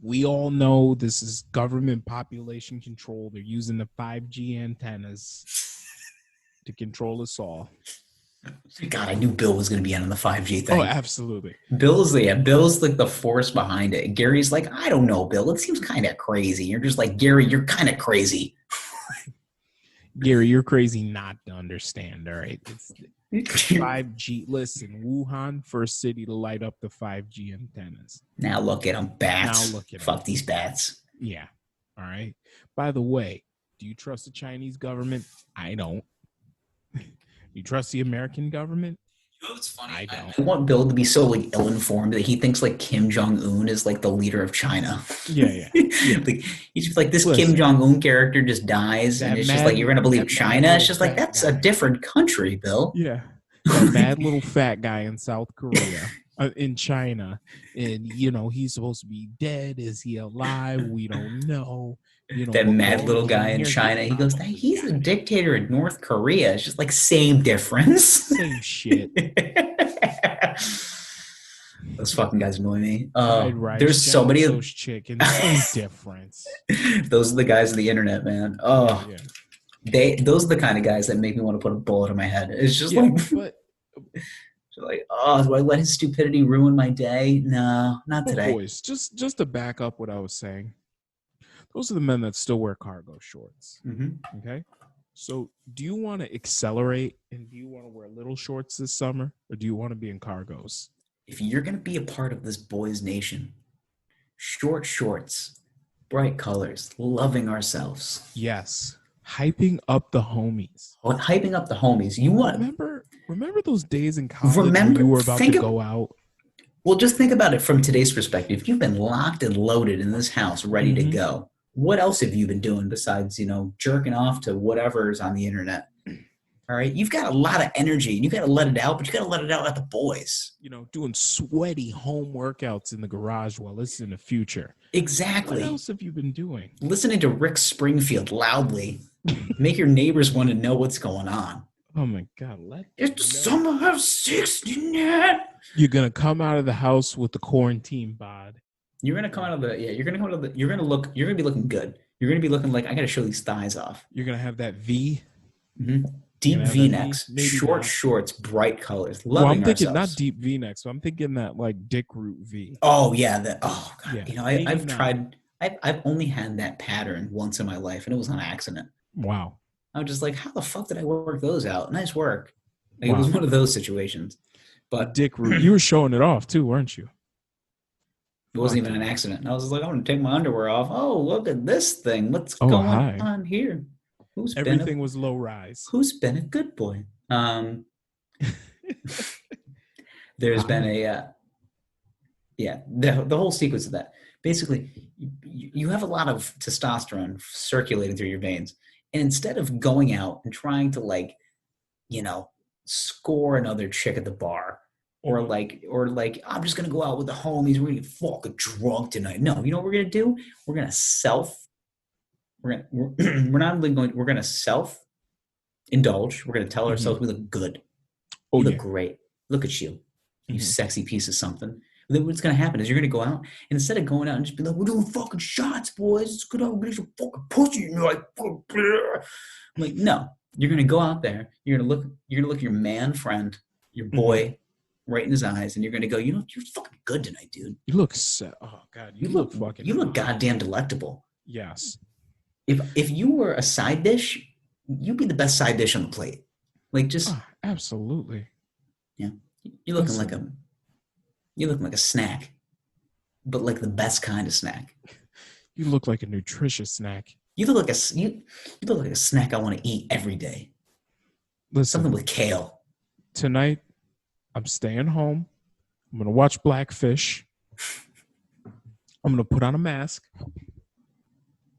Speaker 3: We all know this is government population control. They're using the 5G antennas to control us all.
Speaker 2: God, I knew Bill was going to be on the 5G thing.
Speaker 3: Oh, absolutely.
Speaker 2: Bill's like the force behind it. Gary's like, I don't know, Bill. It seems kind of crazy. You're just like, Gary, you're kind of crazy.
Speaker 3: Gary, you're crazy not to understand, all right? It's 5G. Listen, Wuhan, first city to light up the 5G antennas.
Speaker 2: Now look at them, bats.
Speaker 3: Now look at
Speaker 2: Fuck these bats.
Speaker 3: Yeah, all right? By the way, do you trust the Chinese government? I don't. You trust the American government?
Speaker 2: You know what's funny?
Speaker 3: I don't.
Speaker 2: I want Bill to be so like ill-informed that he thinks like Kim Jong-un is like the leader of China.
Speaker 3: Yeah.
Speaker 2: Like he's just like this
Speaker 3: Listen.
Speaker 2: Kim Jong-un character just dies, and
Speaker 3: That
Speaker 2: it's just
Speaker 3: mad-
Speaker 2: like you're gonna believe
Speaker 3: that mad
Speaker 2: China. It's
Speaker 3: little
Speaker 2: just like
Speaker 3: fat
Speaker 2: that's a
Speaker 3: guy.
Speaker 2: different country, Bill.
Speaker 3: Yeah. That mad little fat guy in South Korea, in China, and he's supposed to be dead. Is he alive? We don't know.
Speaker 2: That
Speaker 3: but
Speaker 2: mad
Speaker 3: all
Speaker 2: little
Speaker 3: we
Speaker 2: guy in
Speaker 3: hear is
Speaker 2: China. He goes,
Speaker 3: propaganda.
Speaker 2: he's a dictator in North Korea. It's just like same difference.
Speaker 3: Same shit.
Speaker 2: Those fucking guys annoy me.
Speaker 3: Fried rice,
Speaker 2: There's so many of
Speaker 3: those chickens. Same difference.
Speaker 2: those are the guys of the internet, man. Oh,
Speaker 3: Yeah.
Speaker 2: those are the kind of guys that make me want to put a bullet in my head. It's just
Speaker 3: Yeah,
Speaker 2: like,
Speaker 3: but
Speaker 2: oh, do I let his stupidity ruin my day? No, not today.
Speaker 3: boys, just to back up what I was saying, those are the men that still wear cargo shorts.
Speaker 2: Mm-hmm.
Speaker 3: Okay, so do you want to accelerate and do you want to wear little shorts this summer, or do you want to be in cargos?
Speaker 2: If you're gonna be a part of this boys' nation, short shorts, bright colors, loving ourselves.
Speaker 3: Yes, hyping up the homies.
Speaker 2: Hyping up the homies. You want
Speaker 3: Remember those days in college
Speaker 2: Remember-
Speaker 3: when you were about
Speaker 2: think
Speaker 3: to
Speaker 2: of-
Speaker 3: go out?
Speaker 2: Well, just think about it from today's perspective. You've been locked and loaded in this house, ready to
Speaker 3: Mhm.
Speaker 2: go. What else have you been doing besides, jerking off to whatever's on the internet? All right. You've got a lot of energy and you got to let it out, but you got to let it out at the boys.
Speaker 3: Doing sweaty home workouts in the garage while it's in the future.
Speaker 2: Exactly.
Speaker 3: What else have you been doing?
Speaker 2: Listening to Rick Springfield loudly. Make your neighbors want to know what's going on.
Speaker 3: Oh my God!
Speaker 2: It's the summer of 69.
Speaker 3: You're gonna come out of the house with the quarantine bod.
Speaker 2: You're gonna come out of the You're gonna come out of the. You're gonna be looking good. You're gonna be looking like I gotta show these thighs off.
Speaker 3: You're gonna have that V.
Speaker 2: Mm-hmm. Deep
Speaker 3: You're gonna have
Speaker 2: V-necks,
Speaker 3: that maybe
Speaker 2: short
Speaker 3: not.
Speaker 2: shorts, bright colors.
Speaker 3: Well,
Speaker 2: Loving
Speaker 3: I'm thinking
Speaker 2: ourselves.
Speaker 3: not deep V-necks. So I'm thinking that like dick root V.
Speaker 2: Oh yeah, oh god.
Speaker 3: Yeah,
Speaker 2: I've
Speaker 3: maybe not.
Speaker 2: tried. I've only had that pattern once in my life, and it was on accident.
Speaker 3: Wow.
Speaker 2: I was just like, how the fuck did I work those out? Nice work. Like, It was
Speaker 3: Wow.
Speaker 2: one of those situations, but
Speaker 3: Dick root. You were showing it off too, weren't you?
Speaker 2: it wasn't even an accident. And I was just like, I'm gonna take my underwear off. Oh, look at this thing. What's
Speaker 3: Oh,
Speaker 2: going
Speaker 3: hi.
Speaker 2: on here?
Speaker 3: Everything was low rise.
Speaker 2: Who's been a good boy? There's been the whole sequence of that. Basically, you have a lot of testosterone circulating through your veins, and instead of going out and trying to score another chick at the bar, or like I'm just gonna go out with the homies, we're gonna get fucking drunk tonight. No, you know what we're gonna do? We're gonna we're gonna self indulge. We're gonna tell ourselves we look good.
Speaker 3: Oh,
Speaker 2: You look
Speaker 3: yeah.
Speaker 2: great. Look at you, you
Speaker 3: Mhm.
Speaker 2: sexy piece of something. And then what's gonna happen is you're gonna go out, and instead of going out and just be like, "We're doing fucking shots, boys. It's good. I'm gonna get some fucking pussy." And you're like, "Fuck, bleh." I'm like, no. You're gonna go out there. You're gonna look your man friend, your boy, right in his eyes, and you're gonna go, you're fucking good tonight, dude.
Speaker 3: You look oh God, you look fucking
Speaker 2: You look
Speaker 3: fine.
Speaker 2: goddamn delectable.
Speaker 3: Yes.
Speaker 2: If you were a side dish, you'd be the best side dish on the plate. Like just
Speaker 3: Oh, absolutely.
Speaker 2: you're looking like a snack, but like the best kind of snack.
Speaker 3: You look like a nutritious snack.
Speaker 2: You look like a snack I want to eat every day.
Speaker 3: Listen,
Speaker 2: Something with kale.
Speaker 3: tonight I'm staying home. I'm gonna watch Blackfish. I'm gonna put on a mask,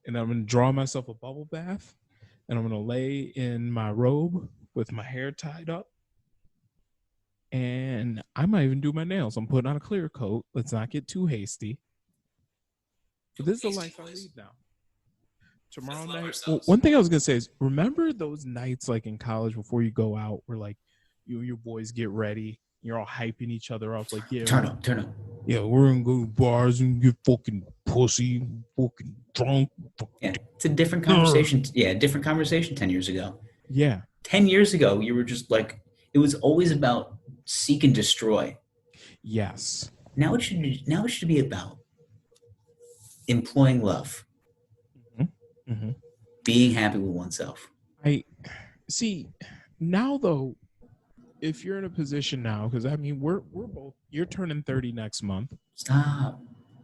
Speaker 3: and I'm gonna draw myself a bubble bath, and I'm gonna lay in my robe with my hair tied up, and I might even do my nails. I'm putting on a clear coat. Let's not get too hasty. But this is the life I lead now. Tomorrow night. Well, one thing I was gonna say is, remember those nights like in college before you go out, where like you and your boys get ready, you're all hyping each other up, like
Speaker 2: Turn up.
Speaker 3: yeah, we're gonna go to bars and get fucking pussy, fucking drunk.
Speaker 2: Yeah, it's a different conversation. Yeah, different conversation 10 years ago.
Speaker 3: Yeah,
Speaker 2: 10 years ago, you were just like, it was always about seek and destroy.
Speaker 3: yes,
Speaker 2: Now it should be about employing love,
Speaker 3: Mhm.
Speaker 2: being happy with oneself.
Speaker 3: I see now though. If you're in a position now, because I mean we're both. You're turning 30 next month.
Speaker 2: Stop.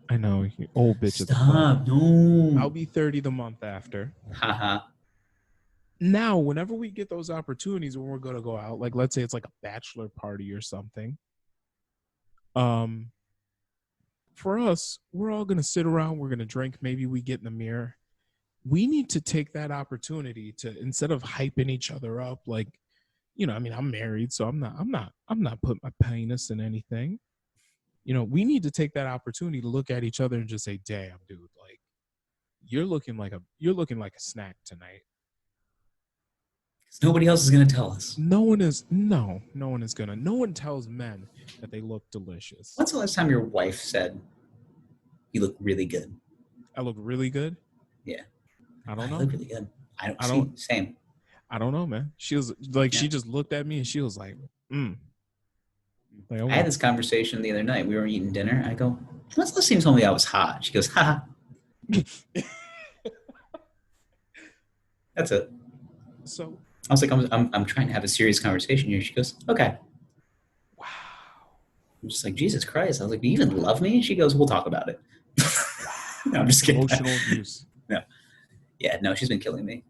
Speaker 3: I know, you old bitch. At the club.
Speaker 2: Stop. No.
Speaker 3: I'll be 30 the month after.
Speaker 2: Haha.
Speaker 3: now, whenever we get those opportunities when we're going to go out, like let's say it's like a bachelor party or something, for us, we're all going to sit around, we're going to drink, maybe we get in the mirror. We need to take that opportunity to, instead of hyping each other up, like, you know, I mean, I'm married, so I'm not putting my penis in anything. You know, we need to take that opportunity to look at each other and just say, damn, dude, like, you're looking like a snack tonight.
Speaker 2: Nobody else is gonna tell us.
Speaker 3: No one is gonna. No one tells men that they look delicious.
Speaker 2: When's the last time your wife said you look really good?
Speaker 3: I look really good.
Speaker 2: Yeah.
Speaker 3: I don't know.
Speaker 2: I look really good. I don't. Same.
Speaker 3: I don't know, man. She was like, she just looked at me and she was like, Like,
Speaker 2: I had this conversation the other night. We were eating dinner. I go, when's the last time you told me I was hot? She goes, haha. That's it.
Speaker 3: So
Speaker 2: I was like, I'm trying to have a serious conversation here. She goes, okay.
Speaker 3: wow.
Speaker 2: I'm just like, Jesus Christ. I was like, do you even love me? She goes, we'll talk about it. No, I'm just kidding.
Speaker 3: Emotional abuse.
Speaker 2: No. Yeah, no, she's been killing me.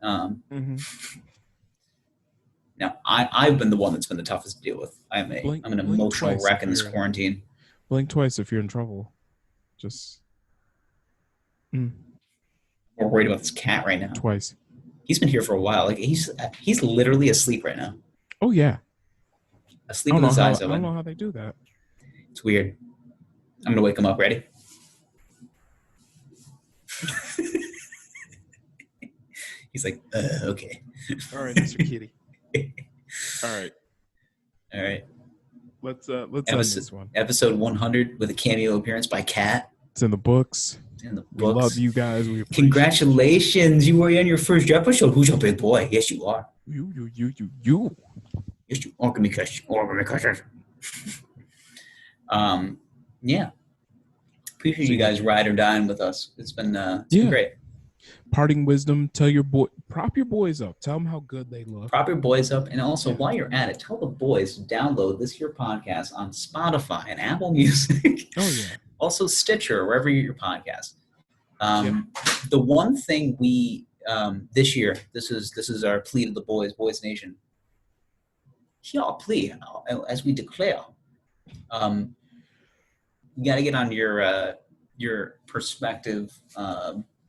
Speaker 2: Now, I've been the one that's been the toughest to deal with. I'm an emotional wreck in this quarantine.
Speaker 3: Blink twice if you're in trouble. Just.
Speaker 2: We're worried about this cat right now.
Speaker 3: Twice.
Speaker 2: He's been here for a while. Like he's literally asleep right now.
Speaker 3: Oh yeah.
Speaker 2: Asleep with his eyes open.
Speaker 3: I don't know how they do that.
Speaker 2: It's weird. I'm gonna wake him up. Ready? He's like, okay.
Speaker 3: All right, Mr. Kitty. All right. Let's end this one.
Speaker 2: Episode 100 with a cameo appearance by Kat.
Speaker 3: It's in the books.
Speaker 2: In the books.
Speaker 3: We love you guys. We
Speaker 2: Congratulations! You were on your first episode. Who's your big boy? Yes, you are.
Speaker 3: You.
Speaker 2: Yes, you are. Give me kisses. Yeah. Appreciate you guys ride or dying with us. It's been great.
Speaker 3: Parting wisdom: prop your boys up. Tell them how good they look.
Speaker 2: Prop your boys up, and also while you're at it, tell the boys to download this here podcast on Spotify and Apple Music.
Speaker 3: Oh yeah.
Speaker 2: Also Stitcher, wherever you get your podcast. The one thing we this year, this is our plea to the Boyz Nation. Here our plea, as we declare, you got to get on your perspective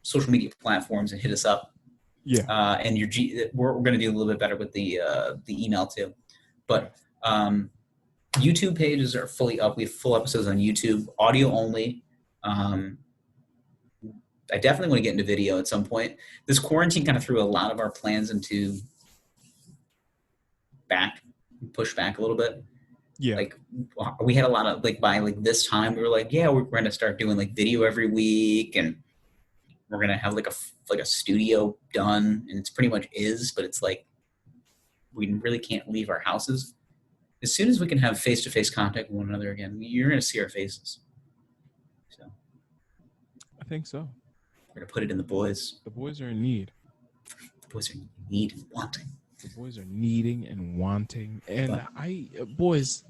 Speaker 2: social media platforms and hit us up.
Speaker 3: Yeah.
Speaker 2: And we're going to do a little bit better with the email too, but YouTube pages are fully up. We have full episodes on YouTube, audio only. I definitely want to get into video at some point. This quarantine kind of threw a lot of our plans into push back a little bit.
Speaker 3: Yeah.
Speaker 2: Like we had a lot of by this time we were like, yeah, we're going to start doing video every week, and we're going to have a studio done, and it's pretty much but it's we really can't leave our houses. As soon as we can have face-to-face contact with one another again, you're going to see our faces. So,
Speaker 3: I think so.
Speaker 2: We're going to put it in the boys.
Speaker 3: The boys are in need.
Speaker 2: The boys are in need and wanting.
Speaker 3: The boys are needing and wanting. And boys,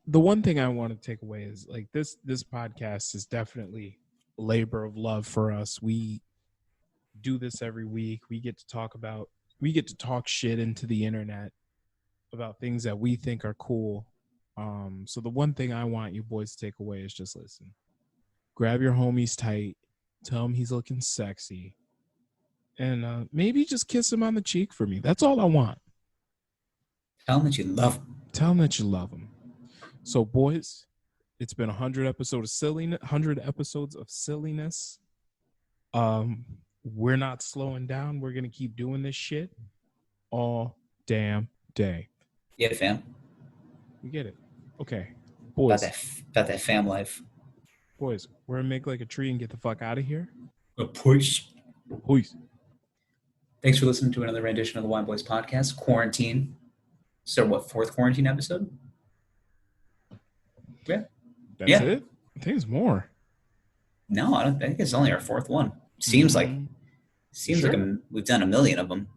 Speaker 3: the one thing I want to take away is this podcast is definitely a labor of love for us. We do this every week. We get to talk shit into the internet about things that we think are cool. So the one thing I want you boys to take away is just listen. Grab your homies tight. Tell him he's looking sexy. And maybe just kiss him on the cheek for me. That's all I want.
Speaker 2: Tell him that you love him.
Speaker 3: Tell him that you love him. So boys, it's been 100 episodes of silliness. We're not slowing down. We're going to keep doing this shit all damn day.
Speaker 2: Yeah, fam.
Speaker 3: We get it. Okay. Boys.
Speaker 2: About that fam life.
Speaker 3: Boys, we're going to make a tree and get the fuck out of here.
Speaker 2: Push.
Speaker 3: Peace.
Speaker 2: Thanks for listening to another rendition of the Wine Boys podcast. Quarantine. So fourth quarantine episode? Yeah.
Speaker 3: That's it? I think it's more.
Speaker 2: No, I think it's only our fourth one. Seems like we've done a million of them.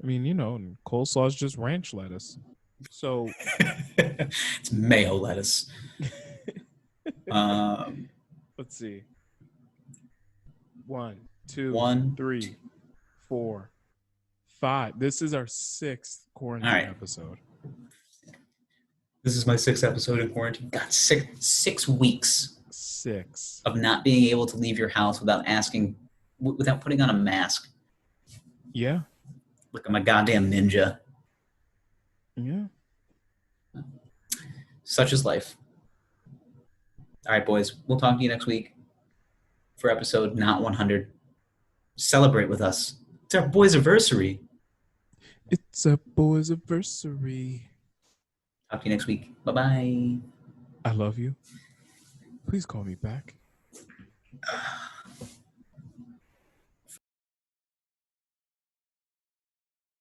Speaker 3: I mean, and coleslaw is just ranch lettuce. So
Speaker 2: it's mayo lettuce.
Speaker 3: Let's see. 1, 2, 3, 4, 5. This is our 6th quarantine
Speaker 2: All right.
Speaker 3: episode.
Speaker 2: This is my 6th episode in quarantine. God, 6 weeks
Speaker 3: 6.
Speaker 2: of not being able to leave your house without putting on a mask.
Speaker 3: Yeah.
Speaker 2: Look, I'm a goddamn ninja.
Speaker 3: Yeah.
Speaker 2: Such is life. All right, boys. We'll talk to you next week for episode not 100. Celebrate with us. It's our boys' anniversary.
Speaker 3: It's a boys' anniversary.
Speaker 2: Talk to you next week. Bye-bye.
Speaker 3: I love you. Please call me back.